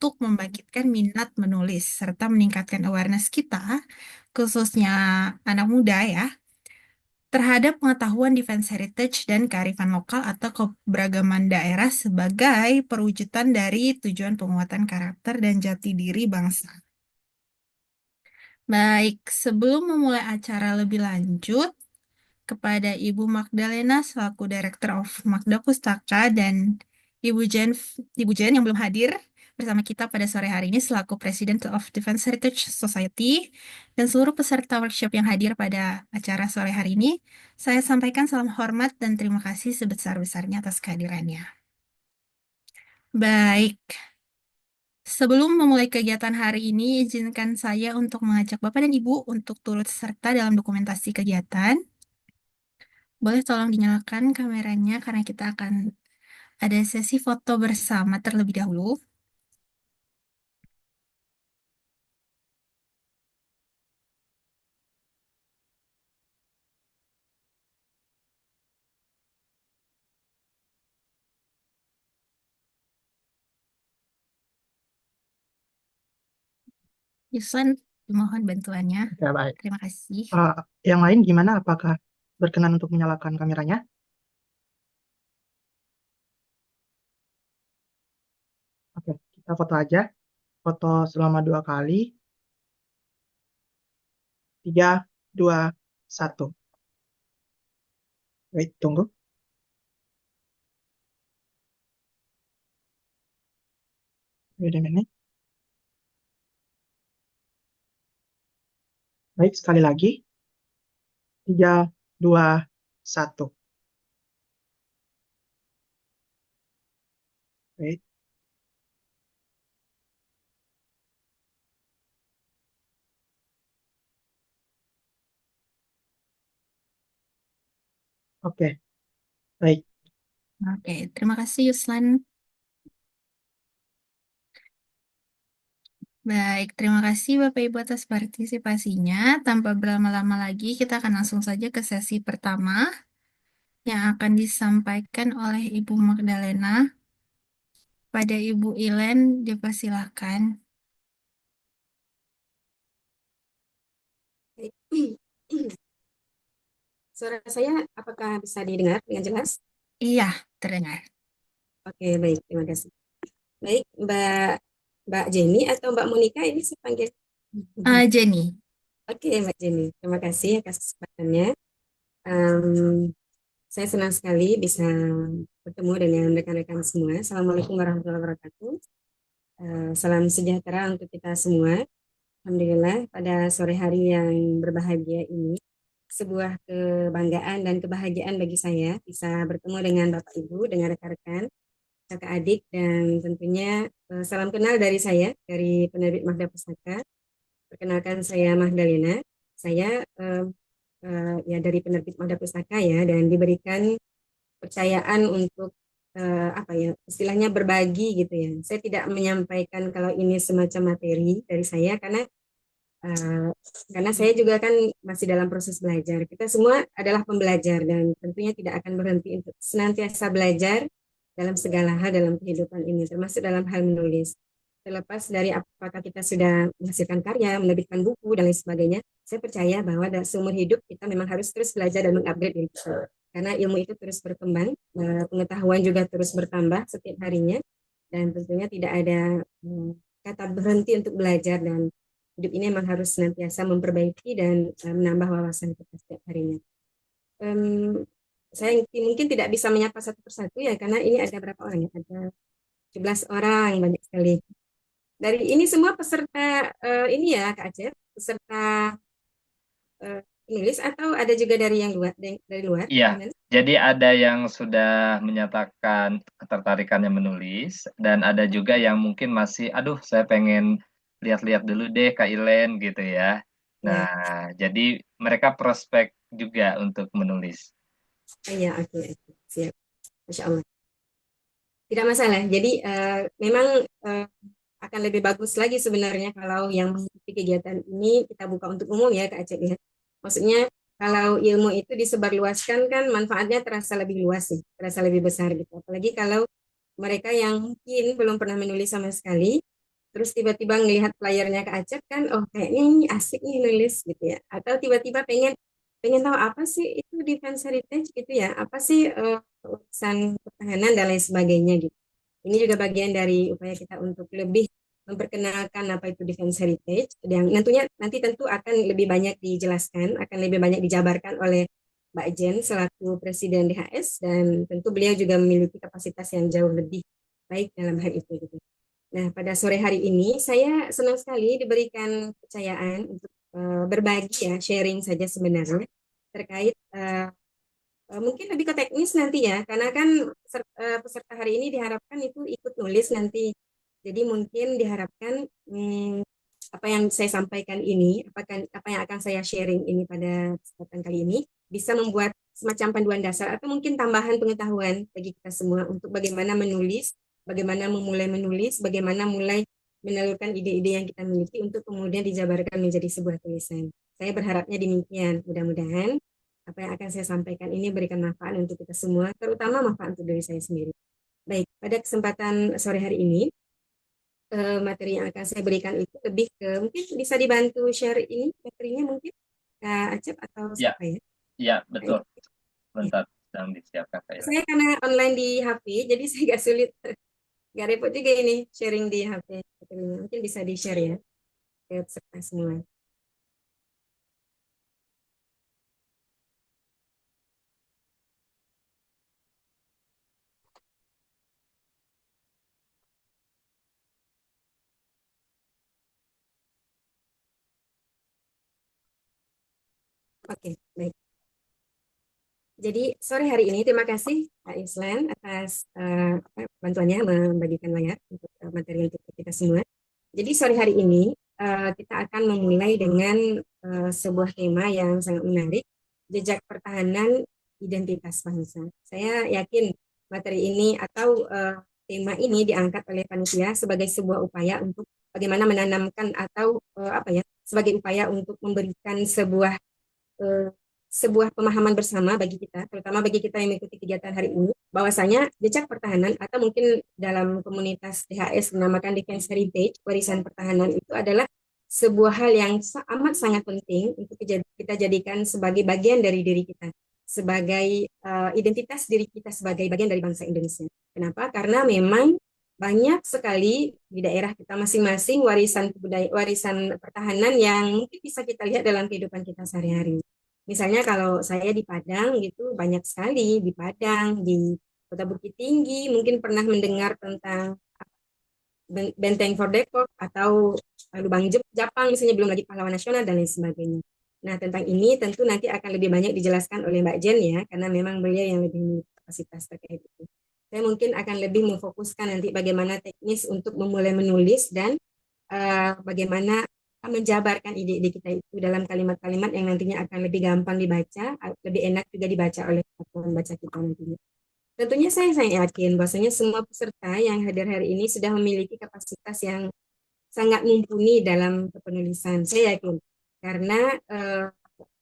untuk membangkitkan minat menulis serta meningkatkan awareness kita, khususnya anak muda ya, terhadap pengetahuan defense heritage dan kearifan lokal atau keberagaman daerah sebagai perwujudan dari tujuan penguatan karakter dan jati diri bangsa. Baik, sebelum memulai acara lebih lanjut, kepada Ibu Magdalena selaku Director of Magda Pustaka dan Ibu Jen, Ibu Jen yang belum hadir bersama kita pada sore hari ini selaku President of Defense Heritage Society dan seluruh peserta workshop yang hadir pada acara sore hari ini, saya sampaikan salam hormat dan terima kasih sebesar-besarnya atas kehadirannya. Baik, sebelum memulai kegiatan hari ini, izinkan saya untuk mengajak Bapak dan Ibu untuk turut serta dalam dokumentasi kegiatan. Boleh tolong dinyalakan kameranya karena kita akan ada sesi foto bersama terlebih dahulu. Yuswan, mohon bantuannya. Ya, baik. Terima kasih. Eh, yang lain gimana? Apakah berkenan untuk menyalakan kameranya? Oke, kita foto aja. Foto selama 2 kali. 3, 2, 1. Wait, tunggu. Wait a minute. Baik, sekali lagi. 3, 2, 1. Wait. Oke, baik. Oke, terima kasih Yuslan. Baik, terima kasih Bapak Ibu atas partisipasinya. Tanpa berlama-lama lagi, kita akan langsung saja ke sesi pertama yang akan disampaikan oleh Ibu Magdalena. Pada Ibu Ilen, dipersilakan. Suara saya apakah bisa didengar dengan jelas? Iya, terdengar. Oke, baik, terima kasih. Baik, Mbak Jenny atau Mbak Monica ini saya panggil. Jenny. Oke, Mbak Jenny, terima kasih atas kesempatannya. Em, saya senang sekali bisa bertemu dengan rekan-rekan semua. Assalamualaikum warahmatullahi wabarakatuh. Salam sejahtera untuk kita semua. Alhamdulillah pada sore hari yang berbahagia ini, sebuah kebanggaan dan kebahagiaan bagi saya bisa bertemu dengan Bapak Ibu, dengan rekan-rekan, kakak adik, dan tentunya salam kenal dari saya, dari penerbit Magda Pustaka. Perkenalkan saya Magdalena, saya ya dari penerbit Magda Pustaka ya, dan diberikan kepercayaan untuk apa ya, istilahnya berbagi gitu ya. Saya tidak menyampaikan kalau ini semacam materi dari saya uh, karena saya juga kan masih dalam proses belajar. Kita semua adalah pembelajar dan tentunya tidak akan berhenti untuk senantiasa belajar dalam segala hal dalam kehidupan ini, termasuk dalam hal menulis. Terlepas dari apakah kita sudah menghasilkan karya, menerbitkan buku, dan lain sebagainya, saya percaya bahwa seumur hidup kita memang harus terus belajar dan mengupgrade diri kita. Karena ilmu itu terus berkembang, pengetahuan juga terus bertambah setiap harinya, dan tentunya tidak ada kata berhenti untuk belajar, dan hidup ini memang harus senantiasa memperbaiki dan menambah wawasan kita setiap harinya. Saya mungkin tidak bisa menyapa satu persatu ya, karena ini ada berapa orang ya? Ada 17 orang, banyak sekali. Dari ini semua peserta ini ya Kak Aceh, peserta penulis atau ada juga dari yang luar, dari luar? Iya, Gimana? jadi ada yang sudah menyatakan ketertarikannya menulis, dan ada juga yang mungkin masih, aduh saya pengen lihat-lihat dulu deh Kak Ilen gitu ya. Nah, Ya, jadi mereka prospek juga untuk menulis. iya, oke, siap. Masya Allah. Tidak masalah. Jadi memang akan lebih bagus lagi sebenarnya kalau yang mengikuti kegiatan ini kita buka untuk umum ya Kak Aceh ya. Maksudnya kalau ilmu itu disebarluaskan kan manfaatnya terasa lebih luas sih, terasa lebih besar gitu. Apalagi kalau mereka yang mungkin belum pernah menulis sama sekali, terus tiba-tiba ngelihat playernya Kak Acep kan, oh kayaknya ini asik nih nulis gitu ya. Atau tiba-tiba pengen pengen tahu apa sih itu defense heritage gitu ya, apa sih urusan pertahanan dan lain sebagainya gitu. Ini juga bagian dari upaya kita untuk lebih memperkenalkan apa itu defense heritage yang nantinya nanti tentu akan lebih banyak dijelaskan, akan lebih banyak dijabarkan oleh Mbak Jen selaku Presiden DHS dan tentu beliau juga memiliki kapasitas yang jauh lebih baik dalam hal itu gitu. Nah, pada sore hari ini saya senang sekali diberikan kepercayaan untuk berbagi ya, sharing saja sebenarnya terkait mungkin lebih ke teknis nanti ya, karena kan peserta hari ini diharapkan itu ikut nulis nanti. Jadi mungkin diharapkan apa yang saya sampaikan ini, apa yang akan saya sharing ini pada kesempatan kali ini bisa membuat semacam panduan dasar atau mungkin tambahan pengetahuan bagi kita semua untuk bagaimana menulis, bagaimana memulai menulis, bagaimana mulai menelurkan ide-ide yang kita miliki untuk kemudian dijabarkan menjadi sebuah tulisan. Saya berharapnya demikian. Mudah-mudahan apa yang akan saya sampaikan ini berikan manfaat untuk kita semua, terutama manfaat untuk diri saya sendiri. Baik, pada kesempatan sore hari ini, materi yang akan saya berikan itu lebih ke, mungkin bisa dibantu share ini materinya mungkin, Kak Acep atau Ya, siapa ya? ya betul. Ya. Bentar, sedang disiapkan Kak Ilan. Saya karena online di HP, jadi saya agak sulit, nggak repot juga ini sharing di HP. Materinya. Mungkin bisa di-share ya ke peserta semua. Oke, baik. Jadi sore hari ini terima kasih Kak Islan atas bantuannya membagikan layar untuk materi untuk kita semua. Jadi sore hari ini kita akan memulai dengan sebuah tema yang sangat menarik, jejak pertahanan identitas bangsa. Saya yakin materi ini atau tema ini diangkat oleh panitia sebagai sebuah upaya untuk bagaimana menanamkan atau apa ya, sebagai upaya untuk memberikan eh, sebuah pemahaman bersama bagi kita, terutama bagi kita yang mengikuti kegiatan hari ini, bahwasanya jejak pertahanan atau mungkin dalam komunitas DHS dinamakan Defense Heritage, warisan pertahanan itu adalah sebuah hal yang amat sangat penting untuk kita jadikan sebagai bagian dari diri kita, sebagai identitas diri kita sebagai bagian dari bangsa Indonesia. Kenapa? Karena memang banyak sekali di daerah kita masing-masing warisan pertahanan yang mungkin bisa kita lihat dalam kehidupan kita sehari-hari. Misalnya kalau saya di Padang gitu banyak sekali di Padang, di Kota Bukit Tinggi mungkin pernah mendengar tentang Benteng for Depok atau Lubang Japang misalnya, belum lagi pahlawan nasional dan lain sebagainya. Nah, tentang ini tentu nanti akan lebih banyak dijelaskan oleh Mbak Jen ya, karena memang beliau yang lebih memiliki kapasitas terkait itu. Saya mungkin akan lebih memfokuskan nanti bagaimana teknis untuk memulai menulis dan bagaimana menjabarkan ide-ide kita itu dalam kalimat-kalimat yang nantinya akan lebih gampang dibaca, lebih enak juga dibaca oleh pembaca kita nantinya. Tentunya saya yakin bahwasanya semua peserta yang hadir hari ini sudah memiliki kapasitas yang sangat mumpuni dalam penulisan. Saya yakin karena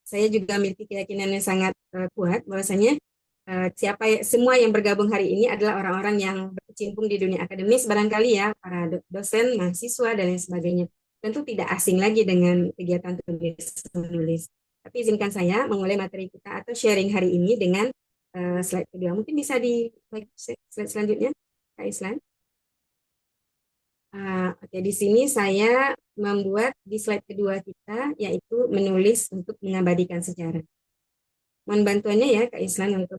saya juga memiliki keyakinan yang sangat kuat bahwasanya semua yang bergabung hari ini adalah orang-orang yang berkecimpung di dunia akademis barangkali ya, para dosen, mahasiswa dan lain sebagainya. Tentu tidak asing lagi dengan kegiatan tulis menulis. Tapi izinkan saya memulai materi kita atau sharing hari ini dengan slide kedua. Mungkin bisa di slide selanjutnya, Kak Islan. Oke, di sini saya membuat di slide kedua kita, yaitu menulis untuk mengabadikan sejarah. Mohon bantuannya ya, Kak Islan, untuk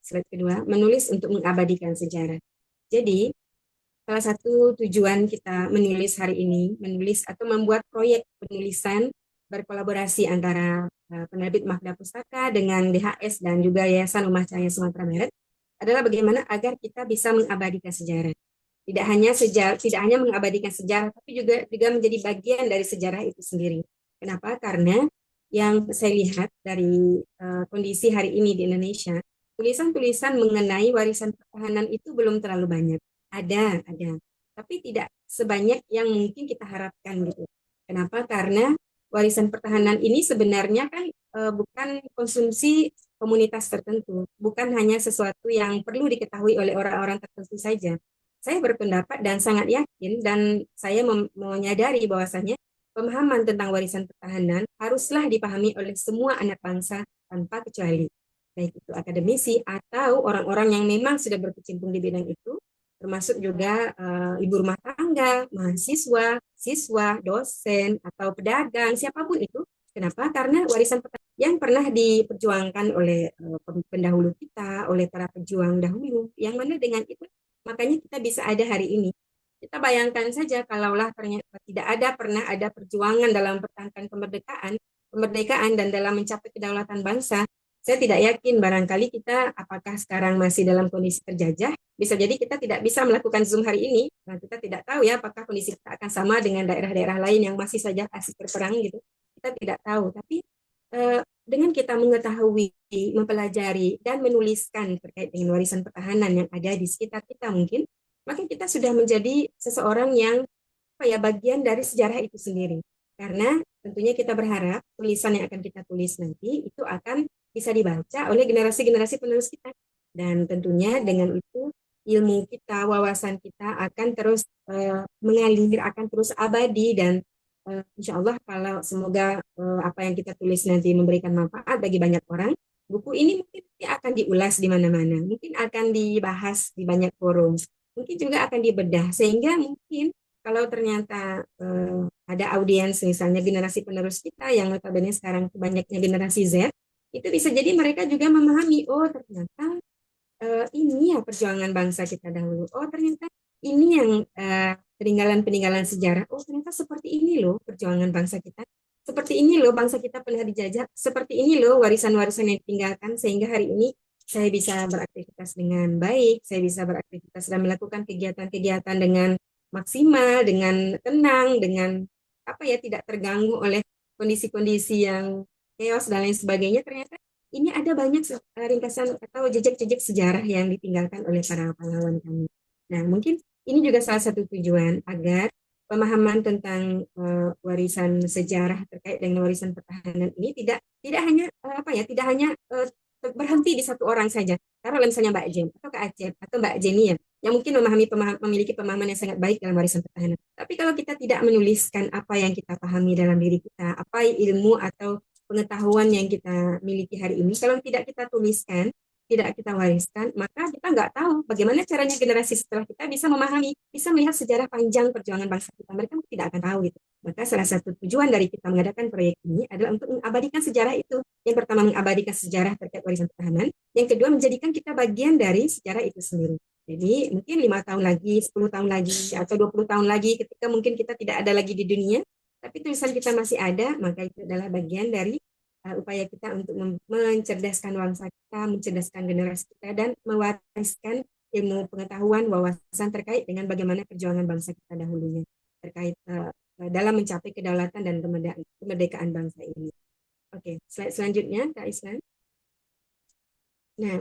slide kedua, menulis untuk mengabadikan sejarah. Jadi, salah satu tujuan kita menulis hari ini, menulis atau membuat proyek penulisan berkolaborasi antara penerbit Magda Pustaka dengan DHS dan juga Yayasan Rumah Cahaya Sumatera Barat adalah bagaimana agar kita bisa mengabadikan sejarah. Tidak hanya mengabadikan sejarah, tapi juga menjadi bagian dari sejarah itu sendiri. Kenapa? Karena yang saya lihat dari kondisi hari ini di Indonesia, tulisan-tulisan mengenai warisan pertahanan itu belum terlalu banyak. Ada, tapi tidak sebanyak yang mungkin kita harapkan gitu. Kenapa? Karena warisan pertahanan ini sebenarnya kan bukan konsumsi komunitas tertentu, bukan hanya sesuatu yang perlu diketahui oleh orang-orang tertentu saja, Saya berpendapat dan sangat yakin dan saya menyadari bahwasanya pemahaman tentang warisan pertahanan haruslah dipahami oleh semua anak bangsa tanpa kecuali, baik itu akademisi atau orang-orang yang memang sudah berkecimpung di bidang itu, termasuk juga ibu rumah tangga, mahasiswa, siswa, dosen, atau pedagang, siapapun itu. Kenapa? Karena warisan yang pernah diperjuangkan oleh pendahulu kita, oleh para pejuang dahulu, yang mana dengan itu makanya kita bisa ada hari ini. Kita bayangkan saja kalaulah ternyata pernah ada perjuangan dalam mempertahankan kemerdekaan dan dalam mencapai kedaulatan bangsa. Saya tidak yakin barangkali kita apakah sekarang masih dalam kondisi terjajah. Bisa jadi kita tidak bisa melakukan Zoom hari ini. Nah, kita tidak tahu ya apakah kondisi kita akan sama dengan daerah-daerah lain yang masih saja asik berperang gitu. Kita tidak tahu. Tapi dengan kita mengetahui, mempelajari, dan menuliskan terkait dengan warisan pertahanan yang ada di sekitar kita mungkin, maka kita sudah menjadi seseorang yang bagian dari sejarah itu sendiri. Karena tentunya kita berharap tulisan yang akan kita tulis nanti itu akan bisa dibaca oleh generasi-generasi penerus kita. Dan tentunya dengan itu ilmu kita, wawasan kita akan terus mengalir, akan terus abadi dan insya Allah kalau semoga apa yang kita tulis nanti memberikan manfaat bagi banyak orang, buku ini mungkin akan diulas di mana-mana, mungkin akan dibahas di banyak forum, mungkin juga akan dibedah sehingga mungkin kalau ternyata ada audiens misalnya generasi penerus kita yang notabene sekarang banyaknya generasi Z, itu bisa jadi mereka juga memahami, oh ternyata ini ya perjuangan bangsa kita dahulu. Oh ternyata ini yang peninggalan-peninggalan sejarah. Oh ternyata seperti ini loh perjuangan bangsa kita. Seperti ini loh bangsa kita pernah dijajah. Seperti ini loh warisan-warisan yang ditinggalkan sehingga hari ini saya bisa beraktivitas dengan baik, saya bisa beraktivitas dan melakukan kegiatan-kegiatan dengan maksimal, dengan tenang, dengan tidak terganggu oleh kondisi-kondisi yang chaos dan lain sebagainya. Ternyata ini ada banyak ringkasan atau jejak-jejak sejarah yang ditinggalkan oleh para pahlawan kami. Nah, mungkin ini juga salah satu tujuan agar pemahaman tentang warisan sejarah terkait dengan warisan pertahanan ini tidak hanya tidak hanya berhenti di satu orang saja. Karena misalnya Mbak Jen atau Kak Acep atau Mbak Jenny ya, yang mungkin memiliki pemahaman yang sangat baik dalam warisan pertahanan. Tapi kalau kita tidak menuliskan apa yang kita pahami dalam diri kita, apa ilmu atau pengetahuan yang kita miliki hari ini, kalau tidak kita tuliskan, tidak kita wariskan, maka kita nggak tahu bagaimana caranya generasi setelah kita bisa memahami, bisa melihat sejarah panjang perjuangan bangsa kita. Mereka tidak akan tahu gitu. Maka salah satu tujuan dari kita mengadakan proyek ini adalah untuk mengabadikan sejarah itu. Yang pertama mengabadikan sejarah terkait warisan pertahanan, yang kedua menjadikan kita bagian dari sejarah itu sendiri. Jadi mungkin 5 tahun lagi, 10 tahun lagi, atau 20 tahun lagi ketika mungkin kita tidak ada lagi di dunia, tapi tulisan kita masih ada, maka itu adalah bagian dari upaya kita untuk mencerdaskan bangsa kita, mencerdaskan generasi kita, dan mewariskan ilmu pengetahuan, wawasan terkait dengan bagaimana perjuangan bangsa kita dahulunya, terkait dalam mencapai kedaulatan dan kemerdekaan bangsa ini. Oke, slide selanjutnya, Kak Islan. Nah,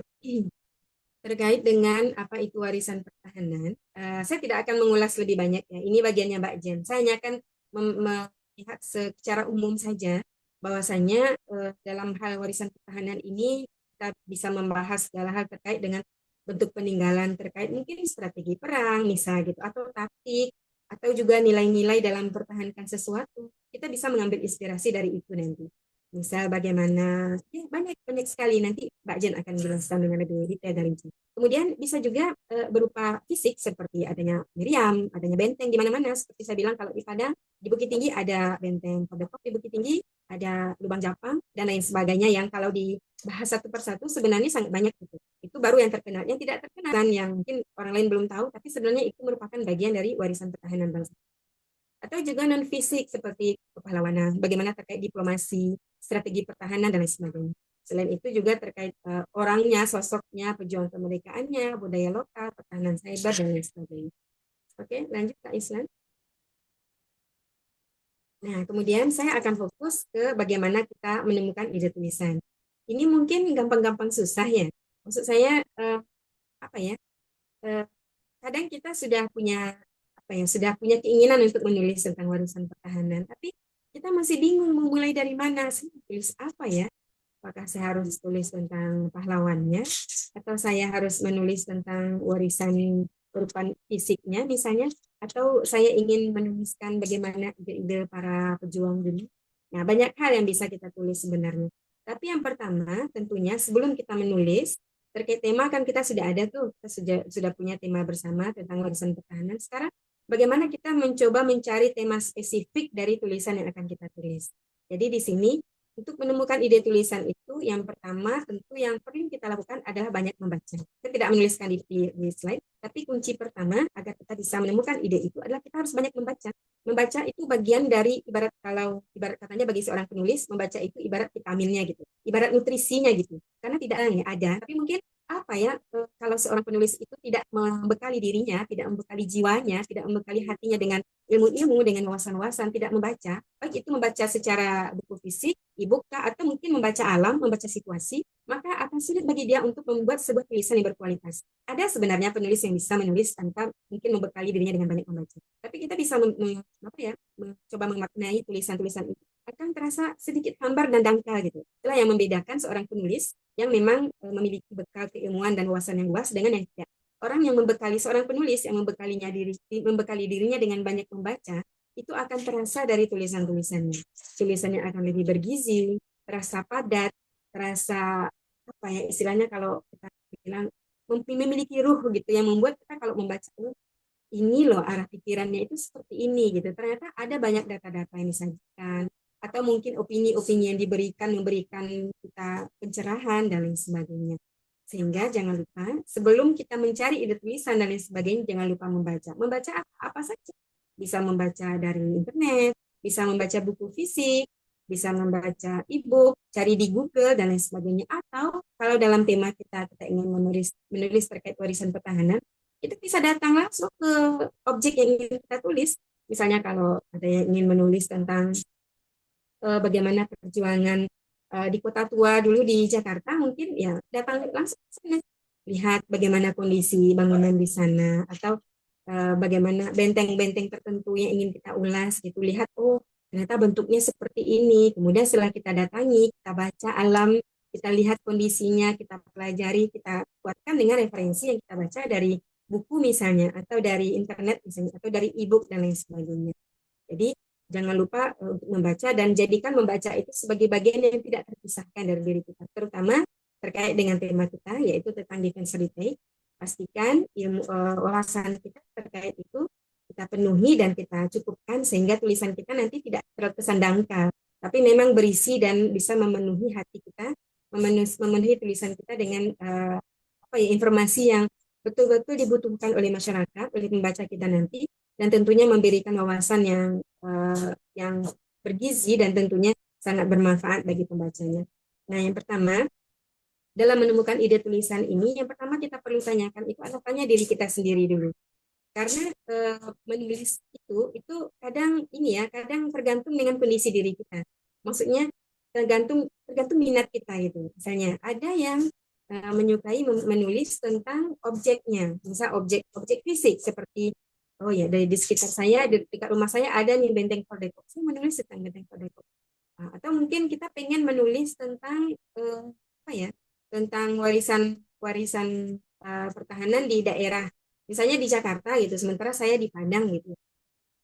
terkait dengan apa itu warisan pertahanan, saya tidak akan mengulas lebih banyak ya. Ini bagiannya Mbak Jen. Saya hanya akan melihat secara umum saja bahwasanya dalam hal warisan pertahanan ini kita bisa membahas segala hal terkait dengan bentuk peninggalan terkait mungkin strategi perang misal gitu atau taktik atau juga nilai-nilai dalam mempertahankan sesuatu. Kita bisa mengambil inspirasi dari itu nanti. Misal bagaimana, ya banyak sekali nanti Mbak Jen akan menjelaskan dengan lebih detail dan rinci. Kemudian bisa juga berupa fisik seperti adanya meriam, adanya benteng di mana-mana. Seperti saya bilang kalau di Padang, di Bukit Tinggi ada benteng Podokok, di Bukit Tinggi ada lubang Japang dan lain sebagainya yang kalau dibahas satu persatu sebenarnya sangat banyak gitu. Itu baru yang terkenal. Yang tidak terkenal yang mungkin orang lain belum tahu, tapi sebenarnya itu merupakan bagian dari warisan pertahanan bangsa. Atau juga non fisik seperti kepahlawanan, bagaimana terkait diplomasi, strategi pertahanan dan lain sebagainya. Selain itu juga terkait orangnya, sosoknya, pejuang kemerdekaannya, budaya lokal, pertahanan cyber dan lain sebagainya. Oke, lanjut Kak Islan. Nah, kemudian saya akan fokus ke bagaimana kita menemukan ide tulisan. Ini mungkin gampang-gampang susah ya. Maksud saya kadang kita sudah punya keinginan untuk menulis tentang warisan pertahanan, tapi kita masih bingung memulai dari mana sih, tulis apa ya? Apakah saya harus tulis tentang pahlawannya, atau saya harus menulis tentang warisan berupa fisiknya misalnya, atau saya ingin menuliskan bagaimana ide-ide para pejuang dunia. Nah, banyak hal yang bisa kita tulis sebenarnya. Tapi yang pertama, tentunya sebelum kita menulis, terkait tema kan kita sudah ada tuh, kita sudah punya tema bersama tentang warisan pertahanan. Sekarang bagaimana kita mencoba mencari tema spesifik dari tulisan yang akan kita tulis. Jadi di sini untuk menemukan ide tulisan itu, yang pertama tentu yang perlu kita lakukan adalah banyak membaca. Kita tidak menuliskan di slide, tapi kunci pertama agar kita bisa menemukan ide itu adalah kita harus banyak membaca. Membaca itu bagian dari ibarat katanya bagi seorang penulis, membaca itu ibarat vitaminnya gitu, ibarat nutrisinya gitu. Karena tidak ada, tapi mungkin apa ya, kalau seorang penulis itu tidak membekali dirinya, tidak membekali jiwanya, tidak membekali hatinya dengan ilmu-ilmu, dengan wawasan-wawasan, tidak membaca, baik itu membaca secara buku fisik, e-book, atau mungkin membaca alam, membaca situasi, maka akan sulit bagi dia untuk membuat sebuah tulisan yang berkualitas. Ada sebenarnya penulis yang bisa menulis tanpa mungkin membekali dirinya dengan banyak membaca. Tapi kita bisa mencoba memaknai tulisan-tulisan itu akan terasa sedikit hambar dan dangkal gitu. Itulah yang membedakan seorang penulis yang memang memiliki bekal keilmuan dan wawasan yang luas dengan yang tidak. Orang yang membekali seorang penulis yang membekali dirinya dengan banyak membaca, itu akan terasa dari tulisan-tulisannya. Tulisannya akan lebih bergizi, terasa padat, terasa apa ya istilahnya kalau kita bilang memiliki ruh gitu yang membuat kita kalau membaca ini loh arah pikirannya itu seperti ini gitu. Ternyata ada banyak data-data yang disajikan atau mungkin opini-opini yang memberikan kita pencerahan dan lain sebagainya. Sehingga jangan lupa sebelum kita mencari ide tulisan dan lain sebagainya, jangan lupa membaca. Membaca apa saja. Bisa membaca dari internet, bisa membaca buku fisik, bisa membaca e-book, cari di Google dan lain sebagainya. Atau kalau dalam tema kita ingin menulis terkait warisan pertahanan, itu bisa datang langsung ke objek yang ingin kita tulis. Misalnya kalau ada yang ingin menulis tentang bagaimana perjuangan di Kota Tua dulu di Jakarta, mungkin ya datang langsung ke sana, lihat bagaimana kondisi bangunan di sana, atau bagaimana benteng-benteng tertentu yang ingin kita ulas gitu, lihat oh ternyata bentuknya seperti ini, kemudian setelah kita datangi, kita baca alam, kita lihat kondisinya, kita pelajari, kita kuatkan dengan referensi yang kita baca dari buku misalnya, atau dari internet misalnya, atau dari e-book dan lain sebagainya. Jadi jangan lupa untuk membaca dan jadikan membaca itu sebagai bagian yang tidak terpisahkan dari diri kita, terutama terkait dengan tema kita yaitu tentang defense retake. Pastikan ilmu wawasan kita terkait itu kita penuhi dan kita cukupkan sehingga tulisan kita nanti tidak terkesan dangkal, tapi memang berisi dan bisa memenuhi hati kita, memenuhi tulisan kita dengan informasi yang betul-betul dibutuhkan oleh masyarakat, oleh pembaca kita nanti, dan tentunya memberikan wawasan yang bergizi dan tentunya sangat bermanfaat bagi pembacanya. Nah, yang pertama, dalam menemukan ide tulisan ini, yang pertama kita perlu tanyakan itu adalah tanya diri kita sendiri dulu. Karena menulis itu kadang kadang tergantung dengan kondisi diri kita. Maksudnya tergantung minat kita gitu. Misalnya ada yang menyukai menulis tentang objeknya, misal objek fisik seperti oh ya dari di sekitar saya, di dekat rumah saya ada nih benteng Kordekop. Saya menulis tentang benteng Kordekop. Atau mungkin kita pengen menulis tentang tentang warisan pertahanan di daerah, misalnya di Jakarta gitu, sementara saya di Padang gitu.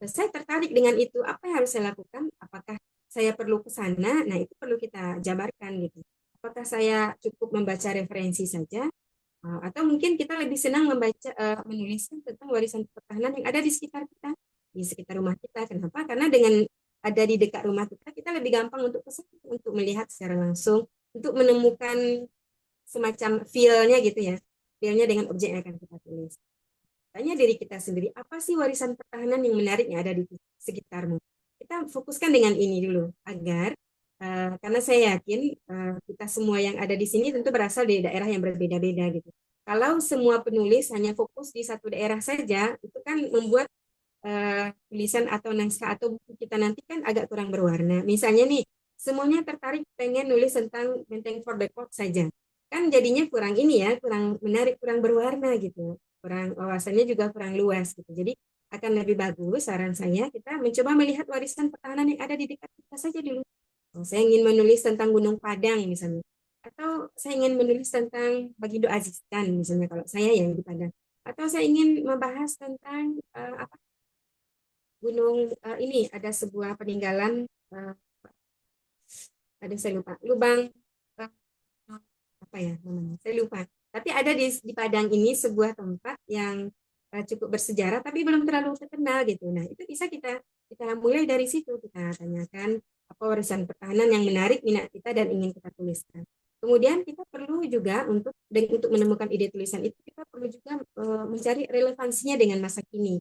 Saya tertarik dengan itu, apa yang harus saya lakukan? Apakah saya perlu ke sana? Nah, itu perlu kita jabarkan gitu. Apakah saya cukup membaca referensi saja? Atau mungkin kita lebih senang menuliskan tentang warisan pertahanan yang ada di sekitar kita, di sekitar rumah kita. Kenapa? Karena dengan ada di dekat rumah kita, kita lebih gampang untuk untuk melihat secara langsung, untuk menemukan semacam feel-nya gitu ya, feel-nya dengan objek yang akan kita tulis. Tanya diri kita sendiri, apa sih warisan pertahanan yang menarik yang ada di sekitarmu? Kita fokuskan dengan ini dulu, agar karena saya yakin kita semua yang ada di sini tentu berasal dari daerah yang berbeda-beda gitu. Kalau semua penulis hanya fokus di satu daerah saja, itu kan membuat tulisan atau naskah atau buku kita nanti kan agak kurang berwarna. Misalnya nih, semuanya tertarik pengen nulis tentang benteng Fort Depok saja. Kan jadinya kurang kurang menarik, kurang berwarna gitu. Kurang wawasannya juga kurang luas gitu. Jadi akan lebih bagus saran saya kita mencoba melihat warisan pertahanan yang ada di dekat kita saja dulu. Saya ingin menulis tentang Gunung Padang misalnya, atau saya ingin menulis tentang Bagindo Aziz Khan misalnya kalau saya yang di Padang. Atau saya ingin membahas tentang apa gunung ini ada sebuah peninggalan ada saya lupa lubang eh, apa ya namanya saya lupa. Tapi ada di Padang ini sebuah tempat yang cukup bersejarah tapi belum terlalu terkenal gitu. Nah itu bisa kita mulai dari situ, kita tanyakan apa warisan pertahanan yang menarik minat kita dan ingin kita tuliskan. Kemudian kita perlu juga untuk menemukan ide tulisan itu kita perlu juga mencari relevansinya dengan masa kini.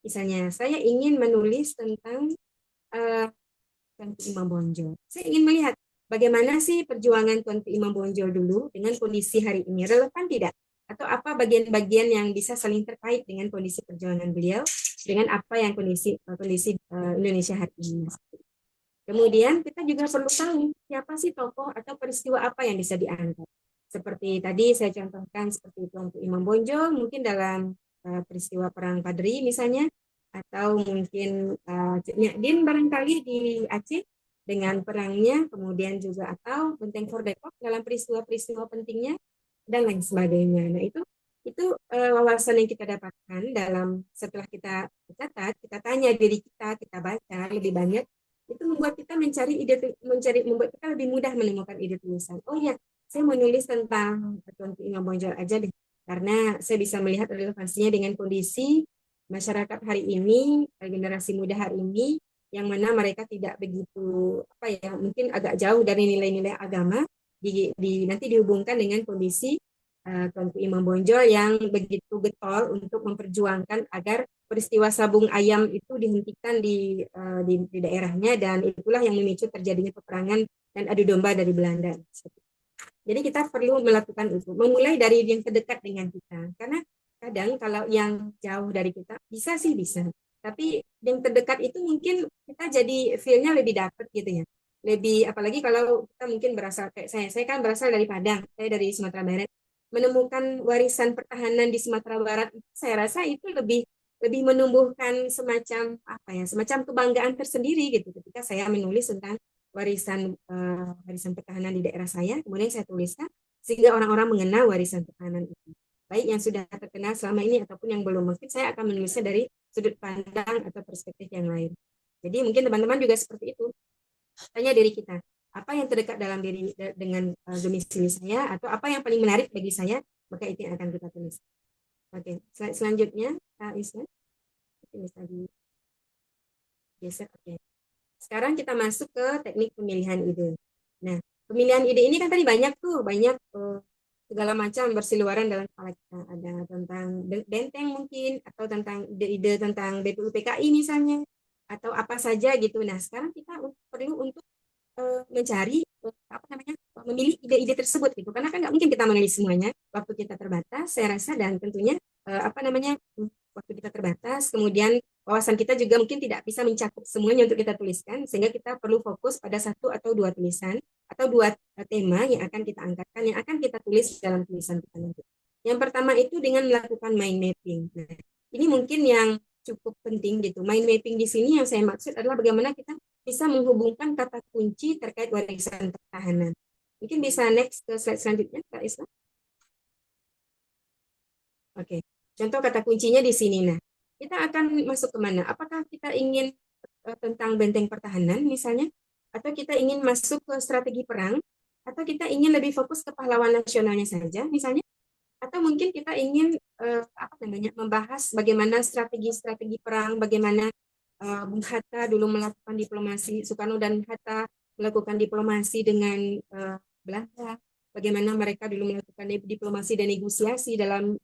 Misalnya saya ingin menulis tentang eh, Tuanku Imam Bonjol. Saya ingin melihat bagaimana sih perjuangan Tuanku Imam Bonjol dulu dengan kondisi hari ini. Relevan tidak? Atau apa bagian-bagian yang bisa saling terkait dengan kondisi perjuangan beliau dengan apa yang kondisi Indonesia hari ini. Kemudian kita juga perlu tahu siapa sih tokoh atau peristiwa apa yang bisa diangkat. Seperti tadi saya contohkan seperti Tuanku Imam Bonjol mungkin dalam peristiwa Perang Padri misalnya, atau mungkin Nyak Din barangkali di Aceh dengan perangnya, kemudian juga atau Benteng For Depok dalam peristiwa-peristiwa pentingnya dan lain sebagainya. Nah itu wawasan yang kita dapatkan dalam setelah kita catat, kita tanya diri kita baca lebih banyak, itu membuat kita membuat kita lebih mudah menemukan ide tulisan. Oh ya, saya menulis tentang Tuanku Imam Bonjol aja deh, karena saya bisa melihat relevansinya dengan kondisi masyarakat hari ini, generasi muda hari ini, yang mana mereka tidak begitu apa ya, mungkin agak jauh dari nilai-nilai agama, nanti dihubungkan dengan kondisi Tuanku Imam Bonjol yang begitu getol untuk memperjuangkan agar peristiwa sabung ayam itu dihentikan di daerahnya, dan itulah yang memicu terjadinya peperangan dan adu domba dari Belanda. Jadi kita perlu melakukan itu, memulai dari yang terdekat dengan kita, karena kadang kalau yang jauh dari kita bisa sih bisa, tapi yang terdekat itu mungkin kita jadi feel-nya lebih dapet gitu ya, lebih apalagi kalau kita mungkin berasal kayak saya kan berasal dari Padang, saya dari Sumatera Barat, menemukan warisan pertahanan di Sumatera Barat, saya rasa itu lebih lebih menumbuhkan semacam kebanggaan tersendiri gitu ketika saya menulis tentang warisan pertahanan di daerah saya, kemudian saya tuliskan sehingga orang-orang mengenal warisan pertahanan itu, baik yang sudah terkenal selama ini ataupun yang belum. Mungkin saya akan menulisnya dari sudut pandang atau perspektif yang lain. Jadi mungkin teman-teman juga seperti itu, tanya diri kita apa yang terdekat dalam diri dengan domisili saya, atau apa yang paling menarik bagi saya, maka itu yang akan kita tulis. Oke, selanjutnya Kak Isna, bisa digeser. Oke. Sekarang kita masuk ke teknik pemilihan ide. Nah, pemilihan ide ini kan tadi banyak segala macam bersiluaran dalam kepala kita. Ada tentang benteng mungkin, atau tentang ide-ide tentang BPU PKI misalnya, atau apa saja gitu. Nah, sekarang kita perlu untuk mencari memilih ide-ide tersebut gitu, karena kan nggak mungkin kita menulis semuanya, waktu kita terbatas saya rasa, dan tentunya waktu kita terbatas, kemudian wawasan kita juga mungkin tidak bisa mencakup semuanya untuk kita tuliskan, sehingga kita perlu fokus pada satu atau dua tulisan atau dua tema yang akan kita angkatkan, yang akan kita tulis dalam tulisan kita nanti. Yang pertama itu dengan melakukan mind mapping. Nah, ini mungkin yang cukup penting gitu. Mind mapping di sini yang saya maksud adalah bagaimana kita bisa menghubungkan kata kunci terkait warisan pertahanan. Mungkin bisa next ke slide selanjutnya, Kak Isla. Oke, contoh kata kuncinya di sini. Nah, kita akan masuk kemana? Apakah kita ingin tentang benteng pertahanan misalnya, atau kita ingin masuk ke strategi perang, atau kita ingin lebih fokus ke pahlawan nasionalnya saja misalnya, atau mungkin kita ingin membahas bagaimana strategi-strategi perang, bagaimana Bung Hatta dulu melakukan diplomasi, Soekarno dan Hatta melakukan diplomasi dengan Belanda, bagaimana mereka dulu melakukan diplomasi dan negosiasi dalam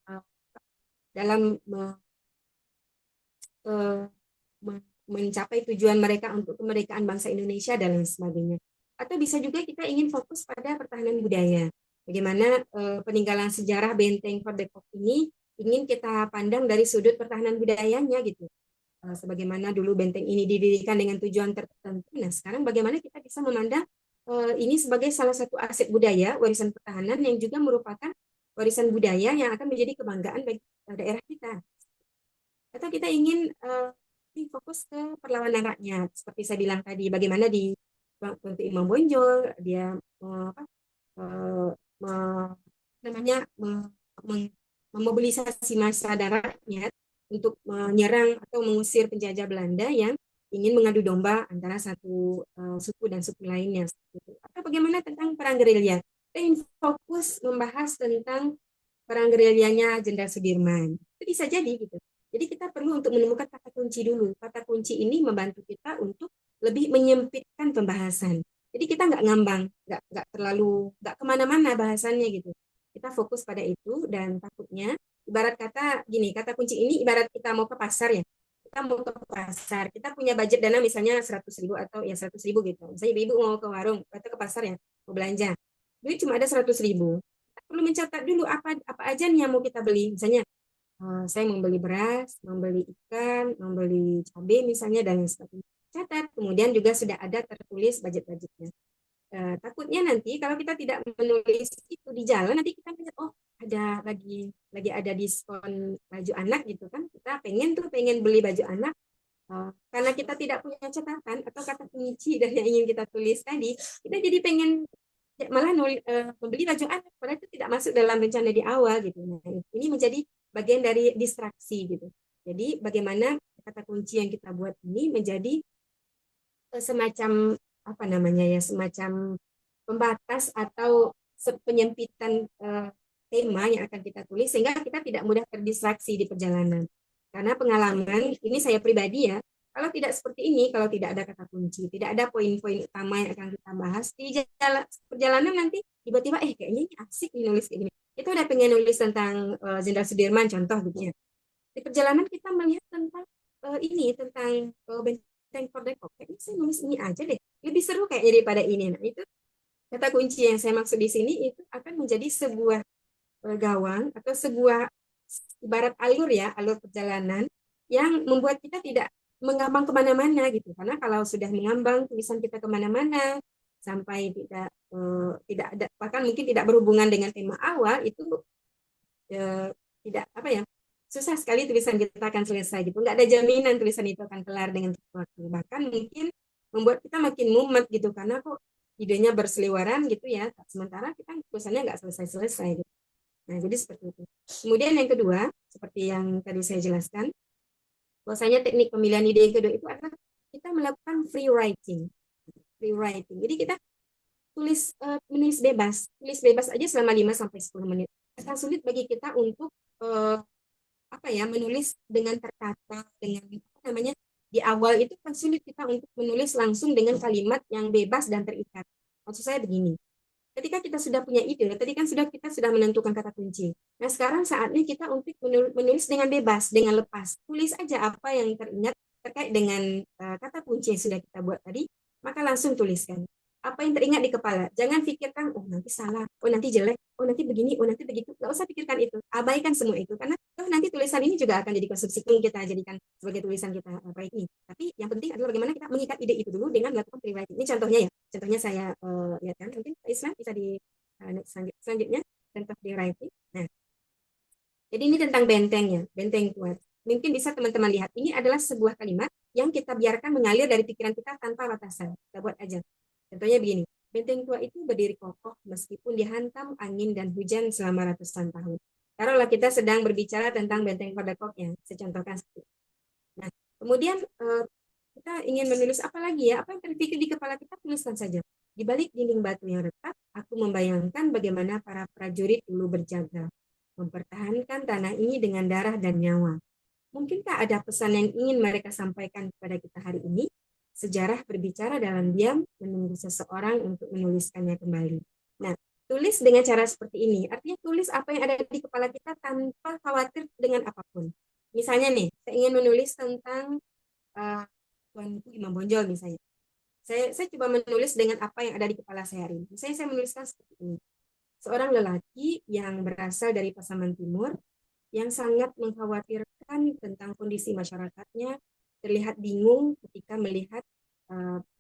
mencapai tujuan mereka untuk kemerdekaan bangsa Indonesia dan lain sebagainya. Atau bisa juga kita ingin fokus pada pertahanan budaya. Bagaimana peninggalan sejarah Benteng For Depok ini ingin kita pandang dari sudut pertahanan budayanya gitu. Sebagaimana dulu benteng ini didirikan dengan tujuan tertentu. Nah, sekarang bagaimana kita bisa memandang ini sebagai salah satu aset budaya, warisan pertahanan yang juga merupakan warisan budaya yang akan menjadi kebanggaan bagi daerah kita. Atau kita ingin fokus ke perlawanan rakyat, seperti saya bilang tadi, bagaimana di Tuanku Imam Bonjol dia memobilisasi massa dan rakyat untuk menyerang atau mengusir penjajah Belanda yang ingin mengadu domba antara satu suku dan suku lainnya. Atau bagaimana tentang perang gerilya? Kita ingin fokus membahas tentang perang gerilyanya Jenderal Sudirman. Itu bisa jadi gitu. Jadi kita perlu untuk menemukan kata kunci dulu. Kata kunci ini membantu kita untuk lebih menyempitkan pembahasan. Jadi kita nggak ngambang, nggak kemana-mana bahasannya gitu. Kita fokus pada itu dan takutnya ibarat kata gini, kata kunci ini ibarat kita mau ke pasar ya. Kita mau ke pasar, kita punya budget dana misalnya 100.000 atau ya 100.000 gitu. Misalnya ibu mau ke warung atau ke pasar ya, mau belanja. Duit cuma ada 100.000. Kita perlu mencatat dulu apa aja nih yang mau kita beli. Misalnya saya membeli beras, membeli ikan, membeli cabai misalnya dan lain sebagainya. Catat, kemudian juga sudah ada tertulis budget-budgetnya. Takutnya nanti kalau kita tidak menulis itu di jalan, nanti kita lihat oh ada lagi ada diskon baju anak gitu kan. Kita pengen beli baju anak, karena kita tidak punya catatan atau kata kunci dari yang ingin kita tulis tadi, kita jadi pengen malah membeli baju anak, padahal itu tidak masuk dalam rencana di awal gitu. Nah, ini menjadi bagian dari distraksi gitu. Jadi bagaimana kata kunci yang kita buat ini menjadi semacam apa namanya ya, semacam pembatas atau penyempitan tema yang akan kita tulis sehingga kita tidak mudah terdistraksi di perjalanan. Karena pengalaman ini saya pribadi ya, kalau tidak seperti ini, kalau tidak ada kata kunci, tidak ada poin-poin utama yang akan kita bahas di perjalanan nanti tiba-tiba kayaknya ini asik nih nulis kayak gini. Kita udah pengen nulis tentang Jenderal Sudirman contoh gitu ya. Di perjalanan kita melihat tentang tentang Benteng Kordekop. Kayaknya saya nulis ini aja deh. Lebih seru kayaknya daripada ini. Nah, itu kata kunci yang saya maksud di sini itu akan menjadi sebuah gawang atau sebuah ibarat alur perjalanan yang membuat kita tidak mengambang kemana-mana gitu. Karena kalau sudah mengambang tulisan kita kemana-mana sampai tidak ada, bahkan mungkin tidak berhubungan dengan tema awal, itu tidak susah sekali tulisan kita akan selesai gitu. Nggak ada jaminan tulisan itu akan kelar dengan waktu. Bahkan mungkin membuat kita makin mumet gitu karena kok idenya berseliweran gitu ya. Sementara kita tulisannya nggak selesai-selesai gitu. Nah, jadi seperti itu. Kemudian yang kedua, seperti yang tadi saya jelaskan, bahwasanya teknik pemilihan ide yang kedua itu adalah kita melakukan free writing. Free writing. Jadi kita menulis bebas aja selama 5-10 menit. Akan sulit bagi kita untuk menulis dengan tertata, dengan di awal itu kan sulit kita untuk menulis langsung dengan kalimat yang bebas dan terikat. Maksud saya begini, ketika kita sudah punya ide, tadi kan kita sudah menentukan kata kunci. Nah, sekarang saatnya kita untuk menulis dengan bebas, dengan lepas. Tulis aja apa yang teringat terkait dengan kata kunci yang sudah kita buat tadi, maka langsung tuliskan. Apa yang teringat di kepala. Jangan pikirkan, oh nanti salah, oh nanti jelek, oh nanti begini, oh nanti begitu. Nggak usah pikirkan itu. Abaikan semua itu. Karena nanti tulisan ini juga akan jadi konstruksi yang kita jadikan sebagai tulisan kita baik ini. Tapi yang penting adalah bagaimana kita mengikat ide itu dulu dengan melakukan rewriting. Ini contohnya ya. Contohnya saya lihatkan. Mungkin Pak Islam bisa di selanjutnya tentang rewriting. Nah, jadi ini tentang bentengnya, benteng kuat. Mungkin bisa teman-teman lihat. Ini adalah sebuah kalimat yang kita biarkan mengalir dari pikiran kita tanpa batasan. Kita buat aja. Contohnya begini, benteng tua itu berdiri kokoh meskipun dihantam angin dan hujan selama ratusan tahun. Taruhlah kita sedang berbicara tentang benteng Kordekop ya, saya contohkan seperti itu. Nah, kemudian kita ingin menulis apa lagi ya, apa yang terpikir di kepala kita, tuliskan saja. Di balik dinding batu yang retak, aku membayangkan bagaimana para prajurit dulu berjaga, mempertahankan tanah ini dengan darah dan nyawa. Mungkinkah ada pesan yang ingin mereka sampaikan kepada kita hari ini? Sejarah berbicara dalam diam, menunggu seseorang untuk menuliskannya kembali. Nah, tulis dengan cara seperti ini. Artinya tulis apa yang ada di kepala kita tanpa khawatir dengan apapun. Misalnya nih, saya ingin menulis tentang Tuanku Imam Bonjol misalnya. Saya coba menulis dengan apa yang ada di kepala saya hari ini. Misalnya saya menuliskan seperti ini. Seorang lelaki yang berasal dari Pasaman Timur, yang sangat mengkhawatirkan tentang kondisi masyarakatnya, terlihat bingung ketika melihat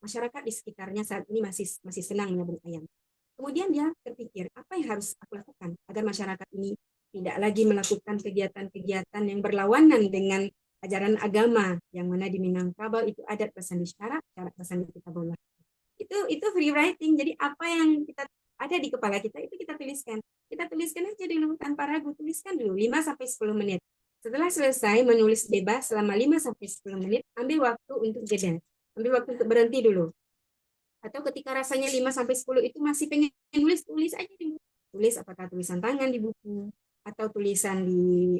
masyarakat di sekitarnya saat ini masih senang menyambung ayam. Kemudian dia terpikir, apa yang harus aku lakukan agar masyarakat ini tidak lagi melakukan kegiatan-kegiatan yang berlawanan dengan ajaran agama, yang mana di Minangkabau itu adat pesan isyarat, syarat pesan kita bola. Itu free writing. Jadi apa ada di kepala kita itu kita tuliskan. Kita tuliskan aja dulu tanpa ragu, tuliskan dulu 5-10 menit. Setelah selesai menulis bebas selama 5-10 menit, ambil waktu untuk jeda. Ambil waktu untuk berhenti dulu. Atau ketika rasanya 5-10 itu masih pengen nulis, tulis aja dulu. Tulis apakah tulisan tangan di buku, atau tulisan di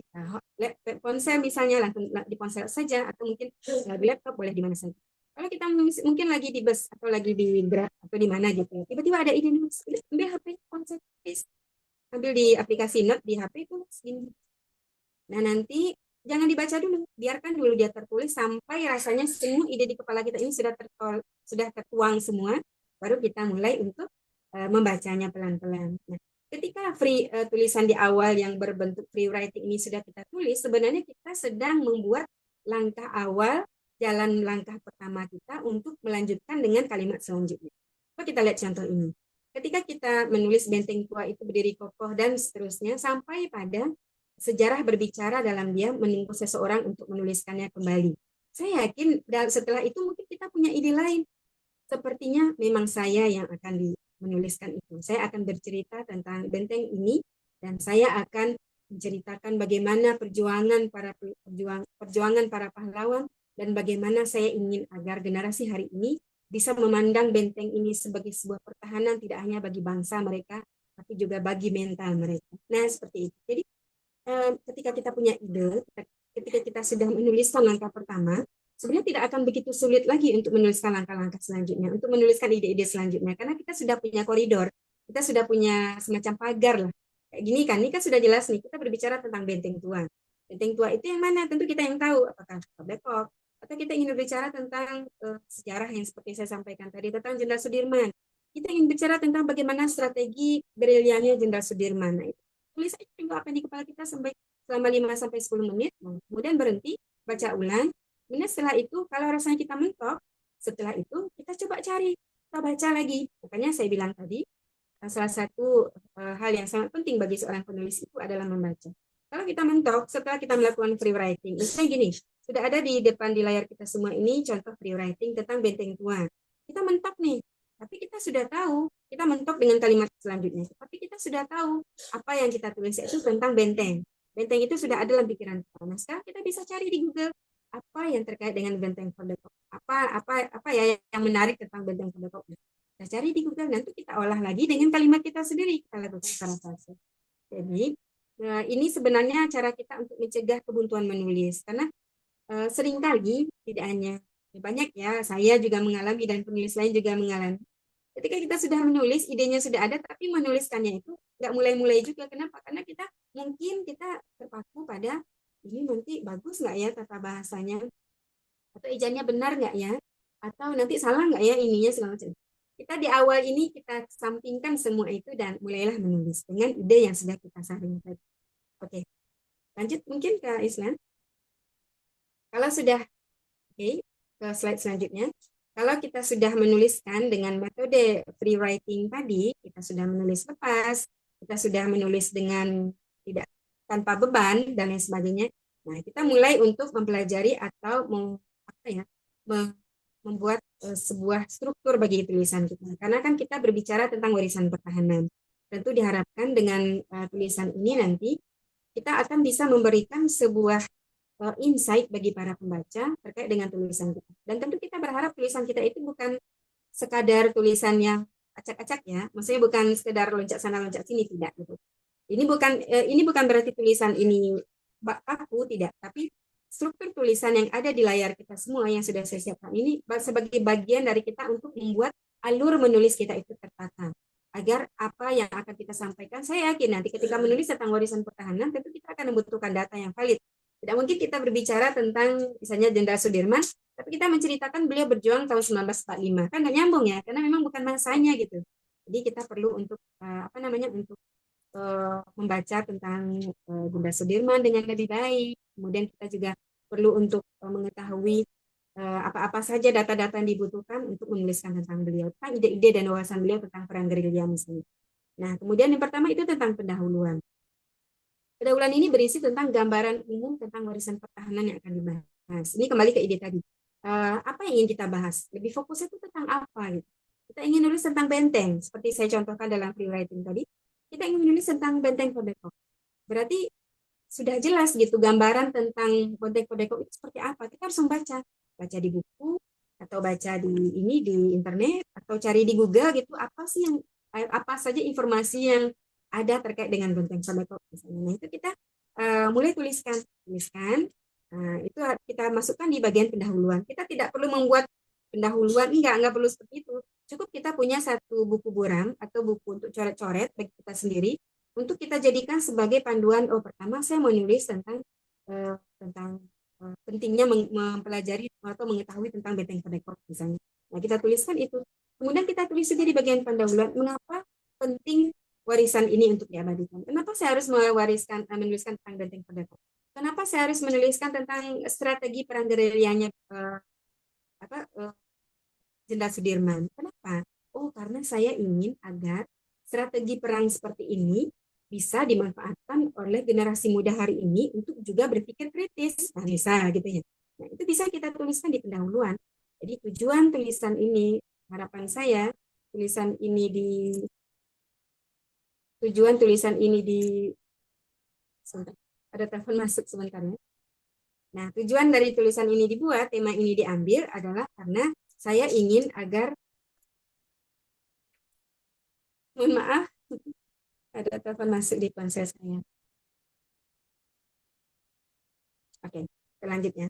ponsel misalnya, langsung di ponsel saja, atau mungkin di laptop, boleh di mana saja. Kalau kita mungkin lagi di bus atau lagi di Grab atau di mana gitu, tiba-tiba ada ide nulis, ambil HP, ponsel, tulis. Ambil di aplikasi note di HP itu segini. Nah nanti jangan dibaca dulu, biarkan dulu dia tertulis sampai rasanya semua ide di kepala kita ini sudah tertuang semua, baru kita mulai untuk membacanya pelan-pelan. Nah, ketika tulisan di awal yang berbentuk free writing ini sudah kita tulis, sebenarnya kita sedang membuat langkah awal, jalan langkah pertama kita untuk melanjutkan dengan kalimat selanjutnya. Coba kita lihat contoh ini. Ketika kita menulis Benteng Tua itu berdiri kokoh dan seterusnya, sampai pada sejarah berbicara dalam dia menunggu seseorang untuk menuliskannya kembali. Saya yakin setelah itu mungkin kita punya ide lain. Sepertinya memang saya yang akan menuliskan itu. Saya akan bercerita tentang benteng ini dan saya akan menceritakan bagaimana perjuangan para pahlawan dan bagaimana saya ingin agar generasi hari ini bisa memandang benteng ini sebagai sebuah pertahanan tidak hanya bagi bangsa mereka, tapi juga bagi mental mereka. Nah, seperti itu. Jadi, ketika kita punya ide, ketika kita sudah menuliskan langkah pertama, sebenarnya tidak akan begitu sulit lagi untuk menuliskan langkah-langkah selanjutnya, untuk menuliskan ide-ide selanjutnya, karena kita sudah punya koridor, kita sudah punya semacam pagar lah. Kayak gini kan, ini kan sudah jelas nih, kita berbicara tentang Benteng Tua. Benteng Tua itu yang mana? Tentu kita yang tahu, apakah Depok, atau kita ingin berbicara tentang sejarah yang seperti saya sampaikan tadi, tentang Jenderal Sudirman. Kita ingin bicara tentang bagaimana strategi gerillianya Jenderal Sudirman. Nah, itu tulis aja dulu apa di kepala kita selama 5-10 menit, kemudian berhenti, baca ulang. Kemudian setelah itu, kalau rasanya kita mentok, setelah itu kita coba cari, kita baca lagi. Makanya saya bilang tadi, salah satu hal yang sangat penting bagi seorang penulis itu adalah membaca. Kalau kita mentok, setelah kita melakukan free writing, misalnya gini, sudah ada di depan di layar kita semua ini contoh free writing tentang Benteng Tua. Kita mentok nih, tapi kita sudah tahu, kita mentok dengan kalimat selanjutnya. Tapi kita sudah tahu apa yang kita tulis itu tentang benteng. Benteng itu sudah ada dalam pikiran kita. Nah, sekarang kita bisa cari di Google apa yang terkait dengan Benteng Depok. Apa ya yang menarik tentang Benteng Depok. Kita cari di Google, nanti kita olah lagi dengan kalimat kita sendiri. Kita lakukan parafrase. Jadi, ini sebenarnya cara kita untuk mencegah kebuntuan menulis. Karena seringkali, tidak hanya banyak ya, saya juga mengalami dan penulis lain juga mengalami. Ketika kita sudah menulis, idenya sudah ada, tapi menuliskannya itu nggak mulai-mulai juga. Kenapa? Karena kita terpaku pada ini nanti bagus nggak ya tata bahasanya, atau ejanya benar nggak ya, atau nanti salah nggak ya ininya segala macam. Kita di awal ini kita sampingkan semua itu dan mulailah menulis dengan ide yang sudah kita saring tadi. Oke, lanjut mungkin ke Islam. Kalau sudah, oke, ke slide selanjutnya. Kalau kita sudah menuliskan dengan metode free writing tadi, kita sudah menulis lepas, kita sudah menulis dengan tidak tanpa beban dan lain sebagainya. Nah, kita mulai untuk mempelajari atau membuat sebuah struktur bagi tulisan kita. Karena kan kita berbicara tentang warisan pertahanan. Tentu diharapkan dengan tulisan ini nanti kita akan bisa memberikan sebuah insight bagi para pembaca terkait dengan tulisan kita. Dan tentu kita berharap tulisan kita itu bukan sekadar tulisan yang acak-acak ya, maksudnya bukan sekedar loncat sana loncat sini, tidak gitu. Ini bukan berarti tulisan ini baku, tidak, tapi struktur tulisan yang ada di layar kita semua yang sudah saya siapkan ini sebagai bagian dari kita untuk membuat alur menulis kita itu tertata. Agar apa yang akan kita sampaikan, saya yakin nanti ketika menulis tentang warisan pertahanan, tentu kita akan membutuhkan data yang valid. Tidak mungkin kita berbicara tentang misalnya Jenderal Sudirman, tapi kita menceritakan beliau berjuang tahun 1945. Kan nggak nyambung ya, karena memang bukan masanya gitu. Jadi kita perlu untuk untuk membaca tentang Jenderal Sudirman dengan lebih baik. Kemudian kita juga perlu untuk mengetahui apa-apa saja data-data yang dibutuhkan untuk menuliskan tentang beliau, tentang ide-ide dan wawasan beliau tentang perang gerilya misalnya. Nah, kemudian yang pertama itu tentang pendahuluan. Pendahuluan ini berisi tentang gambaran umum tentang warisan pertahanan yang akan dibahas. Ini kembali ke ide tadi. Apa yang ingin kita bahas? Lebih fokusnya itu tentang apa? Gitu. Kita ingin nulis tentang benteng, seperti saya contohkan dalam free writing tadi. Kita ingin menulis tentang benteng Kodeko. Berarti sudah jelas gitu gambaran tentang benteng Kodeko itu seperti apa. Kita harus baca di buku atau baca di internet atau cari di Google gitu apa saja informasi yang ada terkait dengan benteng Kodeko misalnya. Nah, itu kita mulai tuliskan. Itu kita masukkan di bagian pendahuluan. Kita tidak perlu membuat pendahuluan, enggak perlu seperti itu. Cukup kita punya satu buku buram atau buku untuk coret-coret bagi kita sendiri untuk kita jadikan sebagai panduan. Oh, pertama saya menulis tentang pentingnya mempelajari atau mengetahui tentang benteng Kodeko misalnya. Nah, kita tuliskan itu. Kemudian kita tulis juga di bagian pendahuluan mengapa penting warisan ini untuk diabadikan. Kenapa saya harus menuliskan tentang benteng Kodeko? Kenapa saya harus menuliskan tentang strategi perang gerilyanya Jenderal Sudirman? Kenapa? Oh, karena saya ingin agar strategi perang seperti ini bisa dimanfaatkan oleh generasi muda hari ini untuk juga berpikir kritis. Nah, misal gitu ya. Nah, itu bisa kita tuliskan di pendahuluan. Jadi tujuan tulisan ini, harapan saya, tujuan tulisan ini sebentar, ada telepon masuk sebentar ya. Nah, tujuan dari tulisan ini dibuat, tema ini diambil adalah karena saya ingin agar, mohon maaf, ada telepon masuk di ponsel saya. Oke, selanjutnya.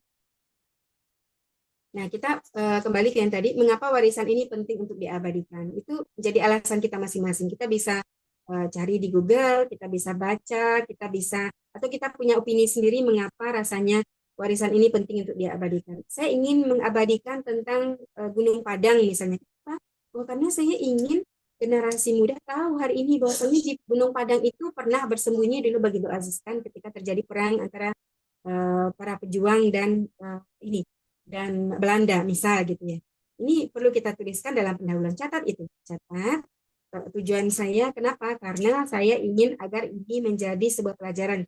Nah, kita kembali ke yang tadi, mengapa warisan ini penting untuk diabadikan. Itu menjadi alasan kita masing-masing. Kita bisa cari di Google, kita bisa baca, atau kita punya opini sendiri mengapa rasanya warisan ini penting untuk diabadikan. Saya ingin mengabadikan tentang Gunung Padang misalnya. Kenapa? Oh, karena saya ingin generasi muda tahu hari ini bahwasanya di Gunung Padang itu pernah bersembunyi dulu Baginda Aziz Khan ketika terjadi perang antara para pejuang dan Belanda misal gitu ya. Ini perlu kita tuliskan dalam pendahuluan. Catat itu. Catat tujuan saya kenapa? Karena saya ingin agar ini menjadi sebuah pelajaran.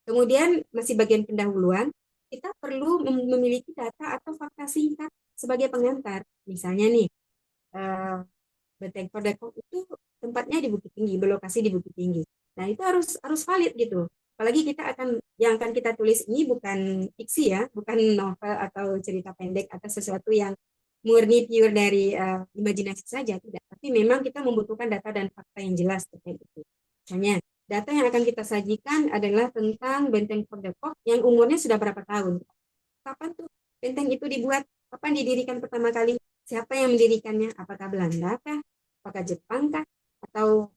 Kemudian masih bagian pendahuluan, kita perlu memiliki data atau fakta singkat sebagai pengantar. Misalnya nih, Benteng Kodeko itu tempatnya di Bukit Tinggi, berlokasi di Bukit Tinggi. Nah, itu harus valid gitu. Apalagi yang akan kita tulis ini bukan fiksi ya, bukan novel atau cerita pendek atau sesuatu yang murni pure dari imajinasi saja, tidak. Tapi memang kita membutuhkan data dan fakta yang jelas terkait itu. Misalnya, data yang akan kita sajikan adalah tentang Benteng Kodeko yang umurnya sudah berapa tahun. Kapan tuh benteng itu dibuat? Kapan didirikan pertama kali? Siapa yang mendirikannya? Apakah Belanda kah? Apakah Jepang kah? Atau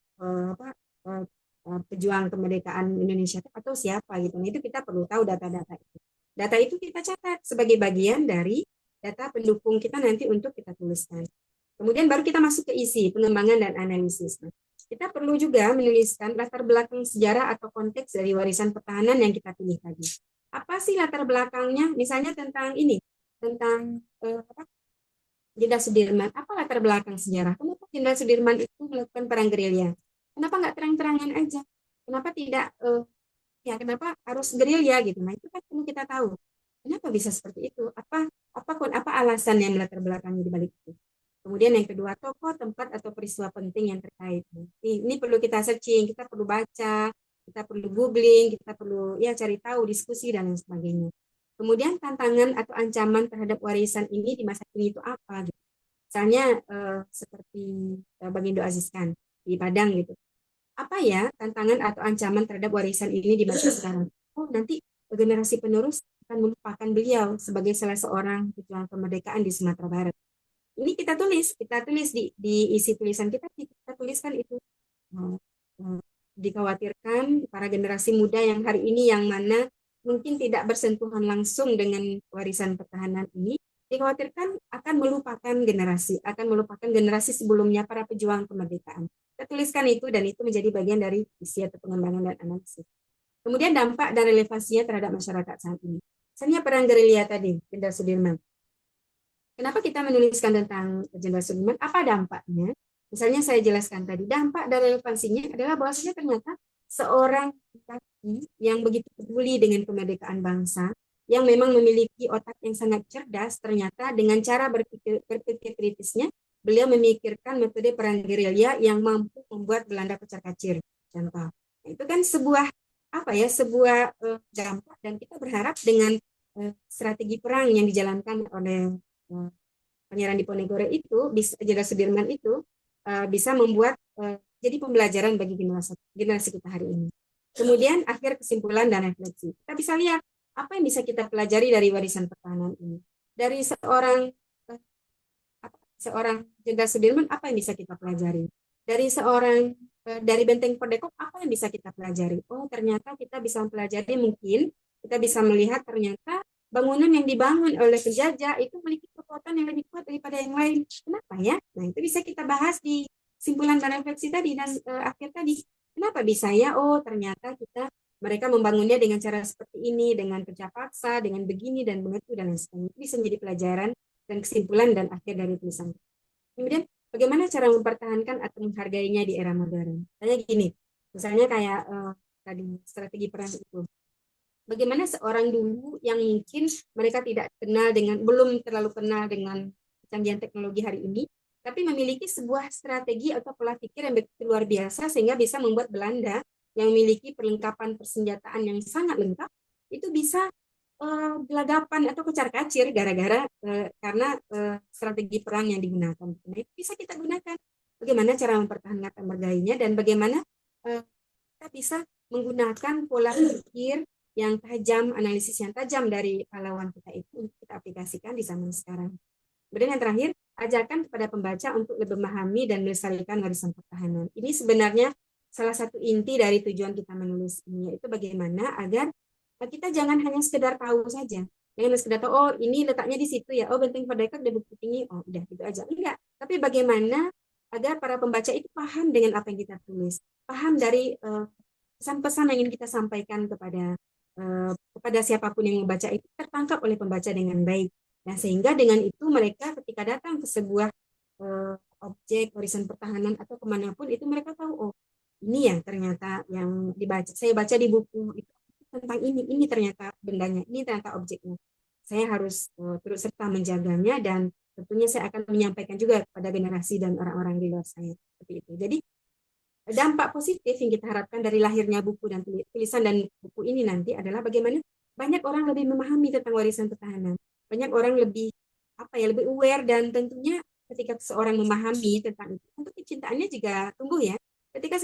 pejuang kemerdekaan Indonesia atau siapa gitu. Nah, itu kita perlu tahu data-data itu. Data itu kita catat sebagai bagian dari data pendukung kita nanti untuk kita tuliskan. Kemudian baru kita masuk ke isi, pengembangan dan analisis. Nah, kita perlu juga menuliskan latar belakang sejarah atau konteks dari warisan pertahanan yang kita pilih tadi. Apa sih latar belakangnya? Misalnya tentang Jenderal Sudirman. Apa latar belakang sejarah? Kenapa Jenderal Sudirman itu melakukan perang gerilya? Kenapa nggak terang-terangan aja? Kenapa tidak kenapa harus gerilya gitu? Nah, itu kan perlu kita tahu. Kenapa bisa seperti itu? Apa alasan yang melatar belakangnya di balik itu? Kemudian yang kedua, tokoh, tempat atau peristiwa penting yang terkait. Ini perlu kita searching, kita perlu baca, kita perlu googling, kita perlu cari tahu, diskusi dan lain sebagainya. Kemudian tantangan atau ancaman terhadap warisan ini di masa kini itu apa? Gitu. Misalnya seperti Baginda Aziz Khan di Padang gitu. Apa ya tantangan atau ancaman terhadap warisan ini di masa sekarang? Oh, nanti generasi penerus akan melupakan beliau sebagai salah seorang pejuang kemerdekaan di Sumatera Barat. Ini kita tulis di isi tulisan kita tuliskan itu. Dikhawatirkan para generasi muda yang hari ini yang mana mungkin tidak bersentuhan langsung dengan warisan pertahanan ini, dikhawatirkan akan melupakan generasi sebelumnya para pejuang kemerdekaan. Kita tuliskan itu dan itu menjadi bagian dari isi atau pengembangan dan analisis. Kemudian dampak dan relevansinya terhadap masyarakat saat ini. Misalnya perang gerilya tadi, Jenderal Sudirman. Kenapa kita menuliskan tentang Jenderal Sudirman? Apa dampaknya? Misalnya saya jelaskan tadi, dampak dan relevansinya adalah bahwasanya ternyata seorang laki yang begitu peduli dengan kemerdekaan bangsa, yang memang memiliki otak yang sangat cerdas, ternyata dengan cara berpikir kritisnya beliau memikirkan metode perang gerilya yang mampu membuat Belanda kocar-kacir. Contoh. Nah, itu kan sebuah sebuah dampak, dan kita berharap dengan strategi perang yang dijalankan oleh Pangeran Diponegoro itu, Jenderal Sudirman itu bisa membuat jadi pembelajaran bagi generasi kita hari ini. Kemudian akhir kesimpulan dan refleksi. Kita bisa lihat apa yang bisa kita pelajari dari warisan pertahanan ini. Dari seorang Jenderal Sudirman, apa yang bisa kita pelajari? Dari Benteng Perdekop, apa yang bisa kita pelajari? Oh, ternyata kita bisa mempelajari, mungkin kita bisa melihat ternyata bangunan yang dibangun oleh penjajah itu memiliki kekuatan yang lebih kuat daripada yang lain. Kenapa ya? Nah, itu bisa kita bahas di simpulan dan refleksi tadi dan akhir tadi. Kenapa bisa ya? Oh, ternyata mereka membangunnya dengan cara seperti ini, dengan kerja paksa, dengan begini dan begitu dan lain sebagainya. Itu bisa menjadi pelajaran dan kesimpulan dan akhir dari tulisan. Kemudian bagaimana cara mempertahankan atau menghargainya di era modern? Misalnya gini, misalnya kayak tadi strategi perang itu. Bagaimana seorang dulu yang mungkin mereka belum terlalu kenal dengan kecanggihan teknologi hari ini, tapi memiliki sebuah strategi atau pola pikir yang begitu luar biasa sehingga bisa membuat Belanda yang memiliki perlengkapan persenjataan yang sangat lengkap itu bisa gelagapan atau kecar-kacir karena strategi perang yang digunakan. Nah, itu bisa kita gunakan. Bagaimana cara mempertahankan margainya dan bagaimana kita bisa menggunakan pola pikir yang tajam, analisis yang tajam dari pahlawan kita itu untuk kita aplikasikan di zaman sekarang. Kemudian yang terakhir, ajarkan kepada pembaca untuk lebih memahami dan melestarikan warisan pertahanan. Ini sebenarnya salah satu inti dari tujuan kita menulis ini, yaitu bagaimana agar kita jangan hanya sekedar tahu saja. Jangan sekedar tahu, oh ini letaknya di situ ya, oh Benteng Perdeka di Bukit Tinggi, oh udah gitu aja. Enggak, tapi bagaimana agar para pembaca itu paham dengan apa yang kita tulis, paham dari pesan-pesan yang ingin kita sampaikan kepada siapapun yang membaca itu tertangkap oleh pembaca dengan baik. Nah, sehingga dengan itu mereka ketika datang ke sebuah objek warisan pertahanan atau kemanapun itu mereka tahu, oh ini ya ternyata yang saya baca di buku itu tentang ini ternyata bendanya, ini ternyata objeknya. Saya harus turut serta menjaganya dan tentunya saya akan menyampaikan juga kepada generasi dan orang-orang di luar saya seperti itu. Jadi dampak positif yang kita harapkan dari lahirnya buku dan tulisan dan buku ini nanti adalah bagaimana banyak orang lebih memahami tentang warisan pertahanan. Banyak orang lebih lebih aware, dan tentunya ketika seseorang memahami tentang itu, tentu kecintaannya juga tumbuh ya. Ketika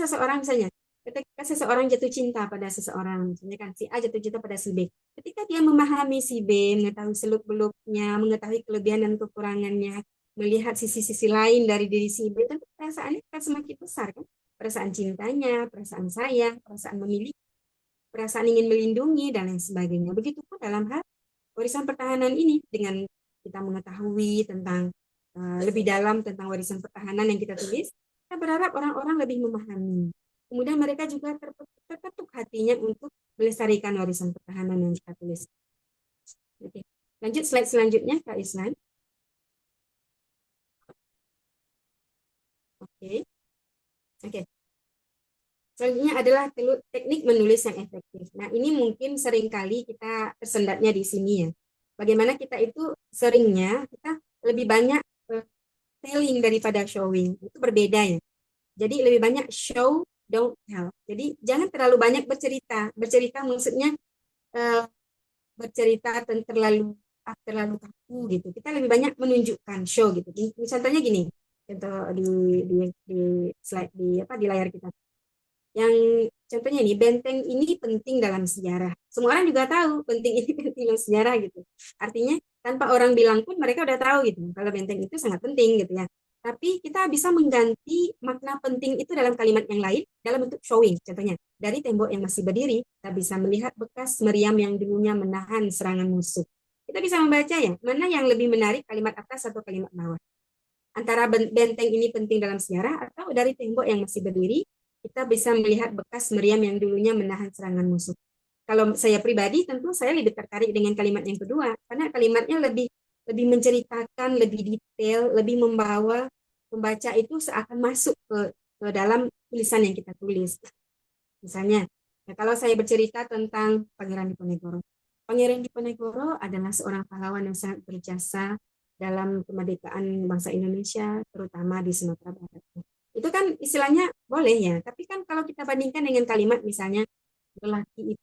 seseorang jatuh cinta pada seseorang, misalnya kan si A jatuh cinta pada si B. Ketika dia memahami si B, mengetahui seluk-beluknya, mengetahui kelebihan dan kekurangannya, melihat sisi-sisi lain dari diri si B, tentu perasaannya akan semakin besar kan. Perasaan cintanya, perasaan sayang, perasaan memiliki, perasaan ingin melindungi, dan lain sebagainya. Begitupun dalam hal warisan pertahanan ini, dengan kita mengetahui tentang lebih dalam tentang warisan pertahanan yang kita tulis, kita berharap orang-orang lebih memahami. Kemudian mereka juga terketuk hatinya untuk melestarikan warisan pertahanan yang kita tulis. Oke. Lanjut slide selanjutnya, Kak Islan. Oke. Selanjutnya adalah teknik menulis yang efektif. Nah, ini mungkin seringkali kita tersendatnya di sini ya. Bagaimana kita itu seringnya kita lebih banyak telling daripada showing. Itu berbeda ya. Jadi lebih banyak show, don't tell. Jadi jangan terlalu banyak bercerita. Bercerita maksudnya bercerita terlalu kaku gitu. Kita lebih banyak menunjukkan show gitu. Contohnya gini. Contoh di slide di layar kita. Yang contohnya ini, benteng ini penting dalam sejarah. Semua orang juga tahu benteng ini penting dalam sejarah gitu. Artinya tanpa orang bilang pun mereka udah tahu gitu. Kalau benteng itu sangat penting gitu ya. Tapi kita bisa mengganti makna penting itu dalam kalimat yang lain dalam bentuk showing. Contohnya, dari tembok yang masih berdiri, kita bisa melihat bekas meriam yang dulunya menahan serangan musuh. Kita bisa membaca ya, mana yang lebih menarik, kalimat atas atau kalimat bawah. Antara benteng ini penting dalam sejarah atau dari tembok yang masih berdiri, kita bisa melihat bekas meriam yang dulunya menahan serangan musuh. Kalau saya pribadi, tentu saya lebih tertarik dengan kalimat yang kedua, karena kalimatnya lebih menceritakan, lebih detail, lebih membawa pembaca itu seakan masuk ke dalam tulisan yang kita tulis. Misalnya, kalau saya bercerita tentang Pangeran Diponegoro. Pangeran Diponegoro adalah seorang pahlawan yang sangat berjasa dalam kemerdekaan bangsa Indonesia, terutama di Sumatera Barat. Itu kan istilahnya boleh ya, tapi kan kalau kita bandingkan dengan kalimat misalnya lelaki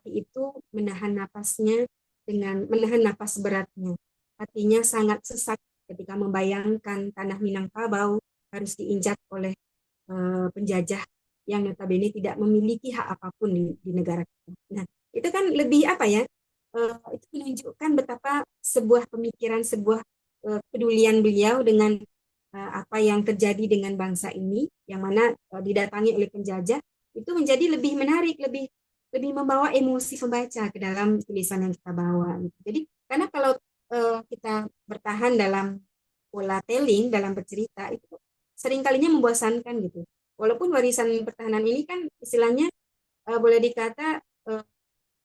itu menahan napasnya dengan menahan napas beratnya. Hatinya sangat sesak ketika membayangkan tanah Minangkabau harus diinjak oleh penjajah yang notabene tidak memiliki hak apapun di negara kita. Nah, itu kan lebih apa ya? Itu menunjukkan betapa sebuah pemikiran, sebuah kepedulian beliau dengan apa yang terjadi dengan bangsa ini, yang mana didatangi oleh penjajah, itu menjadi lebih menarik, lebih lebih membawa emosi pembaca ke dalam tulisan yang kita bawa. Gitu. Jadi karena kalau kita bertahan dalam pola telling, dalam bercerita, itu seringkalinya membosankan gitu. Walaupun warisan pertahanan ini kan istilahnya boleh dikata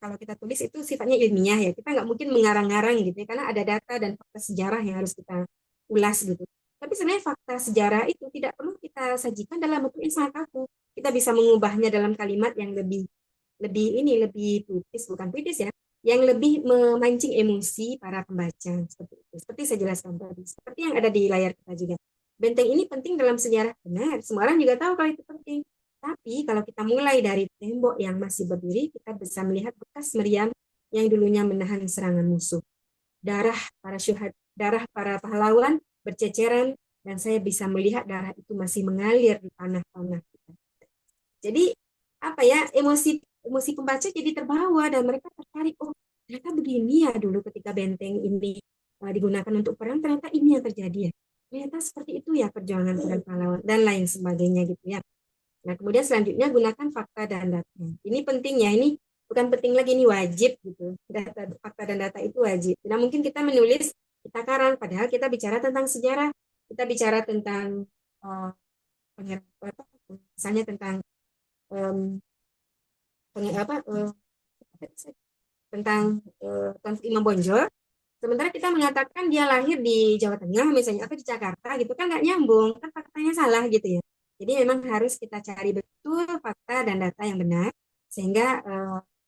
kalau kita tulis itu sifatnya ilmiah ya. Kita nggak mungkin mengarang-arang gitu ya, karena ada data dan fakta sejarah yang harus kita ulas gitu. Tapi sebenarnya fakta sejarah itu tidak perlu kita sajikan dalam bentuk yang sangat kaku. Kita bisa mengubahnya dalam kalimat yang lebih puitis, bukan puitis ya, yang lebih memancing emosi para pembaca seperti itu. Seperti saya jelaskan tadi, seperti yang ada di layar kita juga. Benteng ini penting dalam sejarah, benar. Semua orang juga tahu kalau itu penting. Tapi kalau kita mulai dari tembok yang masih berdiri, kita bisa melihat bekas meriam yang dulunya menahan serangan musuh. Darah para pahlawan berceceran, dan saya bisa melihat darah itu masih mengalir di tanah-tanah kita. Jadi apa ya, emosi pembaca jadi terbawa dan mereka tertarik, oh ternyata begini ya dulu ketika benteng ini digunakan untuk perang, ternyata ini yang terjadi ya, ternyata seperti itu ya perjuangan para pahlawan dan lain sebagainya gitu ya. Nah, kemudian selanjutnya gunakan fakta dan data. Ini penting ya, ini bukan penting lagi, ini wajib gitu. Fakta dan data itu wajib. Tidak mungkin kita menulis, kita karang, padahal kita bicara tentang sejarah, kita bicara tentang misalnya tentang um, tentang Tuan Imam Bonjol, sementara kita mengatakan dia lahir di Jawa Tengah misalnya atau di Jakarta gitu, kan nggak nyambung, kan faktanya salah gitu ya. Jadi memang harus kita cari betul fakta dan data yang benar sehingga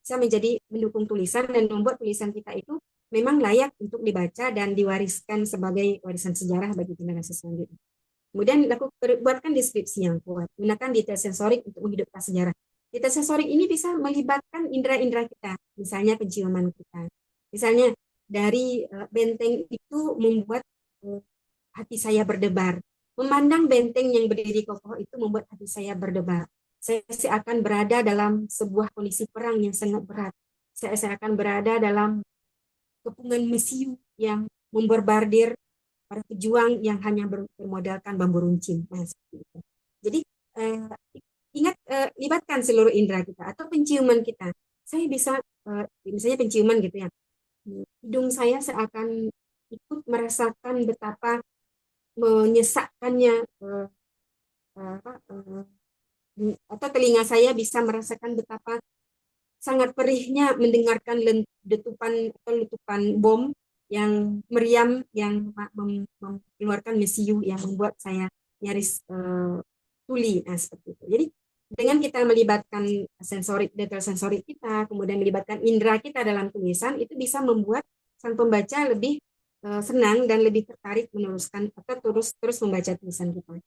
bisa menjadi mendukung tulisan dan membuat tulisan kita itu memang layak untuk dibaca dan diwariskan sebagai warisan sejarah bagi generasi selanjutnya. Kemudian buatkan deskripsi yang kuat, gunakan detail sensorik untuk menghidupkan sejarah. Detail sensorik ini bisa melibatkan indera-indera kita, misalnya penciuman kita. Misalnya dari benteng itu membuat hati saya berdebar. Memandang benteng yang berdiri kokoh itu membuat hati saya berdebar. Saya akan berada dalam sebuah kondisi perang yang sangat berat. Saya akan berada dalam kepungan mesiu yang memborbardir para pejuang yang hanya bermodalkan bambu runcing. Nah, seperti itu. Jadi ingat libatkan seluruh indera kita atau penciuman kita. Saya bisa misalnya penciuman gitu ya. Hidung saya seakan ikut merasakan betapa menyesakkannya atau telinga saya bisa merasakan betapa sangat perihnya mendengarkan letupan atau letupan bom yang meriam yang mengeluarkan mesiu yang membuat saya nyaris tuli. Nah, seperti itu. Jadi dengan kita melibatkan detail sensorik kita, kemudian melibatkan indera kita dalam tulisan, itu bisa membuat sang pembaca lebih senang dan lebih tertarik meneruskan atau terus membaca tulisan kita.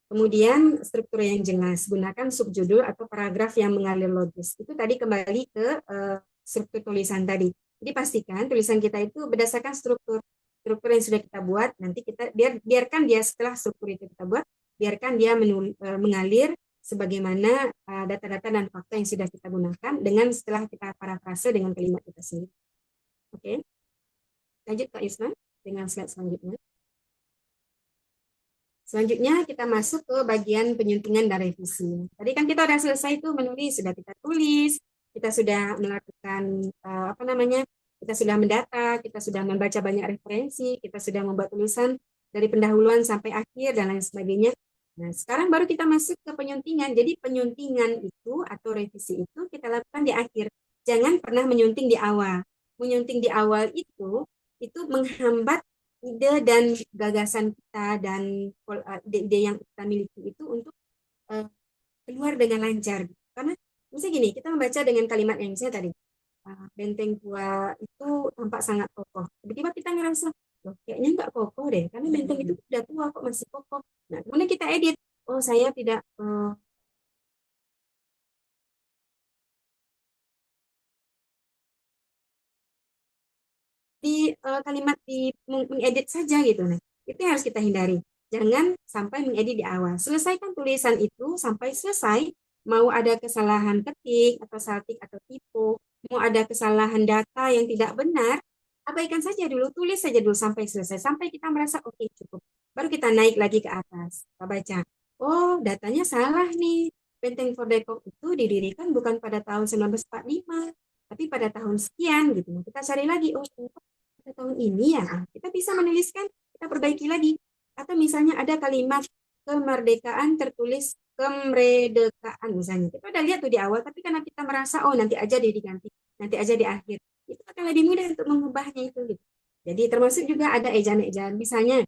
Kemudian struktur yang jelas, gunakan subjudul atau paragraf yang mengalir logis. Itu tadi kembali ke struktur tulisan tadi. Jadi pastikan tulisan kita itu berdasarkan struktur yang sudah kita buat. Nanti kita biarkan dia setelah struktur itu kita buat, biarkan dia mengalir sebagaimana data-data dan fakta yang sudah kita gunakan dengan setelah kita parafrase dengan kalimat kita sendiri. Oke. Lanjut Kak Yusna dengan slide selanjutnya. Selanjutnya kita masuk ke bagian penyuntingan dan revisi. Tadi kan kita sudah selesai itu menulis, sudah kita tulis, kita sudah melakukan kita sudah mendata, kita sudah membaca banyak referensi, kita sudah membuat tulisan dari pendahuluan sampai akhir dan lain sebagainya. Nah, sekarang baru kita masuk ke penyuntingan. Jadi penyuntingan itu atau revisi itu kita lakukan di akhir. Jangan pernah menyunting di awal. Menyunting di awal itu menghambat ide dan gagasan kita dan ide yang kita miliki itu untuk keluar dengan lancar. Karena misalnya gini, kita membaca dengan kalimat yang misalnya tadi, benteng tua itu itu tampak sangat kokoh. Tiba-tiba kita ngerasa, loh, kayaknya nggak kokoh deh, karena benteng itu udah tua kok masih kokoh. Nah, kemudian kita edit, oh saya tidak kalimat di mengedit saja gitu. Nah, itu yang harus kita hindari. Jangan sampai mengedit di awal. Selesaikan tulisan itu sampai selesai. Mau ada kesalahan ketik atau saltik atau tipe, mau ada kesalahan data yang tidak benar, abaikan saja dulu, tulis saja dulu sampai selesai. Sampai kita merasa oke cukup. Baru kita naik lagi ke atas. Kita baca, oh datanya salah nih. Benteng Fordekok itu didirikan bukan pada tahun 1945, tapi pada tahun sekian gitu. Nah, kita cari lagi, oh pada tahun ini ya, kita bisa menuliskan, kita perbaiki lagi. Atau misalnya ada kalimat kemerdekaan tertulis kemerdekaan misalnya. Kita udah lihat tuh di awal, tapi karena kita merasa, oh nanti aja deh diganti, nanti aja di akhir. Itu akan lebih mudah untuk mengubahnya itu. Gitu. Jadi termasuk juga ada ejaan-ejaan. Misalnya,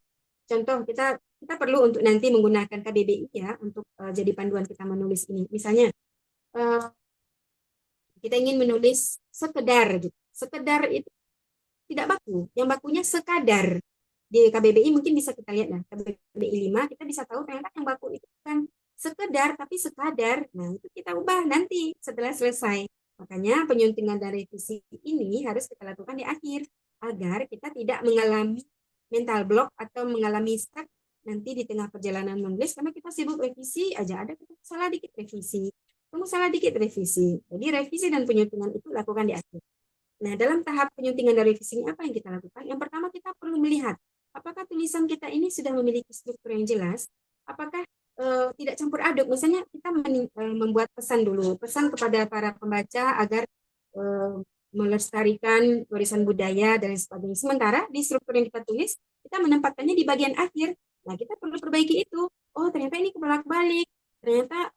contoh kita perlu untuk nanti menggunakan KBBI ya, untuk jadi panduan kita menulis ini. Misalnya, kita ingin menulis sekedar gitu. Sekedar itu tidak baku. Yang bakunya sekadar. Di KBBI mungkin bisa kita lihat lah. KBBI 5 kita bisa tahu ternyata yang baku itu bukan sekedar tapi sekadar. Nah, itu kita ubah nanti setelah selesai. Makanya penyuntingan dan revisi ini harus kita lakukan di akhir agar kita tidak mengalami mental block atau mengalami stuck nanti di tengah perjalanan menulis karena kita sibuk revisi aja ada kita salah dikit revisi. Kamu salah dikit revisi. Jadi revisi dan penyuntingan itu lakukan di akhir. Nah, dalam tahap penyuntingan dan revisi ini apa yang kita lakukan? Yang pertama kita perlu melihat apakah tulisan kita ini sudah memiliki struktur yang jelas, apakah tidak campur aduk. Misalnya kita membuat pesan dulu, pesan kepada para pembaca agar melestarikan warisan budaya dan sebagainya. Sementara di struktur yang kita tulis, kita menempatkannya di bagian akhir. Nah, kita perlu perbaiki itu. Oh, ternyata ini kebolak-balik. Ternyata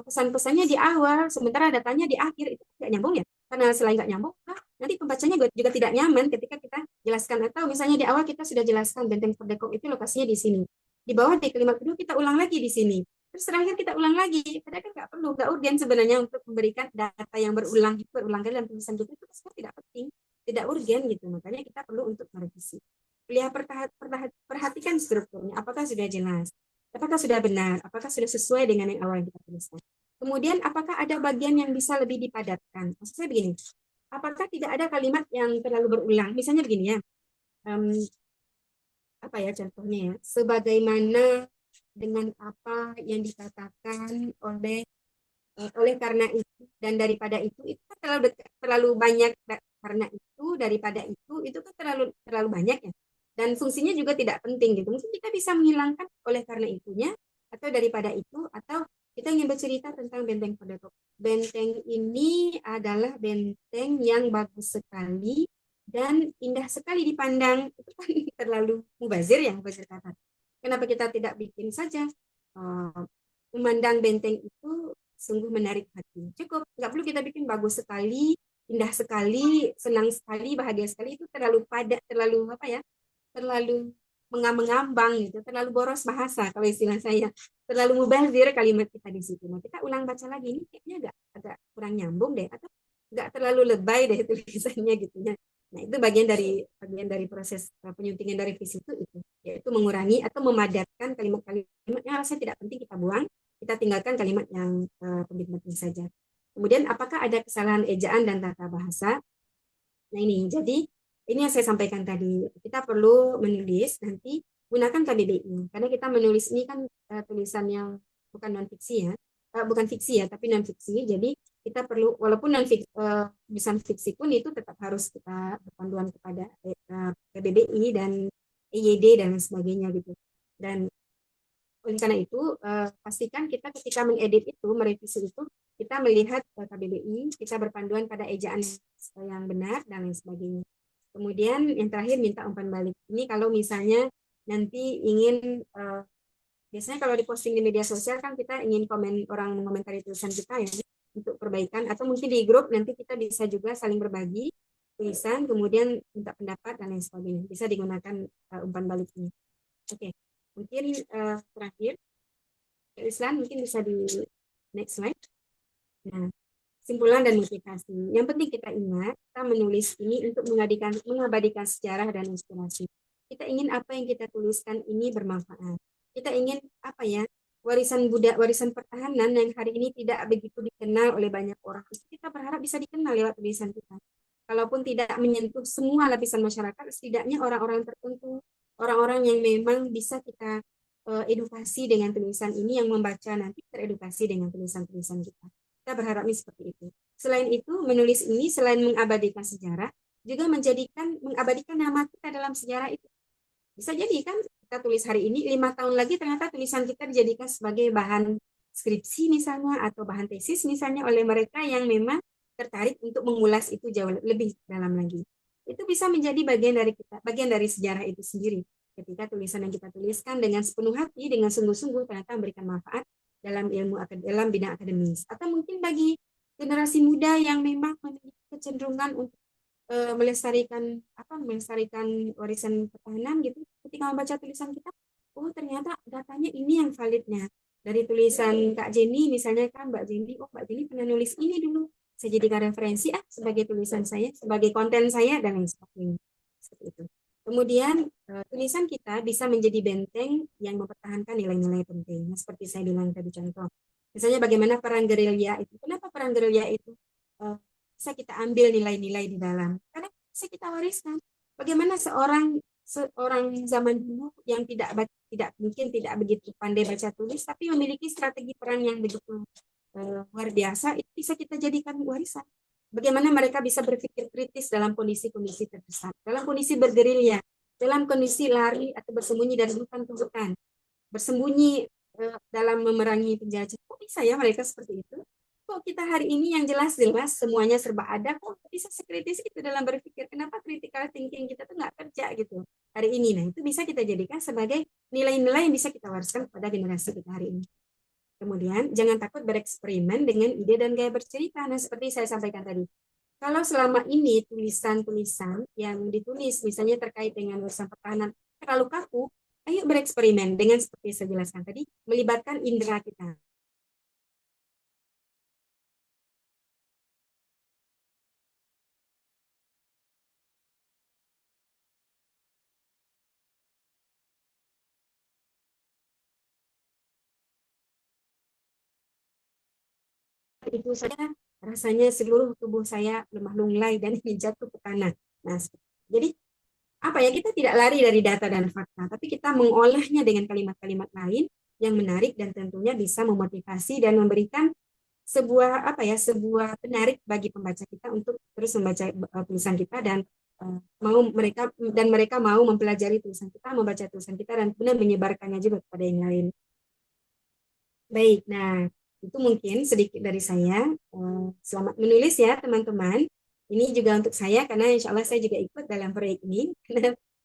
pesan-pesannya di awal, sementara datanya di akhir. Itu tidak nyambung ya? Karena selain nggak nyambung, nanti pembacanya juga tidak nyaman ketika kita jelaskan. Atau misalnya di awal kita sudah jelaskan Benteng Fordekok itu lokasinya di sini. Di bawah di kalimat kedua kita ulang lagi di sini. Terus terakhir kita ulang lagi. Padahal kan nggak perlu, nggak urgen sebenarnya untuk memberikan data yang berulang kali dalam tulisan kita itu sebenarnya tidak penting, tidak urgen gitu. Makanya kita perlu untuk merevisi. Lihat perhatikan strukturnya, apakah sudah jelas, apakah sudah benar, apakah sudah sesuai dengan yang awal yang kita tuliskan. Kemudian apakah ada bagian yang bisa lebih dipadatkan? Maksud saya begini, apakah tidak ada kalimat yang terlalu berulang? Misalnya begini ya, apa ya contohnya ya, sebagaimana dengan apa yang dikatakan oleh karena itu dan daripada itu kan terlalu banyak, karena itu daripada itu kan terlalu banyak ya, dan fungsinya juga tidak penting gitu. Mungkin kita bisa menghilangkan oleh karena itunya atau daripada itu, atau kita ingin bercerita tentang Benteng Fordekok. Benteng ini adalah benteng yang bagus sekali dan indah sekali dipandang. Itu kan terlalu mubazir ya, mubazir kata. Kenapa kita tidak bikin saja memandang benteng itu sungguh menarik hati. Cukup, nggak perlu kita bikin bagus sekali, indah sekali, senang sekali, bahagia sekali. Itu terlalu padat, terlalu apa ya, terlalu mengambang gitu, terlalu boros bahasa kalau istilah saya, terlalu mubazir kalimat kita di situ. Nah, kita ulang baca lagi, ini kayaknya agak kurang nyambung deh, atau nggak terlalu lebay deh tulisannya gitu ya. Nah, itu bagian dari proses penyuntingan dari visi itu, yaitu mengurangi atau memadatkan kalimat-kalimat yang rasanya tidak penting kita buang, kita tinggalkan kalimat yang penting-penting saja. Kemudian apakah ada kesalahan ejaan dan tata bahasa? Nah ini, jadi ini yang saya sampaikan tadi. Kita perlu menulis nanti gunakan KBBI karena kita menulis ini kan tulisan yang bukan non fiksi ya, bukan fiksi ya, tapi non fiksi. Jadi kita perlu, walaupun non fiksi, tulisan fiksi pun itu tetap harus kita berpanduan kepada KBBI dan EYD dan sebagainya gitu. Dan oleh karena itu, pastikan kita ketika mengedit itu, merevisi itu, kita melihat KBBI, kita berpanduan pada ejaan yang benar, dan lain sebagainya. Kemudian yang terakhir, minta umpan balik. Ini kalau misalnya nanti ingin, biasanya kalau diposting di media sosial kan kita ingin orang mengomentari tulisan kita ya, untuk perbaikan, atau mungkin di grup nanti kita bisa juga saling berbagi tulisan, kemudian minta pendapat, dan lain sebagainya. Bisa digunakan umpan balik ini. Oke. Mungkin terakhir, Islan mungkin bisa di next slide. Nah, Kesimpulan dan motivasi. Yang penting kita ingat, kita menulis ini untuk mengabadikan sejarah dan inspirasi. Kita ingin apa yang kita tuliskan ini bermanfaat. Kita ingin apa ya, warisan budaya, warisan pertahanan yang hari ini tidak begitu dikenal oleh banyak orang. Kita berharap bisa dikenal lewat tulisan kita. Kalaupun tidak menyentuh semua lapisan masyarakat, setidaknya orang-orang tertentu, orang-orang yang memang bisa kita edukasi dengan tulisan ini, yang membaca nanti teredukasi dengan tulisan-tulisan kita. Kita berharapnya seperti itu. Selain itu, menulis ini selain mengabadikan sejarah, juga mengabadikan nama kita dalam sejarah itu. Bisa jadi kan kita tulis hari ini, 5 tahun lagi ternyata tulisan kita dijadikan sebagai bahan skripsi misalnya, atau bahan tesis misalnya oleh mereka yang memang tertarik untuk mengulas itu jauh lebih dalam lagi. Itu bisa menjadi bagian dari kita, bagian dari sejarah itu sendiri. Ketika tulisan yang kita tuliskan dengan sepenuh hati, dengan sungguh-sungguh ternyata memberikan manfaat dalam bidang akademis, atau mungkin bagi generasi muda yang memang memiliki kecenderungan untuk melestarikan warisan pertahanan gitu. Ketika membaca tulisan kita, oh ternyata datanya ini yang validnya. Dari tulisan Kak Jenny misalnya kan, Mbak Jenny, oh Mbak Jenny pernah nulis ini dulu, saya jadikan referensi sebagai tulisan saya, sebagai konten saya, dan lain sebagainya. Seperti itu. Kemudian tulisan kita bisa menjadi benteng yang mempertahankan nilai-nilai penting. Seperti saya bilang tadi contoh. Misalnya bagaimana perang gerilya itu. Kenapa perang gerilya itu bisa kita ambil nilai-nilai di dalam? Karena bisa kita wariskan. Bagaimana seorang zaman dulu yang mungkin tidak begitu pandai baca tulis, tapi memiliki strategi perang yang begitu luar biasa, itu bisa kita jadikan warisan. Bagaimana mereka bisa berpikir kritis dalam kondisi-kondisi terdesak, dalam kondisi bergerilya, dalam kondisi lari atau bersembunyi dari hutan ke hutan, bersembunyi dalam memerangi penjajah. Kok bisa ya mereka seperti itu? Kok kita hari ini yang jelas-jelas semuanya serba ada, kok bisa sekritis itu dalam berpikir? Kenapa critical thinking kita tuh nggak kerja gitu hari ini? Nah, itu bisa kita jadikan sebagai nilai-nilai yang bisa kita wariskan kepada generasi kita hari ini. Kemudian, jangan takut bereksperimen dengan ide dan gaya bercerita. Nah, seperti saya sampaikan tadi, kalau selama ini tulisan-tulisan yang ditulis, misalnya terkait dengan warisan pertahanan, terlalu kaku, ayo bereksperimen dengan seperti saya jelaskan tadi, melibatkan indera kita. Itu saja rasanya seluruh tubuh saya lemah lunglai dan ingin jatuh ke tanah. Nah, jadi apa ya, kita tidak lari dari data dan fakta, tapi kita mengolahnya dengan kalimat-kalimat lain yang menarik dan tentunya bisa memotivasi dan memberikan sebuah penarik bagi pembaca kita untuk terus membaca tulisan kita, dan mereka mau mempelajari tulisan kita, membaca tulisan kita, dan kemudian menyebarkannya juga kepada yang lain. Baik, nah itu mungkin sedikit dari saya. Selamat menulis ya teman-teman. Ini juga untuk saya karena insya Allah saya juga ikut dalam proyek ini.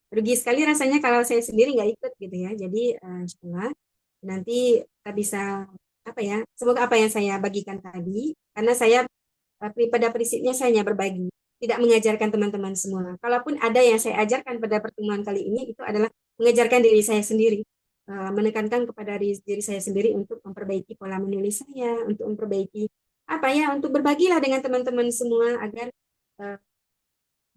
Rugi sekali rasanya kalau saya sendiri nggak ikut gitu ya. Jadi insya Allah nanti kita bisa semoga apa yang saya bagikan tadi, karena saya pada prinsipnya saya hanya berbagi, tidak mengajarkan teman-teman semua. Kalaupun ada yang saya ajarkan pada pertemuan kali ini, itu adalah mengajarkan diri saya sendiri, menekankan kepada diri saya sendiri untuk memperbaiki pola menulis saya, untuk memperbaiki untuk berbagilah dengan teman-teman semua agar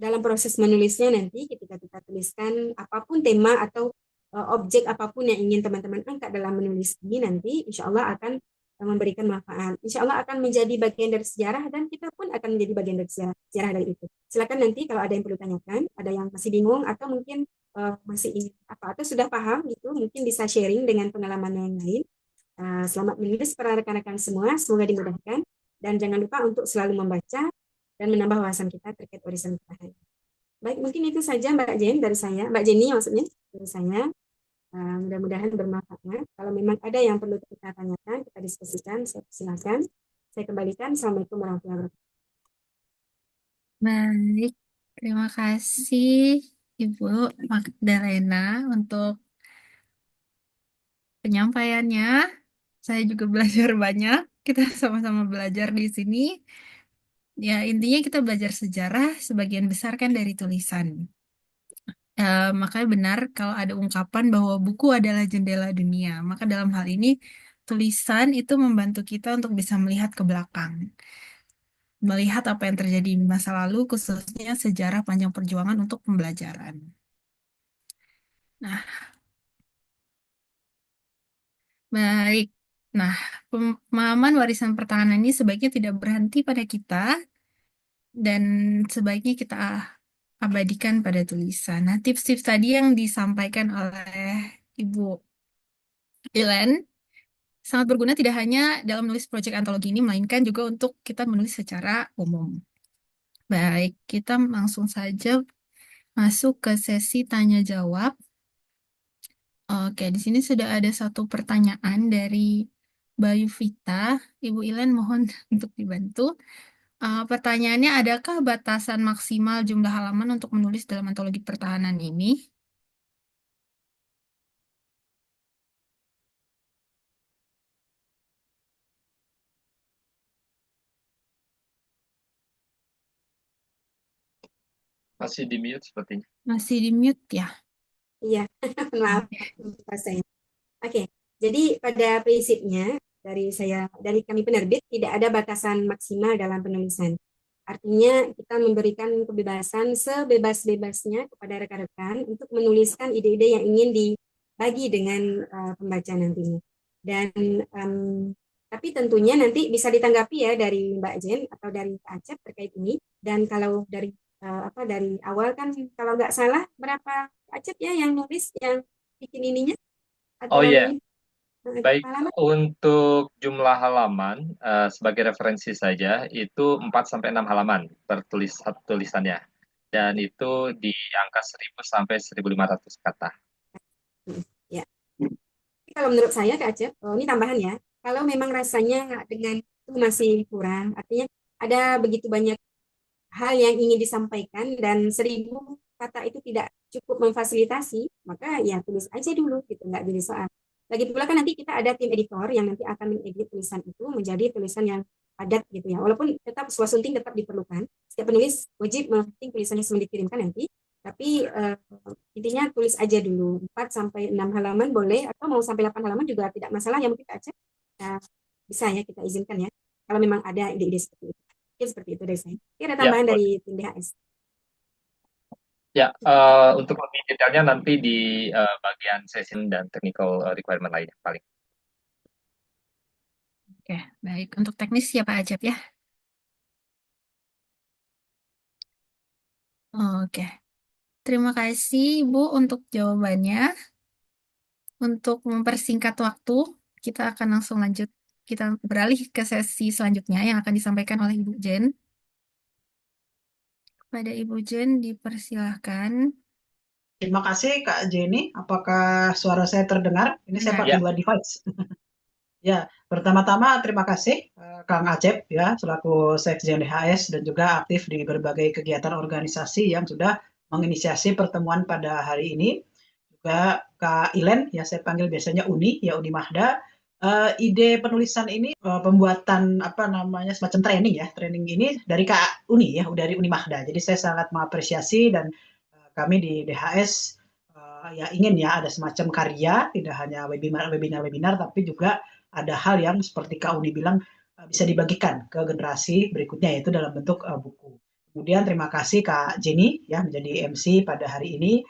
dalam proses menulisnya nanti ketika kita tuliskan apapun tema atau objek apapun yang ingin teman-teman angkat dalam menulis ini, nanti insya Allah akan memberikan manfaat. Insya Allah akan menjadi bagian dari sejarah, dan kita pun akan menjadi bagian dari sejarah dari itu. Silakan nanti kalau ada yang perlu tanyakan, ada yang masih bingung atau mungkin masih ingin atau sudah paham gitu, mungkin bisa sharing dengan pengalaman yang lain. Selamat menulis para rekan-rekan semua, semoga dimudahkan, dan jangan lupa untuk selalu membaca dan menambah wawasan kita terkait warisan pertahanan. Baik, mungkin itu saja Mbak Jen dari saya, Mbak Jenny maksudnya dari saya. Mudah-mudahan bermanfaat. Kalau memang ada yang perlu kita tanyakan, kita diskusikan, saya silakan. Saya kembalikan. Assalamualaikum warahmatullahi wabarakatuh. Baik, terima kasih Ibu Magdalena untuk penyampaiannya. Saya juga belajar banyak. Kita sama-sama belajar di sini. Ya, intinya kita belajar sejarah sebagian besar kan dari tulisan. Makanya benar kalau ada ungkapan bahwa buku adalah jendela dunia. Maka dalam hal ini tulisan itu membantu kita untuk bisa melihat ke belakang. melihat apa yang terjadi di masa lalu, khususnya sejarah panjang perjuangan untuk pembelajaran. Nah, baik. Nah, pemahaman warisan pertahanan ini sebaiknya tidak berhenti pada kita, dan sebaiknya kita abadikan pada tulisan. Nah, tips-tips tadi yang disampaikan oleh Ibu Ilen sangat berguna tidak hanya dalam menulis proyek antologi ini, melainkan juga untuk kita menulis secara umum. Baik, kita langsung saja masuk ke sesi tanya jawab. Oke, di sini sudah ada satu pertanyaan dari Bayu Vita. Ibu Ilen mohon untuk dibantu. Pertanyaannya, adakah batasan maksimal jumlah halaman untuk menulis dalam antologi pertahanan ini? Masih di mute sepertinya. Masih di mute ya? Iya, maaf saya. Oke, jadi pada prinsipnya dari kami penerbit tidak ada batasan maksimal dalam penulisan. Artinya kita memberikan kebebasan sebebas-bebasnya kepada rekan-rekan untuk menuliskan ide-ide yang ingin dibagi dengan pembaca nantinya. Dan tapi tentunya nanti bisa ditanggapi ya dari Mbak Jen atau dari Kak Acep terkait ini. Dan kalau dari awal kan kalau nggak salah berapa Kak Acep ya yang nulis yang bikin ininya Oh iya, aturan baik. halaman? Untuk jumlah halaman, sebagai referensi saja, itu 4-6 halaman per tulisannya. Dan itu di angka 1000 sampai 1500 kata. Ya. Kalau menurut saya Kak Acep, ini tambahan ya, kalau memang rasanya dengan itu masih kurang, artinya ada begitu banyak hal yang ingin disampaikan dan 1000 kata itu tidak cukup memfasilitasi, maka ya tulis aja dulu gitu, nggak jadi soal. Lagi pula kan nanti kita ada tim editor yang nanti akan mengedit tulisan itu menjadi tulisan yang padat gitu ya. Walaupun tetap swastunting tetap diperlukan. Setiap penulis wajib mengetik tulisannya sebelum dikirimkan nanti. Tapi intinya tulis aja dulu 4 sampai 6 halaman boleh atau mau sampai 8 halaman juga tidak masalah ya mungkin Kak Aceh. Nah, bisa ya kita izinkan ya kalau memang ada ide-ide seperti itu. Mungkin seperti itu dari saya. Ini ada Ya, tambahan boleh. dari tim DHS. Ya, untuk lebih detailnya nanti di bagian session dan technical requirement lainnya paling. Oke, baik. Untuk teknis siapa aja ya? Oke. Terima kasih Ibu untuk jawabannya. Untuk mempersingkat waktu, kita akan langsung lanjut. Kita beralih ke sesi selanjutnya yang akan disampaikan oleh Ibu Jen. Pada Ibu Jen dipersilahkan. Terima kasih Kak Jenny. Apakah suara saya terdengar? Ini saya Dengar. pakai Ya. 2 device. Ya, pertama-tama terima kasih Kang Acep ya selaku Sekjen DHS dan juga aktif di berbagai kegiatan organisasi yang sudah menginisiasi pertemuan pada hari ini. Juga Kak Ilen, ya saya panggil biasanya Uni, ya Uni Mahda. Ide penulisan ini, pembuatan apa namanya semacam training ini dari Kak Uni ya, dari Uni Mahda. Jadi saya sangat mengapresiasi dan kami di DHS ya ingin ya ada semacam karya, tidak hanya webinar, tapi juga ada hal yang seperti Kak Uni bilang bisa dibagikan ke generasi berikutnya yaitu dalam bentuk buku. Kemudian terima kasih Kak Jenny ya menjadi MC pada hari ini.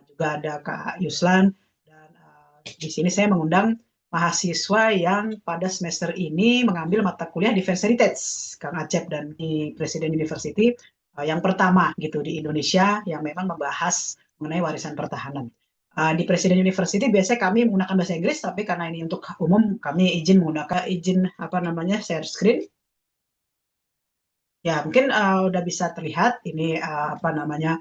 Juga ada Kak Yuslan dan di sini saya mengundang mahasiswa yang pada semester ini mengambil mata kuliah Defense Heritage, Kang Acep dan di Presiden University yang pertama gitu di Indonesia yang memang membahas mengenai warisan pertahanan. Di Presiden University biasanya kami menggunakan bahasa Inggris, tapi karena ini untuk umum kami izin apa namanya share screen. Ya mungkin udah bisa terlihat ini apa namanya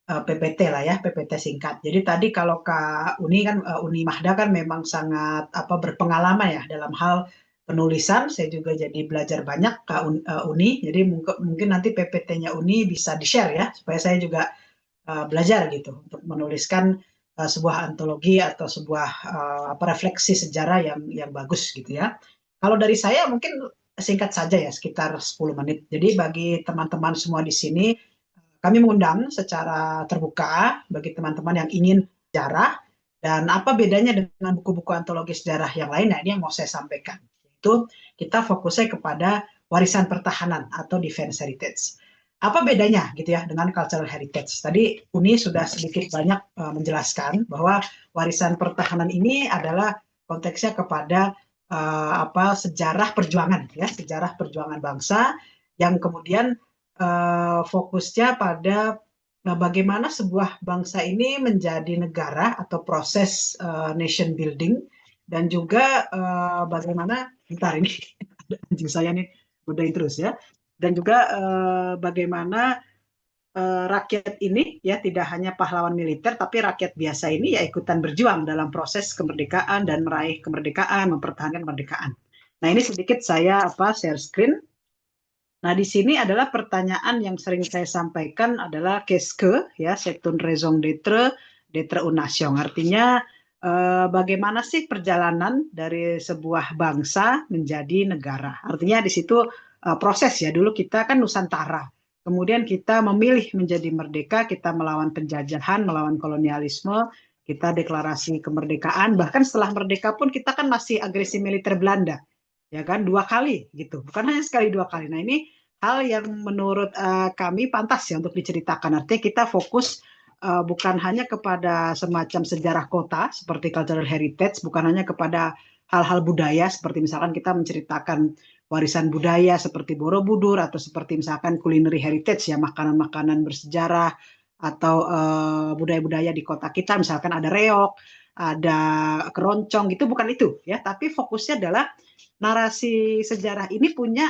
PPT lah ya, PPT singkat. Jadi tadi kalau Kak Uni kan Uni Mahda kan memang sangat apa berpengalaman ya dalam hal penulisan. Saya juga jadi belajar banyak Kak Uni. Jadi mungkin nanti PPT-nya Uni bisa di-share ya supaya saya juga belajar gitu untuk menuliskan sebuah antologi atau sebuah apa refleksi sejarah yang bagus gitu ya. Kalau dari saya mungkin singkat saja ya sekitar 10 menit. Jadi bagi teman-teman semua di sini kami mengundang secara terbuka bagi teman-teman yang ingin sejarah dan apa bedanya dengan buku-buku antologi sejarah yang lain. Nah, ini yang mau saya sampaikan. Itu kita fokusnya kepada warisan pertahanan atau defense heritage. Apa bedanya gitu ya dengan cultural heritage? Tadi Uni sudah sedikit banyak menjelaskan bahwa warisan pertahanan ini adalah konteksnya kepada sejarah perjuangan ya, sejarah perjuangan bangsa yang kemudian fokusnya pada bagaimana sebuah bangsa ini menjadi negara atau proses nation building, dan juga bagaimana bentar ini anjing saya nih godain terus ya, dan juga bagaimana rakyat ini ya tidak hanya pahlawan militer tapi rakyat biasa ini ya ikutan berjuang dalam proses kemerdekaan dan meraih kemerdekaan, mempertahankan kemerdekaan. Nah, ini sedikit saya share screen. Nah, di sini adalah pertanyaan yang sering saya sampaikan adalah qu'est-ce que ya, c'est une raison d'être une nation. Artinya bagaimana sih perjalanan dari sebuah bangsa menjadi negara. Artinya di situ proses ya, dulu kita kan Nusantara. Kemudian kita memilih menjadi merdeka, kita melawan penjajahan, melawan kolonialisme, kita deklarasi kemerdekaan, bahkan setelah merdeka pun kita kan masih agresi militer Belanda. Ya kan, 2 kali gitu, bukan hanya sekali 2 kali. Nah, ini hal yang menurut kami pantas ya untuk diceritakan. Artinya kita fokus bukan hanya kepada semacam sejarah kota seperti cultural heritage, bukan hanya kepada hal-hal budaya seperti misalkan kita menceritakan warisan budaya seperti Borobudur, atau seperti misalkan culinary heritage ya, makanan-makanan bersejarah, atau budaya-budaya di kota kita misalkan ada reok, ada keroncong gitu, bukan itu ya, tapi fokusnya adalah narasi sejarah ini punya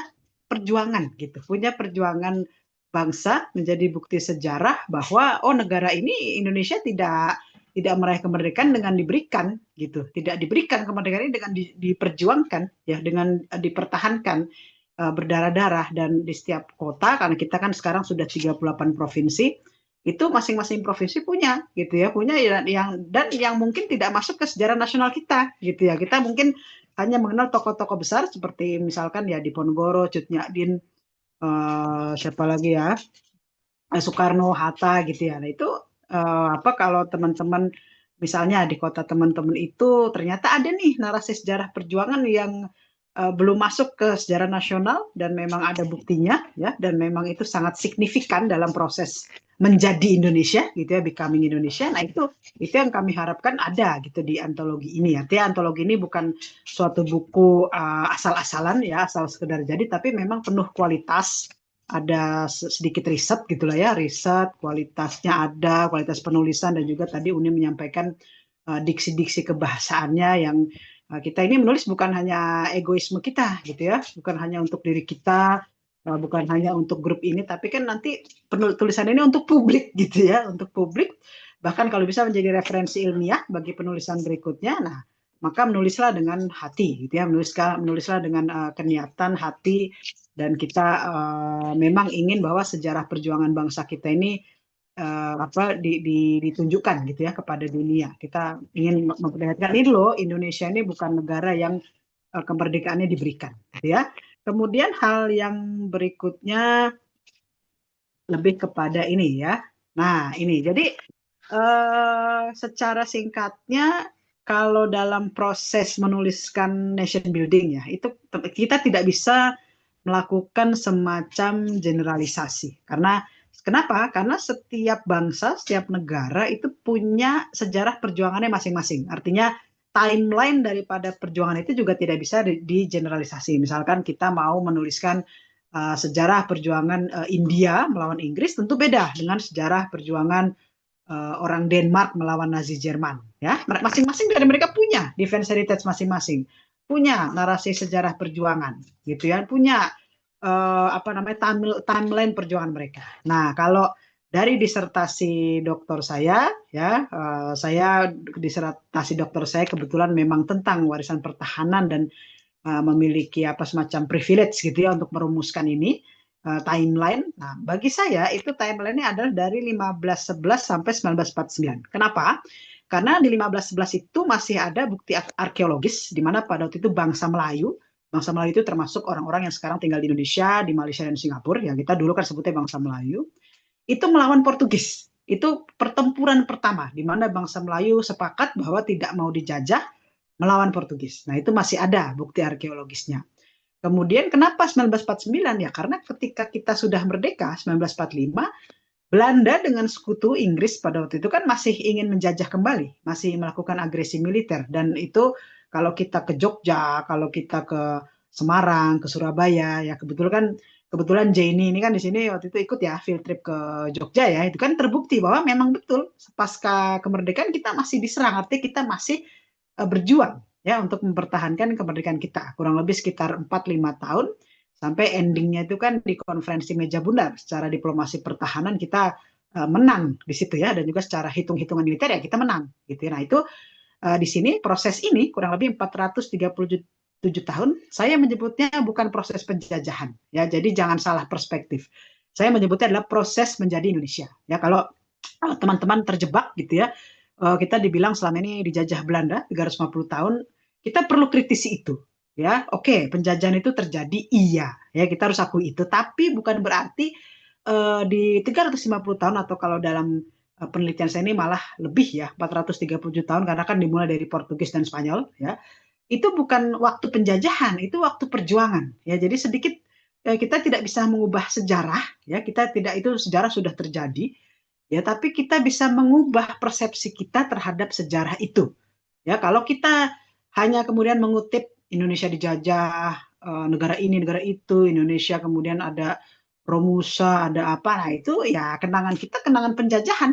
perjuangan gitu, punya perjuangan bangsa menjadi bukti sejarah bahwa negara ini Indonesia tidak meraih kemerdekaan dengan diberikan gitu, tidak diberikan kemerdekaan ini dengan diperjuangkan ya, dengan dipertahankan berdarah-darah. Dan di setiap kota, karena kita kan sekarang sudah 38 provinsi, itu masing-masing provinsi punya gitu ya, punya yang mungkin tidak masuk ke sejarah nasional kita gitu ya. Kita mungkin hanya mengenal tokoh-tokoh besar seperti misalkan ya Diponegoro, Cut Nyak siapa lagi ya, Soekarno, Hatta gitu ya. Nah, itu kalau teman-teman misalnya di kota teman-teman itu ternyata ada nih narasi sejarah perjuangan yang belum masuk ke sejarah nasional dan memang ada buktinya ya, dan memang itu sangat signifikan dalam proses menjadi Indonesia gitu ya, becoming Indonesia. Nah, itu yang kami harapkan ada gitu di antologi ini. Artinya antologi ini bukan suatu buku asal-asalan ya, asal sekedar jadi, tapi memang penuh kualitas, ada sedikit riset gitulah ya, riset kualitasnya ada, kualitas penulisan, dan juga tadi Uni menyampaikan diksi-diksi kebahasaannya yang kita ini menulis bukan hanya egoisme kita gitu ya, bukan hanya untuk diri kita, bukan hanya untuk grup ini, tapi kan nanti tulisan ini untuk publik gitu ya, untuk publik, bahkan kalau bisa menjadi referensi ilmiah bagi penulisan berikutnya. Nah, maka menulislah dengan hati gitu ya, menulislah dengan keniatan hati, dan kita memang ingin bahwa sejarah perjuangan bangsa kita ini ditunjukkan gitu ya kepada dunia. Kita ingin memperlihatkan ini loh, Indonesia ini bukan negara yang kemerdekaannya diberikan gitu ya. Kemudian hal yang berikutnya lebih kepada ini ya. Nah, ini jadi secara singkatnya, kalau dalam proses menuliskan nation building ya, itu kita tidak bisa melakukan semacam generalisasi. Kenapa? Karena setiap bangsa, setiap negara itu punya sejarah perjuangannya masing-masing. Artinya timeline daripada perjuangan itu juga tidak bisa digeneralisasi. Misalkan kita mau menuliskan sejarah perjuangan India melawan Inggris, tentu beda dengan sejarah perjuangan orang Denmark melawan Nazi Jerman. Ya, masing-masing dari mereka punya defense heritage masing-masing, punya narasi sejarah perjuangan, gitu ya, punya timeline perjuangan mereka. Nah, kalau dari disertasi doktor saya, ya, saya disertasi doktor saya kebetulan memang tentang warisan pertahanan dan memiliki semacam privilege gitu ya untuk merumuskan ini timeline. Nah, bagi saya itu timeline-nya adalah dari 1511 sampai 1949. Kenapa? Karena di 1511 itu masih ada bukti arkeologis di mana pada waktu itu bangsa Melayu itu termasuk orang-orang yang sekarang tinggal di Indonesia, di Malaysia dan Singapura, yang kita dulu kan sebutnya bangsa Melayu, itu melawan Portugis. Itu pertempuran pertama di mana bangsa Melayu sepakat bahwa tidak mau dijajah, melawan Portugis. Nah, itu masih ada bukti arkeologisnya. Kemudian kenapa 1949? Ya karena ketika kita sudah merdeka 1945, Belanda dengan sekutu Inggris pada waktu itu kan masih ingin menjajah kembali, masih melakukan agresi militer. Dan itu kalau kita ke Jogja, kalau kita ke Semarang, ke Surabaya, ya kebetulan Jenny ini kan di sini waktu itu ikut ya field trip ke Jogja ya, itu kan terbukti bahwa memang betul pasca kemerdekaan kita masih diserang, artinya kita masih berjuang ya untuk mempertahankan kemerdekaan kita. Kurang lebih sekitar 4-5 tahun sampai endingnya itu kan di konferensi meja bundar secara diplomasi pertahanan kita menang di situ ya, dan juga secara hitung-hitungan militer ya kita menang gitu ya. Nah itu di sini proses ini kurang lebih 437 tahun saya menyebutnya bukan proses penjajahan ya, jadi jangan salah perspektif. Saya menyebutnya adalah proses menjadi Indonesia ya. Kalau teman-teman terjebak gitu ya, kita dibilang selama ini dijajah Belanda 350 tahun, kita perlu kritisi itu ya. Oke, penjajahan itu terjadi, iya ya, kita harus akui itu, tapi bukan berarti di 350 tahun, atau kalau dalam penelitian saya ini malah lebih ya, 437 tahun, karena kan dimulai dari Portugis dan Spanyol ya, itu bukan waktu penjajahan, itu waktu perjuangan ya. Jadi sedikit kita tidak bisa mengubah sejarah ya, kita tidak, itu sejarah sudah terjadi ya, tapi kita bisa mengubah persepsi kita terhadap sejarah itu ya. Kalau kita hanya kemudian mengutip Indonesia dijajah, negara ini negara itu, Indonesia kemudian ada Romusa, ada apa, nah itu ya kenangan kita, kenangan penjajahan.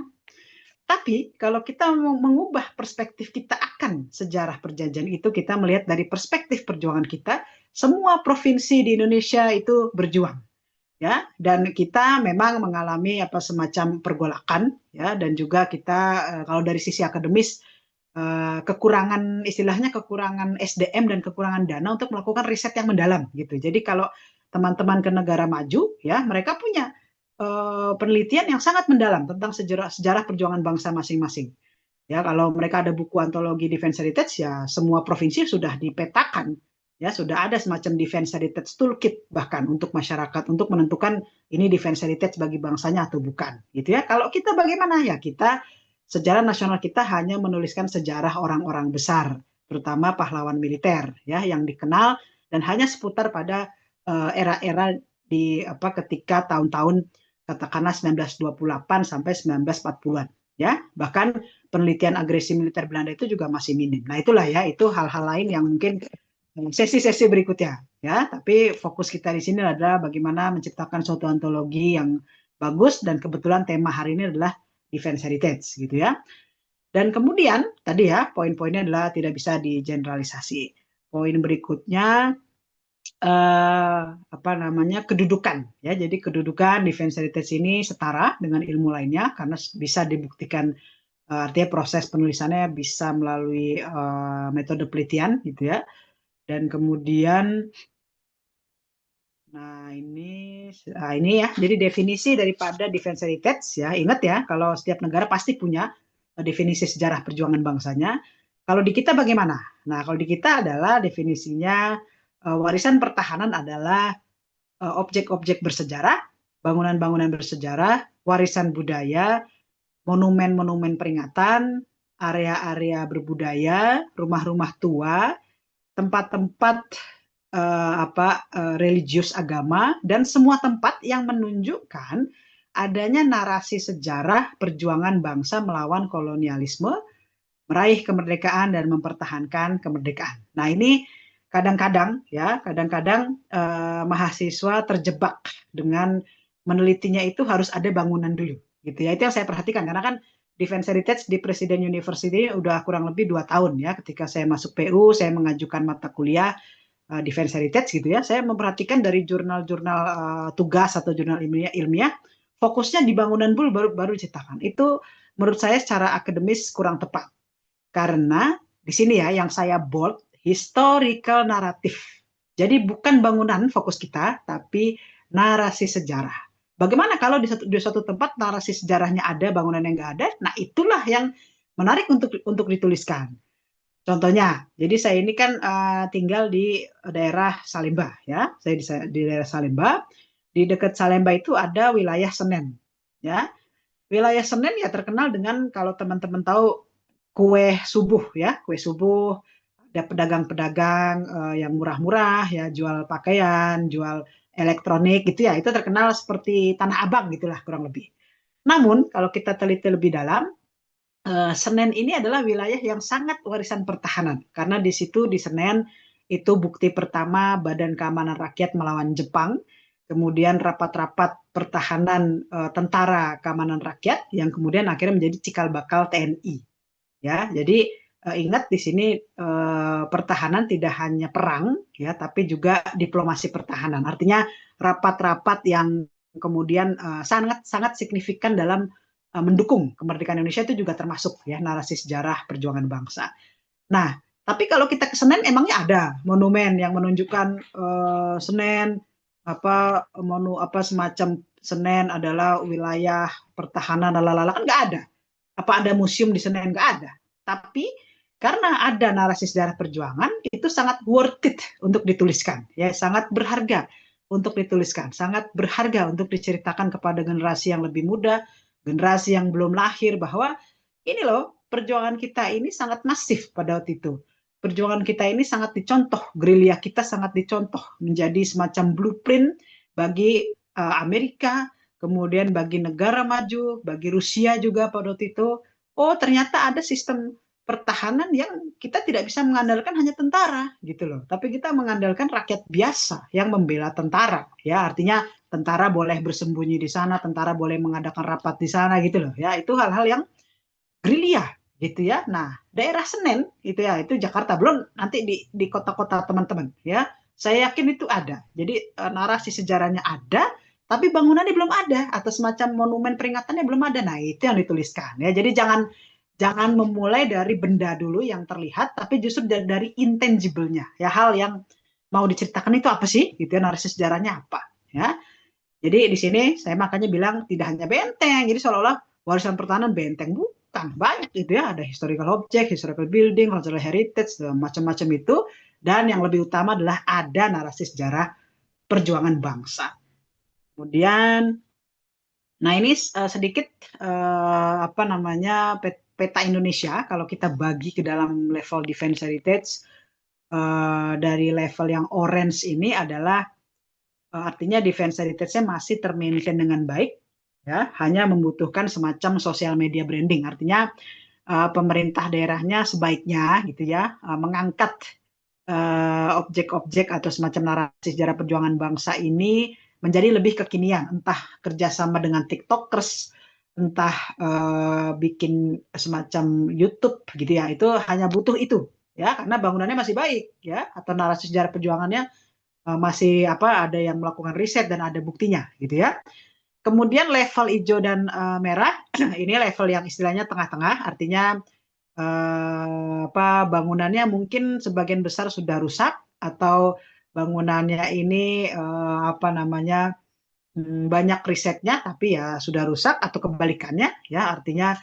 Tapi kalau kita mau mengubah perspektif kita akan sejarah perjanjian itu, kita melihat dari perspektif perjuangan kita, semua provinsi di Indonesia itu berjuang ya, dan kita memang mengalami apa semacam pergolakan ya, dan juga kita kalau dari sisi akademis kekurangan, istilahnya kekurangan SDM dan kekurangan dana untuk melakukan riset yang mendalam gitu. Jadi kalau teman-teman ke negara maju ya, mereka punya penelitian yang sangat mendalam tentang sejarah perjuangan bangsa masing-masing. Ya, kalau mereka ada buku antologi Defense Heritage ya, semua provinsi sudah dipetakan. Ya, sudah ada semacam Defense Heritage Toolkit bahkan untuk masyarakat untuk menentukan ini Defense Heritage bagi bangsanya atau bukan. Gitu ya. Kalau kita bagaimana ya? Kita sejarah nasional kita hanya menuliskan sejarah orang-orang besar, terutama pahlawan militer ya yang dikenal, dan hanya seputar pada era-era di apa ketika tahun-tahun katakanlah 1928 sampai 1940-an ya. Bahkan penelitian agresi militer Belanda itu juga masih minim. Nah, itulah ya, itu hal-hal lain yang mungkin sesi-sesi berikutnya ya. Tapi fokus kita di sini adalah bagaimana menciptakan suatu antologi yang bagus, dan kebetulan tema hari ini adalah Defense Heritage gitu ya. Dan kemudian tadi ya poin-poinnya adalah tidak bisa digeneralisasi. Poin berikutnya apa namanya, kedudukan ya. Jadi kedudukan Defense Heritage ini setara dengan ilmu lainnya karena bisa dibuktikan, artinya proses penulisannya bisa melalui metode penelitian gitu ya. Dan kemudian ini ya, jadi definisi daripada Defense Heritage ya, ingat ya, kalau setiap negara pasti punya definisi sejarah perjuangan bangsanya. Kalau di kita bagaimana? Nah, kalau di kita adalah definisinya warisan pertahanan adalah objek-objek bersejarah, bangunan-bangunan bersejarah, warisan budaya, monumen-monumen peringatan, area-area berbudaya, rumah-rumah tua, tempat-tempat religius agama, dan semua tempat yang menunjukkan adanya narasi sejarah perjuangan bangsa melawan kolonialisme, meraih kemerdekaan dan mempertahankan kemerdekaan. Nah, ini kadang-kadang mahasiswa terjebak dengan menelitinya itu harus ada bangunan dulu gitu ya. Itu yang saya perhatikan karena kan Defense Heritage di Presiden University udah kurang lebih 2 tahun ya. Ketika saya masuk PU, saya mengajukan mata kuliah Defense Heritage gitu ya. Saya memperhatikan dari jurnal-jurnal tugas atau jurnal ilmiah, fokusnya di bangunan dulu baru diciptakan. Itu menurut saya secara akademis kurang tepat. Karena di sini ya yang saya bold, historical naratif. Jadi bukan bangunan fokus kita, tapi narasi sejarah. Bagaimana kalau di suatu tempat narasi sejarahnya ada, bangunan yang nggak ada? Nah, itulah yang menarik untuk dituliskan. Contohnya, jadi saya ini kan tinggal di daerah Salemba ya. Saya di daerah Salemba. Di dekat Salemba itu ada wilayah Senen ya. Wilayah Senen ya terkenal dengan, kalau teman-teman tahu, kue subuh ya, kue subuh, ada pedagang-pedagang yang murah-murah ya, jual pakaian, jual elektronik gitu ya, itu terkenal seperti Tanah Abang gitulah kurang lebih. Namun kalau kita teliti lebih dalam, Senen ini adalah wilayah yang sangat warisan pertahanan karena di situ di Senen itu bukti pertama Badan Keamanan Rakyat melawan Jepang, kemudian rapat-rapat pertahanan tentara keamanan rakyat yang kemudian akhirnya menjadi cikal bakal TNI. Ya, jadi ingat di sini pertahanan tidak hanya perang ya, tapi juga diplomasi pertahanan. Artinya rapat-rapat yang kemudian sangat sangat signifikan dalam mendukung kemerdekaan Indonesia itu juga termasuk ya narasi sejarah perjuangan bangsa. Nah, tapi kalau kita ke Senen emangnya ada monumen yang menunjukkan Senen apa semacam Senen adalah wilayah pertahanan lalala kan nggak ada. Apa ada museum di Senen? Nggak ada. Tapi karena ada narasi sejarah perjuangan itu sangat worth it untuk dituliskan, ya sangat berharga untuk dituliskan, sangat berharga untuk diceritakan kepada generasi yang lebih muda, generasi yang belum lahir bahwa ini loh perjuangan kita ini sangat masif pada waktu itu. Perjuangan kita ini sangat dicontoh, gerilya kita sangat dicontoh menjadi semacam blueprint bagi Amerika, kemudian bagi negara maju, bagi Rusia juga pada waktu itu. Oh, ternyata ada sistem pertahanan yang kita tidak bisa mengandalkan hanya tentara gitu loh, tapi kita mengandalkan rakyat biasa yang membela tentara. Ya, artinya tentara boleh bersembunyi di sana, tentara boleh mengadakan rapat di sana gitu loh. Ya, itu hal-hal yang gerilya gitu ya. Nah, daerah Senen itu ya, itu Jakarta belum nanti di kota-kota teman-teman ya. Saya yakin itu ada. Jadi narasi sejarahnya ada, tapi bangunannya belum ada atau semacam monumen peringatannya belum ada. Nah, itu yang dituliskan ya. Jadi jangan memulai dari benda dulu yang terlihat, tapi justru dari intangible-nya. Ya, hal yang mau diceritakan itu apa sih? Gitu ya, narasi sejarahnya apa? Ya. Jadi di sini saya makanya bilang tidak hanya benteng. Jadi seolah-olah warisan pertahanan benteng bukan, banyak itu ya, ada historical object, historical building, cultural heritage, macam-macam itu. Dan yang lebih utama adalah ada narasi sejarah perjuangan bangsa. Kemudian, nah ini sedikit apa namanya peta Indonesia kalau kita bagi ke dalam level defense heritage. Dari level yang orange ini adalah artinya defense heritage-nya masih termaintain dengan baik, ya, hanya membutuhkan semacam social media branding. Artinya pemerintah daerahnya sebaiknya gitu ya mengangkat objek-objek atau semacam narasi sejarah perjuangan bangsa ini menjadi lebih kekinian, entah kerjasama dengan TikTokers, entah bikin semacam YouTube gitu ya. Itu hanya butuh itu ya, karena bangunannya masih baik ya, atau narasi sejarah perjuangannya masih ada yang melakukan riset dan ada buktinya gitu ya. Kemudian level hijau dan merah ini level yang istilahnya tengah-tengah, artinya bangunannya mungkin sebagian besar sudah rusak atau bangunannya ini banyak risetnya tapi ya sudah rusak, atau kebalikannya ya, artinya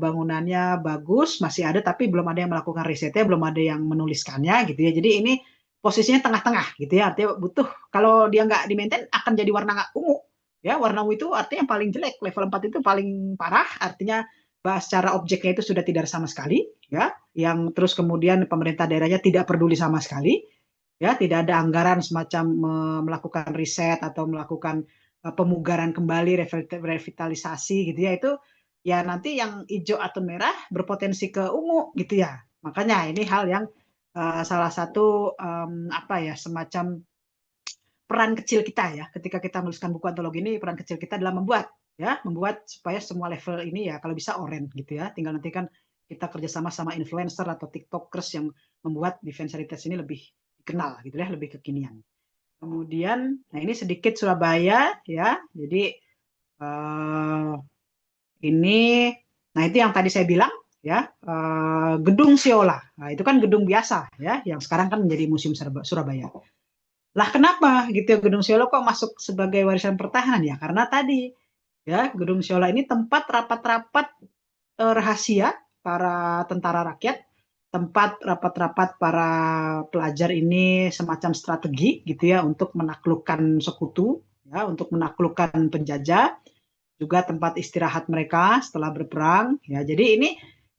bangunannya bagus masih ada tapi belum ada yang melakukan risetnya, belum ada yang menuliskannya gitu ya. Jadi ini posisinya tengah-tengah gitu ya, artinya butuh, kalau dia nggak di-maintain akan jadi warna ungu ya. Warna ungu itu artinya yang paling jelek, level 4 itu paling parah, artinya secara objeknya itu sudah tidak sama sekali ya, yang terus kemudian pemerintah daerahnya tidak peduli sama sekali ya, tidak ada anggaran semacam melakukan riset atau melakukan pemugaran kembali, revitalisasi gitu ya. Itu ya nanti yang hijau atau merah berpotensi ke ungu gitu ya. Makanya ini hal yang salah satu semacam peran kecil kita ya, ketika kita menuliskan buku antologi ini, peran kecil kita adalah membuat supaya semua level ini ya kalau bisa orange gitu ya. Tinggal nanti kan kita kerjasama sama influencer atau tiktokers yang membuat defense heritage ini lebih dikenal gitu ya, lebih kekinian. Kemudian, nah ini sedikit Surabaya ya. Jadi ini, nah itu yang tadi saya bilang ya, gedung Siola. Nah itu kan gedung biasa ya, yang sekarang kan menjadi Museum Surabaya. Lah kenapa gitu ya gedung Siola kok masuk sebagai warisan pertahanan ya? Karena tadi ya gedung Siola ini tempat rapat-rapat rahasia para tentara rakyat, tempat rapat-rapat para pelajar ini semacam strategi gitu ya untuk menaklukkan sekutu ya, untuk menaklukkan penjajah, juga tempat istirahat mereka setelah berperang ya. Jadi ini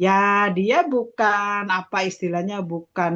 Ya, dia bukan apa istilahnya, bukan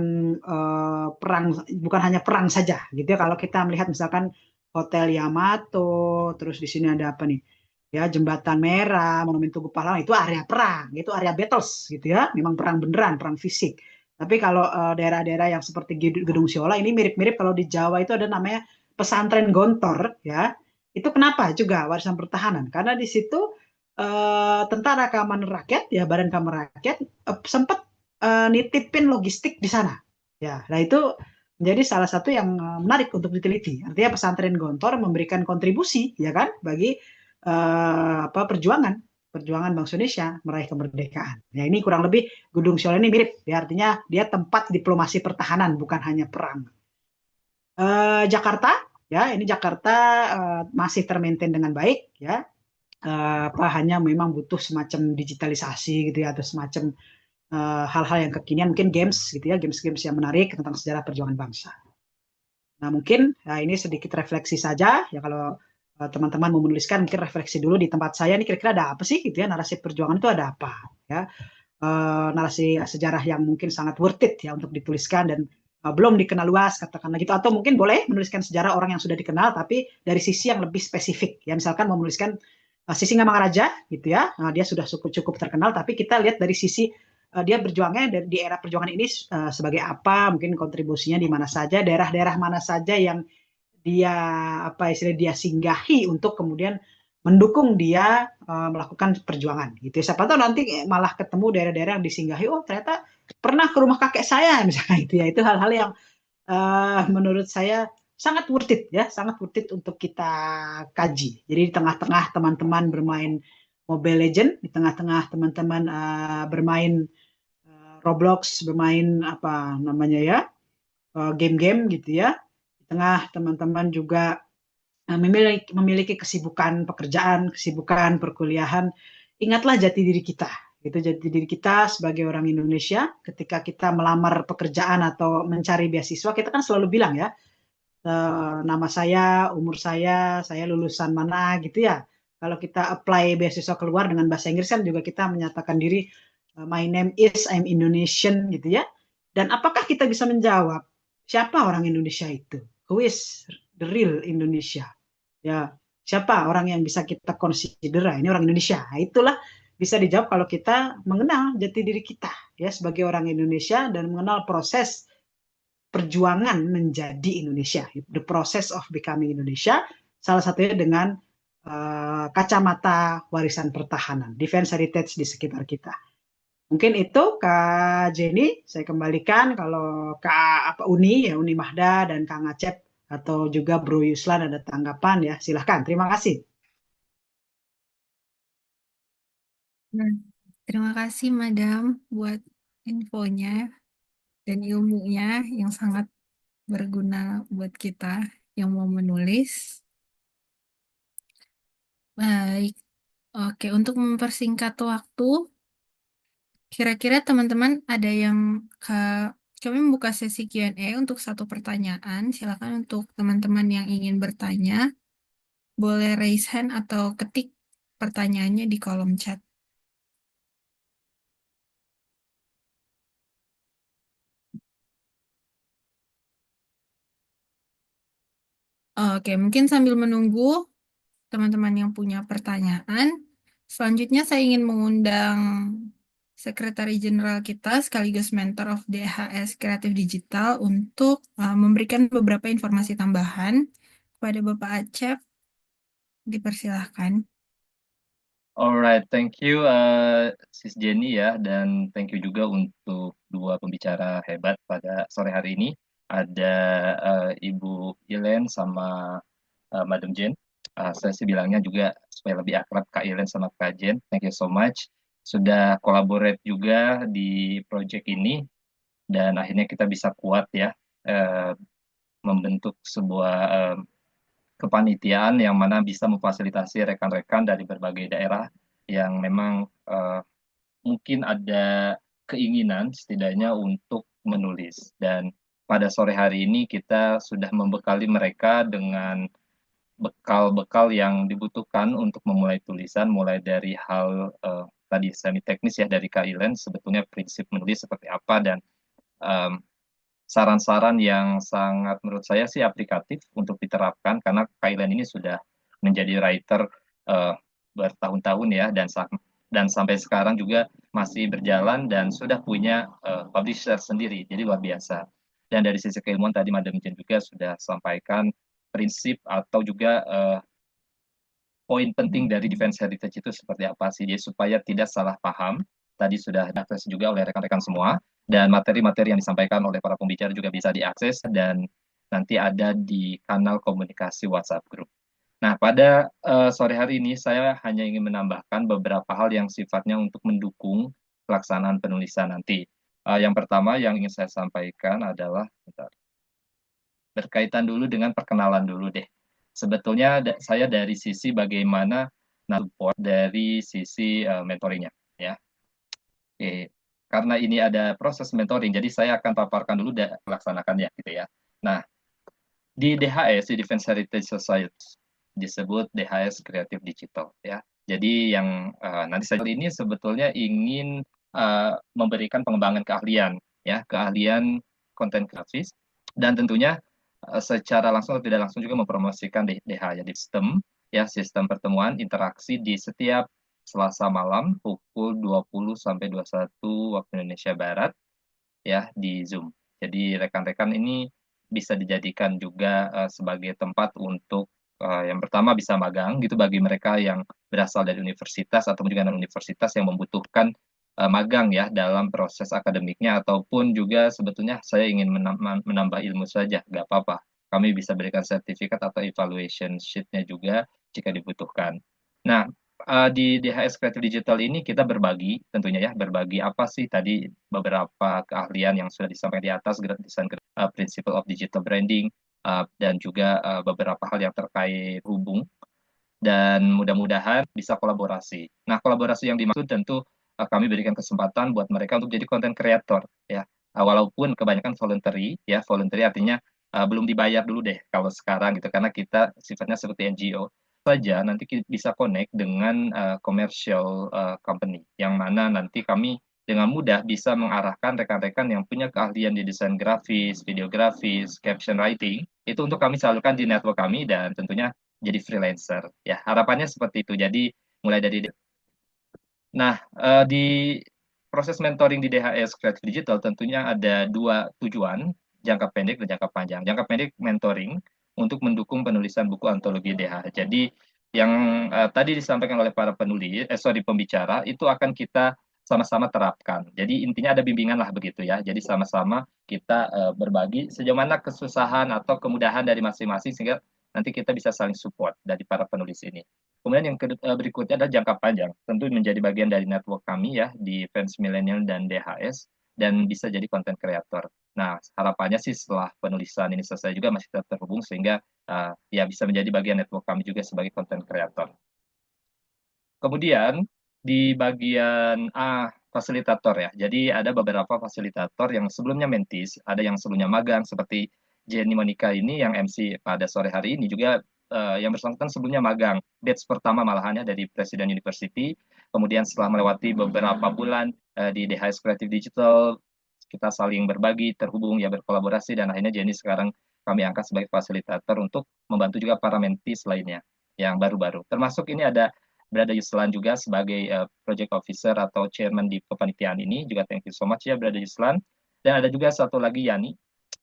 perang, bukan hanya perang saja gitu ya. Kalau kita melihat misalkan Hotel Yamato, terus di sini ada apa nih? Ya, Jembatan Merah, Monumen Tugu Pahlawan itu area perang, itu area battles gitu ya. Memang perang beneran, perang fisik. Tapi kalau daerah-daerah yang seperti Gedung Siola ini mirip-mirip, kalau di Jawa itu ada namanya Pesantren Gontor ya. Itu kenapa juga warisan pertahanan? Karena di situ Tentara Keamanan Rakyat ya, Badan Keamanan Rakyat sempat nitipin logistik di sana. Ya, nah itu menjadi salah satu yang menarik untuk diteliti. Artinya pesantren Gontor memberikan kontribusi ya kan bagi apa perjuangan bangsa Indonesia meraih kemerdekaan. Ya, ini kurang lebih Gedung Siola ini mirip ya, artinya dia tempat diplomasi pertahanan bukan hanya perang. Jakarta ya, ini Jakarta masih termaintain dengan baik ya, apa hanya memang butuh semacam digitalisasi gitu ya, atau semacam hal-hal yang kekinian, mungkin games gitu ya, games-games yang menarik tentang sejarah perjuangan bangsa. Nah, mungkin ini sedikit refleksi saja ya, kalau teman-teman mau menuliskan mungkin refleksi dulu di tempat saya, ini kira-kira ada apa sih gitu ya, narasi perjuangan itu ada apa ya. Narasi sejarah yang mungkin sangat worth it ya untuk dituliskan dan belum dikenal luas katakanlah gitu, atau mungkin boleh menuliskan sejarah orang yang sudah dikenal tapi dari sisi yang lebih spesifik ya, misalkan mau menuliskan Sisingamangaraja gitu ya. Nah, dia sudah cukup terkenal tapi kita lihat dari sisi dia berjuangnya di era perjuangan ini sebagai apa, mungkin kontribusinya di mana saja, daerah-daerah mana saja yang dia apa istilah dia singgahi untuk kemudian mendukung dia melakukan perjuangan gitu. Siapa tahu nanti malah ketemu daerah-daerah yang disinggahi, oh ternyata pernah ke rumah kakek saya misalnya itu ya. Itu hal-hal yang menurut saya sangat worth it ya, sangat worth it untuk kita kaji. Jadi di tengah-tengah teman-teman bermain Mobile Legend, di tengah-tengah teman-teman bermain Roblox, bermain apa namanya ya, game-game gitu ya. Di tengah teman-teman juga memiliki kesibukan pekerjaan, kesibukan perkuliahan, ingatlah jati diri kita. Itu jati diri kita sebagai orang Indonesia. Ketika kita melamar pekerjaan atau mencari beasiswa, kita kan selalu bilang ya, nama saya, umur saya lulusan mana gitu ya. Kalau kita apply beasiswa keluar dengan bahasa Inggris kan juga kita menyatakan diri, my name is, I'm Indonesian gitu ya. Dan apakah kita bisa menjawab siapa orang Indonesia itu? Who is the real Indonesia? Ya, siapa orang yang bisa kita consider ini orang Indonesia? Nah, itulah bisa dijawab kalau kita mengenal jati diri kita ya sebagai orang Indonesia dan mengenal proses perjuangan menjadi Indonesia, the process of becoming Indonesia, salah satunya dengan kacamata warisan pertahanan, defense heritage di sekitar kita. Mungkin itu Kak Jenny, saya kembalikan. Kalau Kak Uni ya, Uni Mahda dan Kang Acep atau juga Bro Yuslan ada tanggapan ya, silahkan. Terima kasih. Nah, terima kasih Madam buat infonya dan ilmunya yang sangat berguna buat kita yang mau menulis. Baik, oke, untuk mempersingkat waktu, kira-kira teman-teman ada yang ke kami membuka sesi Q&A untuk satu pertanyaan. Silakan untuk teman-teman yang ingin bertanya, boleh raise hand atau ketik pertanyaannya di kolom chat. Oke, mungkin sambil menunggu teman-teman yang punya pertanyaan, selanjutnya saya ingin mengundang Sekretari Jenderal kita sekaligus Mentor of DHS Kreatif Digital untuk memberikan beberapa informasi tambahan kepada Bapak Acep. Dipersilahkan. Alright, thank you Sis Jenny ya, dan thank you juga untuk dua pembicara hebat pada sore hari ini. Ada Ibu Ilen sama Madam Jen. Saya sih bilangnya juga supaya lebih akrab Kak Ilen sama Kak Jen. Thank you so much. Sudah collaborate juga di project ini dan akhirnya kita bisa kuat ya membentuk sebuah kepanitiaan yang mana bisa memfasilitasi rekan-rekan dari berbagai daerah yang memang mungkin ada keinginan setidaknya untuk menulis. Dan pada sore hari ini kita sudah membekali mereka dengan bekal-bekal yang dibutuhkan untuk memulai tulisan, mulai dari hal tadi semi teknis ya dari Kak Ilen, sebetulnya prinsip menulis seperti apa dan um, saran-saran yang sangat menurut saya sih aplikatif untuk diterapkan karena Kailan ini sudah menjadi writer bertahun-tahun ya dan sampai sekarang juga masih berjalan dan sudah punya publisher sendiri, jadi luar biasa. Dan dari sisi keilmuan tadi Madam Jen juga sudah sampaikan prinsip atau juga poin penting dari defense heritage itu seperti apa sih, jadi supaya tidak salah paham. Tadi sudah diakses juga oleh rekan-rekan semua, dan materi-materi yang disampaikan oleh para pembicara juga bisa diakses dan nanti ada di kanal komunikasi WhatsApp Group. Nah, pada sore hari ini saya hanya ingin menambahkan beberapa hal yang sifatnya untuk mendukung pelaksanaan penulisan nanti. Yang pertama yang ingin saya sampaikan adalah, berkaitan dulu dengan perkenalan dulu deh. Sebetulnya saya dari sisi bagaimana support dari sisi mentoringnya ya. Oke, karena ini ada proses mentoring, jadi saya akan paparkan dulu melaksanakannya gitu ya. Nah, di DHS, di Defense Heritage Society, disebut DHS Creative Digital ya. Jadi yang nanti saya ini sebetulnya ingin memberikan pengembangan keahlian ya, keahlian konten grafis dan tentunya secara langsung atau tidak langsung juga mempromosikan DH ya, di sistem pertemuan interaksi di setiap Selasa malam pukul 20 sampai 21 waktu Indonesia Barat ya di Zoom. Jadi rekan-rekan ini bisa dijadikan juga sebagai tempat untuk yang pertama bisa magang gitu bagi mereka yang berasal dari universitas atau juga non universitas yang membutuhkan magang ya dalam proses akademiknya, ataupun juga sebetulnya saya ingin menambah ilmu saja, nggak apa-apa. Kami bisa berikan sertifikat atau evaluation sheet-nya juga jika dibutuhkan. Nah, di DHS Creative Digital ini kita berbagi tentunya ya, berbagi apa sih tadi beberapa keahlian yang sudah disampaikan di atas, design principle of digital branding, dan juga beberapa hal yang terkait hubung, dan mudah-mudahan bisa kolaborasi. Nah, kolaborasi yang dimaksud tentu kami berikan kesempatan buat mereka untuk jadi content creator ya. Walaupun kebanyakan voluntary ya, voluntary artinya belum dibayar dulu deh kalau sekarang gitu, karena kita sifatnya seperti NGO saja. Nanti kita bisa connect dengan commercial company yang mana nanti kami dengan mudah bisa mengarahkan rekan-rekan yang punya keahlian di desain grafis, videografis, caption writing, itu untuk kami salurkan di network kami dan tentunya jadi freelancer. Ya, harapannya seperti itu. Jadi mulai dari Nah, di proses mentoring di DHS Creative Digital tentunya ada dua tujuan, jangka pendek dan jangka panjang. Jangka pendek mentoring untuk mendukung penulisan buku antologi DH. Jadi yang tadi disampaikan oleh para pembicara itu akan kita sama-sama terapkan. Jadi intinya ada bimbingan lah begitu ya. Jadi sama-sama kita berbagi sejauh mana kesusahan atau kemudahan dari masing-masing sehingga nanti kita bisa saling support dari para penulis ini. Kemudian yang berikutnya adalah jangka panjang. Tentu menjadi bagian dari network kami ya di Fans Millennial dan DHS dan bisa jadi content creator. Nah, harapannya sih setelah penulisan ini selesai juga masih tetap terhubung sehingga ya bisa menjadi bagian network kami juga sebagai content creator. Kemudian di bagian fasilitator ya. Jadi ada beberapa fasilitator yang sebelumnya mentis, ada yang sebelumnya magang seperti Jenny Monica ini yang MC pada sore hari ini juga yang bersangkutan sebelumnya magang, batch pertama malahannya dari Presiden University. Kemudian setelah melewati beberapa bulan di DHS Creative Digital, kita saling berbagi, terhubung, ya berkolaborasi, dan akhirnya Jenny sekarang kami angkat sebagai fasilitator untuk membantu juga para mentis lainnya yang baru-baru. Termasuk ini ada Brother Yuslan juga sebagai project officer atau chairman di kepanitiaan ini. Juga thank you so much ya Brother Yuslan. Dan ada juga satu lagi Yani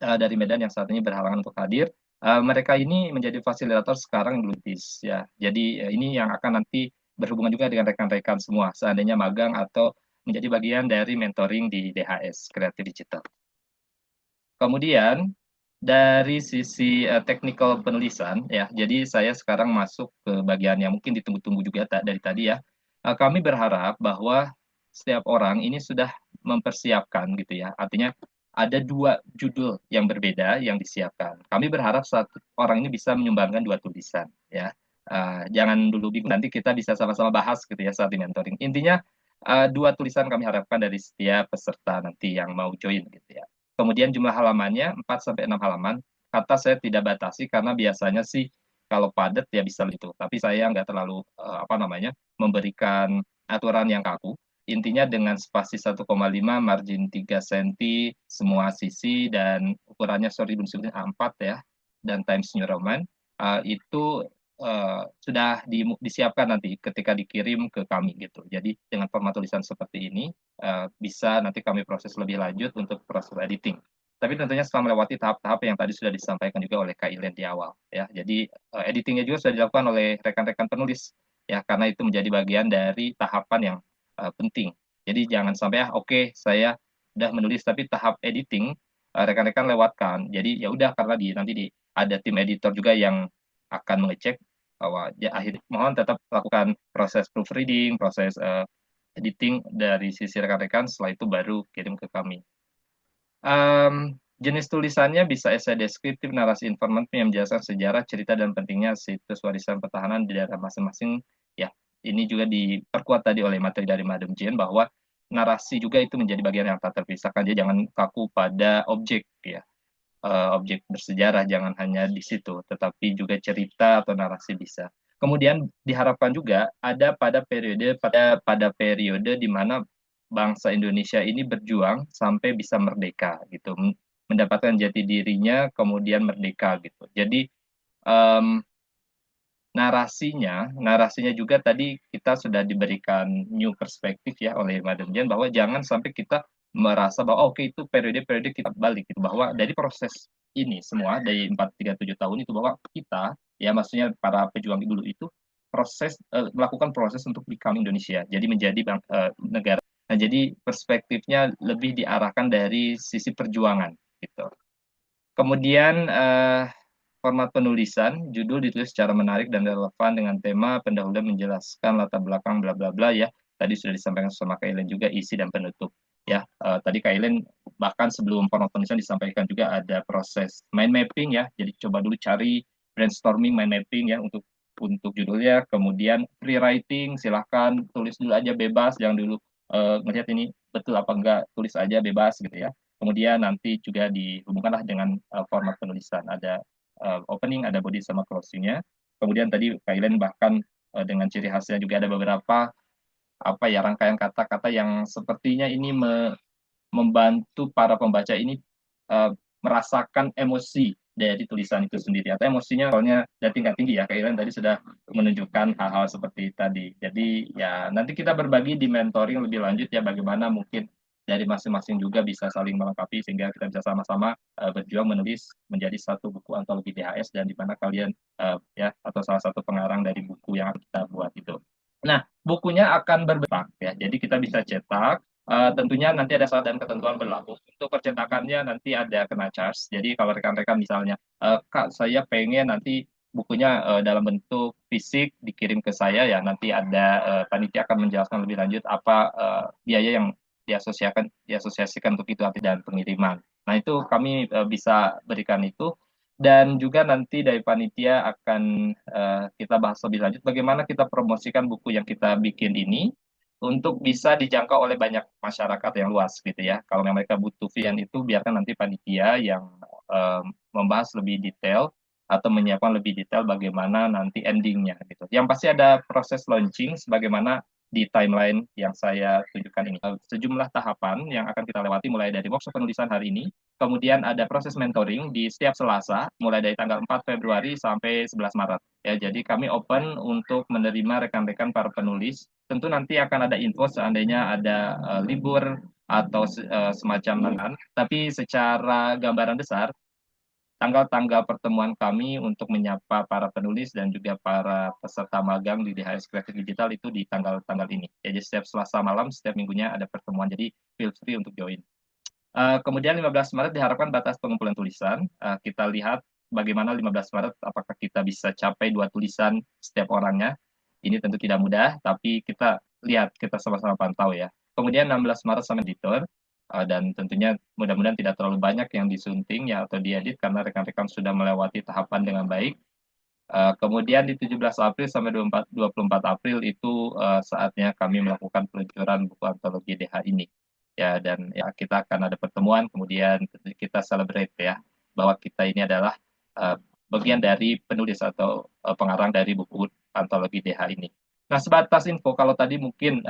dari Medan yang saat ini berhalangan untuk hadir. Mereka ini menjadi fasilitator sekarang Lutis ya. Jadi ini yang akan nanti berhubungan juga dengan rekan-rekan semua seandainya magang atau menjadi bagian dari mentoring di DHS Creative Digital. Kemudian dari sisi technical penulisan ya, jadi saya sekarang masuk ke bagian yang mungkin ditunggu-tunggu juga dari tadi ya. Kami berharap bahwa setiap orang ini sudah mempersiapkan gitu ya. Artinya ada dua judul yang berbeda yang disiapkan. Kami berharap satu orang ini bisa menyumbangkan dua tulisan ya. Jangan dulu bingung, nanti kita bisa sama-sama bahas gitu ya saat di mentoring. Intinya dua tulisan kami harapkan dari setiap peserta nanti yang mau join gitu ya. Kemudian jumlah halamannya 4 sampai 6 halaman. Kata saya tidak batasi karena biasanya sih kalau padat ya bisa gitu. Tapi saya nggak terlalu memberikan aturan yang kaku. Intinya dengan spasi 1,5, margin 3 cm semua sisi, dan ukurannya sorry belum sebutin A4 ya, dan Times New Roman, itu sudah disiapkan nanti ketika dikirim ke kami gitu. Jadi dengan format tulisan seperti ini bisa nanti kami proses lebih lanjut untuk proses editing. Tapi tentunya setelah melewati tahap-tahap yang tadi sudah disampaikan juga oleh Kak Ilen di awal ya. Jadi editingnya juga sudah dilakukan oleh rekan-rekan penulis ya, karena itu menjadi bagian dari tahapan yang penting. Jadi jangan sampai oke, saya udah menulis tapi tahap editing rekan-rekan lewatkan. Jadi ya udah, karena nanti ada tim editor juga yang akan mengecek bahwa ya akhirnya mohon tetap lakukan proses proofreading, proses editing dari sisi rekan-rekan, setelah itu baru kirim ke kami. Jenis tulisannya bisa esai deskriptif, narasi informatif yang menjelaskan sejarah, cerita, dan pentingnya situs warisan pertahanan di daerah masing-masing. Ya, ini juga diperkuat tadi oleh materi dari Madam Jane bahwa narasi juga itu menjadi bagian yang tak terpisahkan. Jadi jangan kaku pada objek ya, objek bersejarah jangan hanya di situ, tetapi juga cerita atau narasi bisa. Kemudian diharapkan juga ada pada periode di mana bangsa Indonesia ini berjuang sampai bisa merdeka gitu, mendapatkan jati dirinya kemudian merdeka gitu. Jadi narasinya juga tadi kita sudah diberikan new perspektif ya oleh Madam Jan, bahwa jangan sampai kita merasa bahwa oke, itu periode-periode kita balik gitu, bahwa dari proses ini semua dari 437 tahun itu bahwa kita ya, maksudnya para pejuang dulu itu melakukan proses untuk become Indonesia, jadi menjadi negara. Nah, jadi perspektifnya lebih diarahkan dari sisi perjuangan gitu. Kemudian format penulisan, judul ditulis secara menarik dan relevan dengan tema, pendahuluan menjelaskan latar belakang bla bla bla ya. Tadi sudah disampaikan sama Kak Ilen juga, isi dan penutup ya. Tadi Kak Ilen bahkan sebelum format penulisan disampaikan juga ada proses mind mapping ya. Jadi coba dulu cari brainstorming mind mapping ya untuk judulnya. Kemudian free writing, silahkan tulis dulu aja bebas, jangan dulu ngelihat ini betul apa enggak, tulis aja bebas gitu ya. Kemudian nanti juga dihubungkanlah dengan format penulisan, ada opening, ada body sama closing-nya. Kemudian tadi Kailen bahkan dengan ciri khasnya juga ada beberapa rangkaian kata-kata yang sepertinya ini membantu para pembaca ini merasakan emosi dari tulisan itu sendiri, atau emosinya soalnya dari tingkat tinggi ya. Kailen tadi sudah menunjukkan hal-hal seperti tadi. Jadi ya nanti kita berbagi di mentoring lebih lanjut ya, bagaimana mungkin dari masing-masing juga bisa saling melengkapi sehingga kita bisa sama-sama berjuang menulis menjadi satu buku antologi DHS, dan di mana kalian ya atau salah satu pengarang dari buku yang kita buat itu. Nah, bukunya akan berbentuk ya. Jadi kita bisa cetak. Tentunya nanti ada syarat dan ketentuan berlaku. Untuk percetakannya nanti ada kena charge. Jadi kalau rekan-rekan misalnya, Kak, saya pengen nanti bukunya dalam bentuk fisik dikirim ke saya ya, nanti ada panitia akan menjelaskan lebih lanjut apa biaya yang diasosiasikan untuk itu dan pengiriman. Nah, itu kami bisa berikan itu. Dan juga nanti dari panitia akan kita bahas lebih lanjut bagaimana kita promosikan buku yang kita bikin ini untuk bisa dijangkau oleh banyak masyarakat yang luas gitu ya. Kalau mereka butuh VN itu, biarkan nanti panitia yang membahas lebih detail atau menyiapkan lebih detail bagaimana nanti endingnya gitu. Yang pasti ada proses launching sebagaimana di timeline yang saya tunjukkan ini. Sejumlah tahapan yang akan kita lewati mulai dari workshop penulisan hari ini, kemudian ada proses mentoring di setiap Selasa mulai dari tanggal 4 Februari sampai 11 Maret. Ya, jadi kami open untuk menerima rekan-rekan para penulis. Tentu nanti akan ada info seandainya ada libur atau semacam lengan, tapi secara gambaran besar tanggal-tanggal pertemuan kami untuk menyapa para penulis dan juga para peserta magang di DHS Kreatif Digital itu di tanggal-tanggal ini. Jadi setiap Selasa malam, setiap minggunya ada pertemuan, jadi feel free untuk join. Kemudian 15 Maret diharapkan batas pengumpulan tulisan. Kita lihat bagaimana 15 Maret, apakah kita bisa capai 2 tulisan setiap orangnya. Ini tentu tidak mudah, tapi kita lihat, kita sama-sama pantau ya. Kemudian 16 Maret sama editor, dan tentunya mudah-mudahan tidak terlalu banyak yang disunting ya atau diedit karena rekan-rekan sudah melewati tahapan dengan baik. Kemudian di 17 April sampai 24 April itu saatnya kami melakukan peluncuran buku antologi DH ini. Ya, dan ya kita akan ada pertemuan, kemudian kita celebrate ya bahwa kita ini adalah bagian dari penulis atau pengarang dari buku antologi DH ini. Nah, sebatas info, kalau tadi mungkin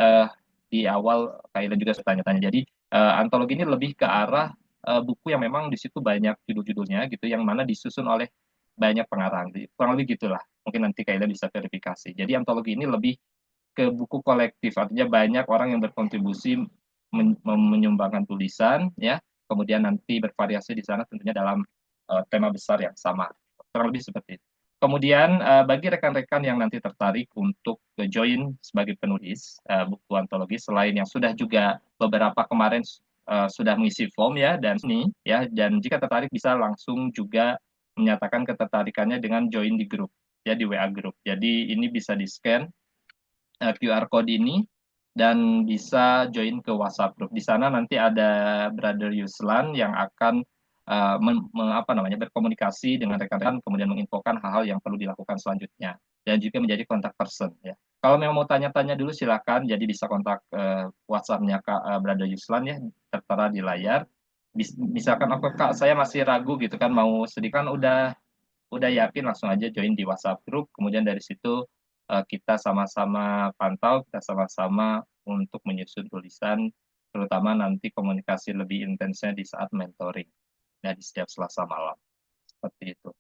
di awal Kailan juga sudah tanya-tanya. Jadi antologi ini lebih ke arah buku yang memang di situ banyak judul-judulnya gitu, yang mana disusun oleh banyak pengarang. Kurang lebih gitulah. Mungkin nanti Kailan bisa verifikasi. Jadi antologi ini lebih ke buku kolektif, artinya banyak orang yang berkontribusi menyumbangkan tulisan, ya. Kemudian nanti bervariasi di sana tentunya dalam tema besar yang sama. Kurang lebih seperti itu. Kemudian bagi rekan-rekan yang nanti tertarik untuk join sebagai penulis buku antologi, selain yang sudah juga beberapa kemarin sudah mengisi form ya dan jika tertarik bisa langsung juga menyatakan ketertarikannya dengan join di grup ya, di WA grup. Jadi ini bisa di-scan QR code ini dan bisa join ke WhatsApp group. Di sana nanti ada Brother Yuslan yang akan berkomunikasi dengan rekan-rekan, kemudian menginfokan hal-hal yang perlu dilakukan selanjutnya dan juga menjadi kontak person ya. Kalau memang mau tanya-tanya dulu silakan, jadi bisa kontak WhatsApp-nya Brother Yuslan ya, tertera di layar. Misalkan Kak, saya masih ragu gitu kan, mau sedih kan udah yakin langsung aja join di WhatsApp group, kemudian dari situ kita sama-sama pantau, kita sama-sama untuk menyusun tulisan, terutama nanti komunikasi lebih intensnya di saat mentoring, ya, di setiap Selasa malam, seperti itu.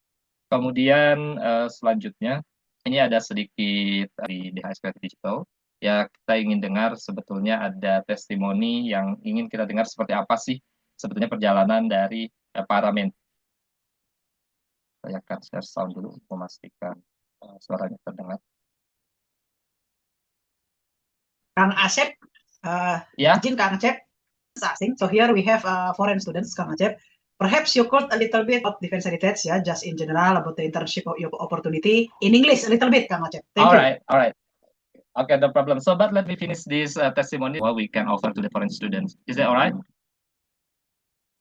Kemudian selanjutnya, ini ada sedikit di DHS Creative Digital, ya kita ingin dengar sebetulnya ada testimoni yang ingin kita dengar seperti apa sih sebetulnya perjalanan dari para mentor. Saya akan share sound dulu untuk memastikan suaranya terdengar. Kang Asep, Ya, izin Kang Acep. So here we have foreign students, Kang Acep. Perhaps you could a little bit of defense heritage, yeah, just in general about the internship opportunity in English a little bit, Kang Acep. Thank all you. right, all right. Okay, no problem. So, but let me finish this testimony what we can offer to the foreign students. Is that all right?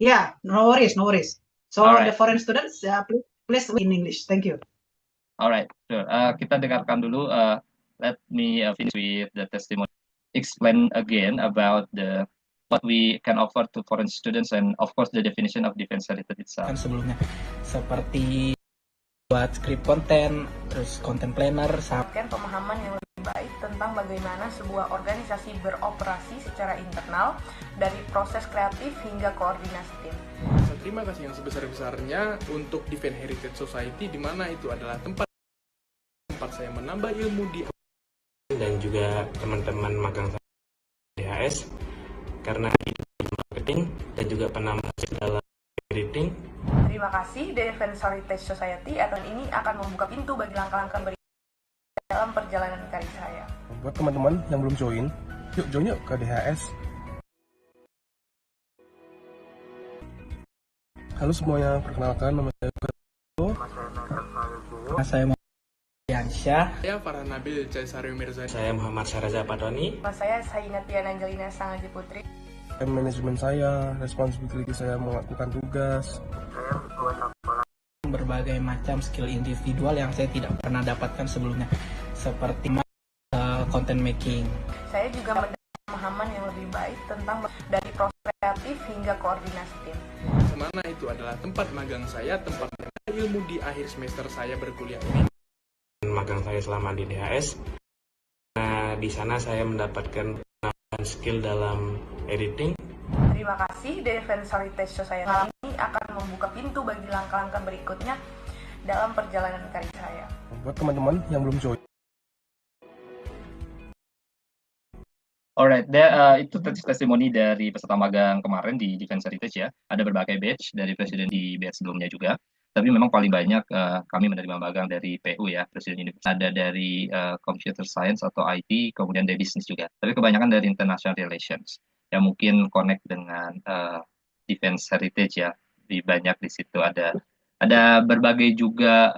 Yeah, no worries, no worries. So All right. the foreign students, please in English. Thank you. All right, sure. Kita dengarkan dulu. Let me finish with the testimony. Explain again about what we can offer to foreign students and of course the definition of defense heritage itself. Kan sebelumnya seperti buat script konten, terus content planner, pemahaman yang lebih baik tentang bagaimana sebuah organisasi beroperasi secara internal dari proses kreatif hingga koordinasi tim. Terima kasih yang sebesar-besarnya untuk Defense Heritage Society, di mana itu adalah tempat saya menambah ilmu di dan juga teman-teman magang DHS karena itu marketing dan juga penambah dalam editing. Terima kasih Defense Heritage Society, atau ini akan membuka pintu bagi langkah-langkah berikutnya dalam perjalanan karir saya. Buat teman-teman yang belum join, yuk join yuk ke DHS. Halo semuanya, perkenalkan nama saya Yansyah. Saya Farhan Nabil Caisario Mirza. Saya Muhammad Syaraza Padoni. Saya Sainatian Angelina Sangaji Putri. Manajemen saya, responsibility saya melakukan tugas. Berbagai macam skill individual yang saya tidak pernah dapatkan sebelumnya, seperti content making. Saya juga mendapat pemahaman yang lebih baik tentang dari proses kreatif hingga koordinasi tim. Mana itu adalah tempat magang saya, tempat ilmu di akhir semester saya berkuliah ini. Magang saya selama di DHS. Nah, di sana saya mendapatkan skill dalam editing. Terima kasih Defense Heritage Society, ini akan membuka pintu bagi langkah-langkah berikutnya dalam perjalanan karir saya. Buat teman-teman yang belum join. Alright, itu testimoni dari peserta magang kemarin di Defense Heritage ya. Ada berbagai batch dari presiden di batch sebelumnya juga. Tapi memang paling banyak kami menerima magang dari PU ya, Presiden Universitas. Ada dari Computer Science atau IT, kemudian dari bisnis juga. Tapi kebanyakan dari International Relations. Ya mungkin connect dengan Defense Heritage ya. Banyak di situ ada berbagai juga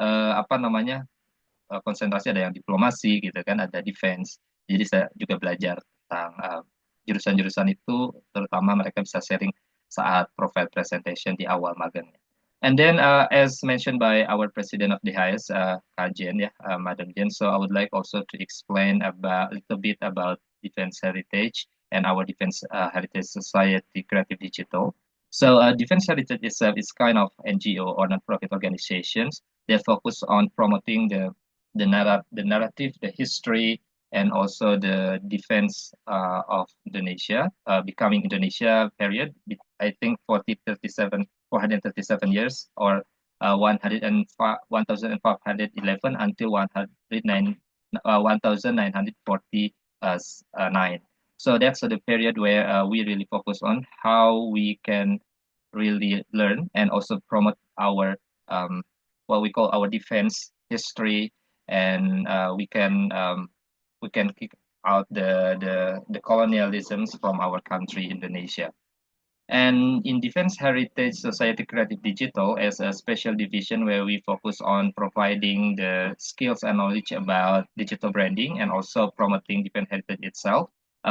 konsentrasi, ada yang diplomasi gitu kan, ada defense. Jadi saya juga belajar tentang jurusan-jurusan itu, terutama mereka bisa sharing saat profile presentation di awal magangnya. And then, as mentioned by our president of DHS, Kak Jen, Madam Jen, so I would like also to explain a little bit about Defense Heritage and our Defense Heritage Society Creative Digital. So, Defense Heritage itself is kind of NGO or non-profit organizations that focus on promoting the narrative, the history, and also the defense of Indonesia, becoming Indonesia period, I think 437 years, or 1511 until 1949. So that's the period where we really focus on how we can really learn and also promote our what we call our defense history, and we can kick out the colonialisms from our country, Indonesia. And in Defense Heritage Society Creative Digital, as a special division where we focus on providing the skills and knowledge about digital branding and also promoting Defense Heritage itself,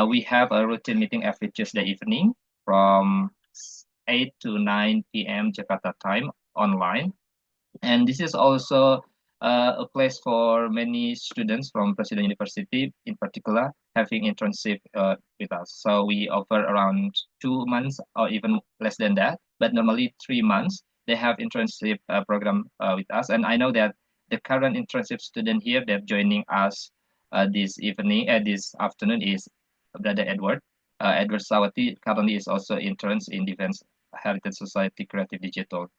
we have a routine meeting every Tuesday evening from 8 to 9 p.m. Jakarta time online. And this is also a place for many students from Presiden University, in particular, having internship with us. So we offer around 2 months or even less than that, but normally 3 months. They have internship program with us. And I know that the current internship student here that joining us this afternoon is Brother Edward. Edward Sawati currently is also interns in Defense Heritage Society Creative Digital.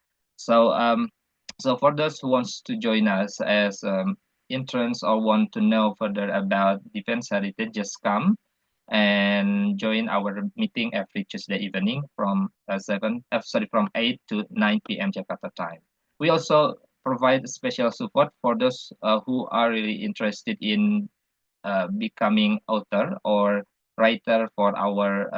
So for those who wants to join us as interns or want to know further about Defense Heritage, just come and join our meeting every Tuesday evening from 8 to 9 p.m. Jakarta time. We also provide special support for those who are really interested in becoming author or writer for our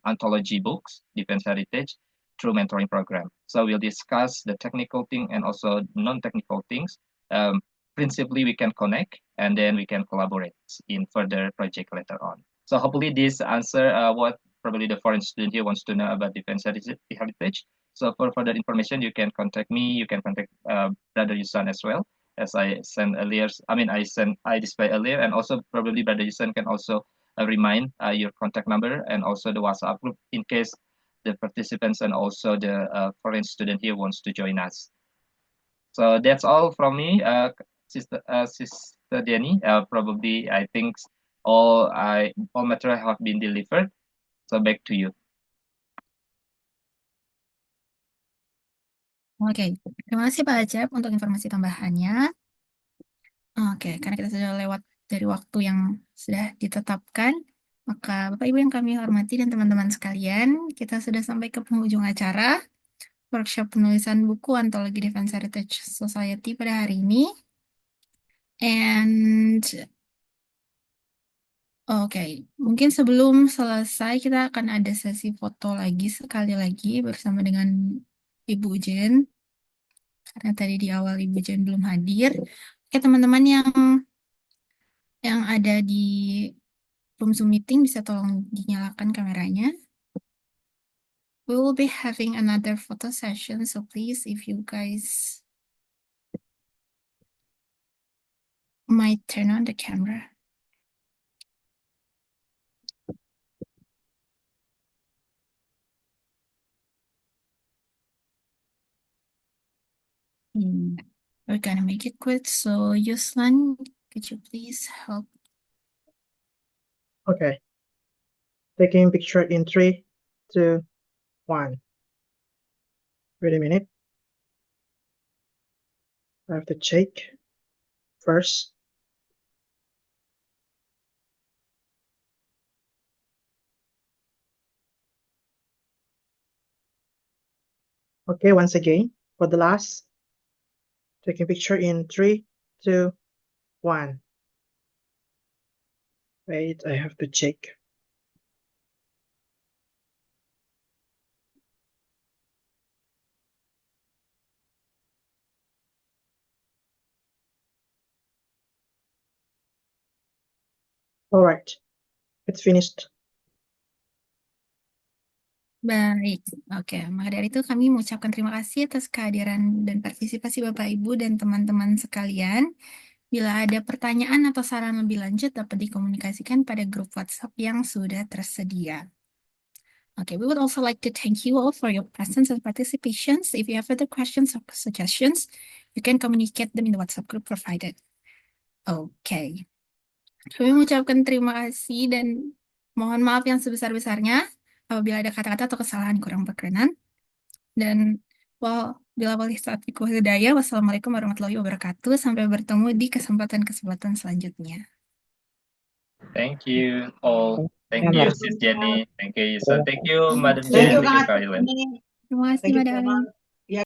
anthology books, Defense Heritage, through mentoring program. So we'll discuss the technical thing and also non-technical things. Principally, we can connect and then we can collaborate in further project later on. So hopefully this answer what probably the foreign student here wants to know about Defense Heritage. So for further information, you can contact me. You can contact Brother Yusan as well, as I sent earlier. I display earlier, and also probably Brother Yusan can also remind your contact number and also the WhatsApp group in case the participants and also the foreign student here wants to join us. So that's all from me, Sister Denny. Probably I think all material have been delivered. So back to you. Oke, terima kasih Pak Acep untuk informasi tambahannya. Oke, karena kita sudah lewat dari waktu yang sudah ditetapkan, maka Bapak Ibu yang kami hormati dan teman-teman sekalian, kita sudah sampai ke penghujung acara workshop penulisan buku Antologi Defense Heritage Society pada hari ini. And oke, mungkin sebelum selesai kita akan ada sesi foto lagi sekali lagi bersama dengan Ibu Jen. Karena tadi di awal Ibu Jen belum hadir. Oke, teman-teman yang ada di room Zoom meeting bisa tolong dinyalakan kameranya. We will be having another photo session, so please, if you guys might turn on the camera. We're gonna make it quick. So, Yuslan, could you please help? Okay. Taking picture in 3, 2, 1. Wait a minute. I have to check first. Okay, once again, for the last, taking picture in 3, 2, 1. Wait, I have to check. All right, it's finished. Baik, oke. Maka dari itu kami mengucapkan terima kasih atas kehadiran dan partisipasi Bapak Ibu dan teman-teman sekalian. Bila ada pertanyaan atau saran lebih lanjut dapat dikomunikasikan pada grup WhatsApp yang sudah tersedia. Okay, we would also like to thank you all for your presence and participations. If you have further questions or suggestions, you can communicate them in the WhatsApp group provided. Okay. Kami mengucapkan terima kasih dan mohon maaf yang sebesar-besarnya apabila ada kata-kata atau kesalahan kurang berkenan. Dan bila wali taufiq wal hidayah, wassalamualaikum warahmatullahi wabarakatuh. Sampai bertemu di kesempatan-kesempatan selanjutnya. Thank you all. Thank Ya, you, Mas. Sis Jenny. Thank you, Yusuf. Thank you, Madam Thank Jen. you, Thank you, Kang Kak Acep. Ilen. Terima kasih, Thank you, Madam. Firman.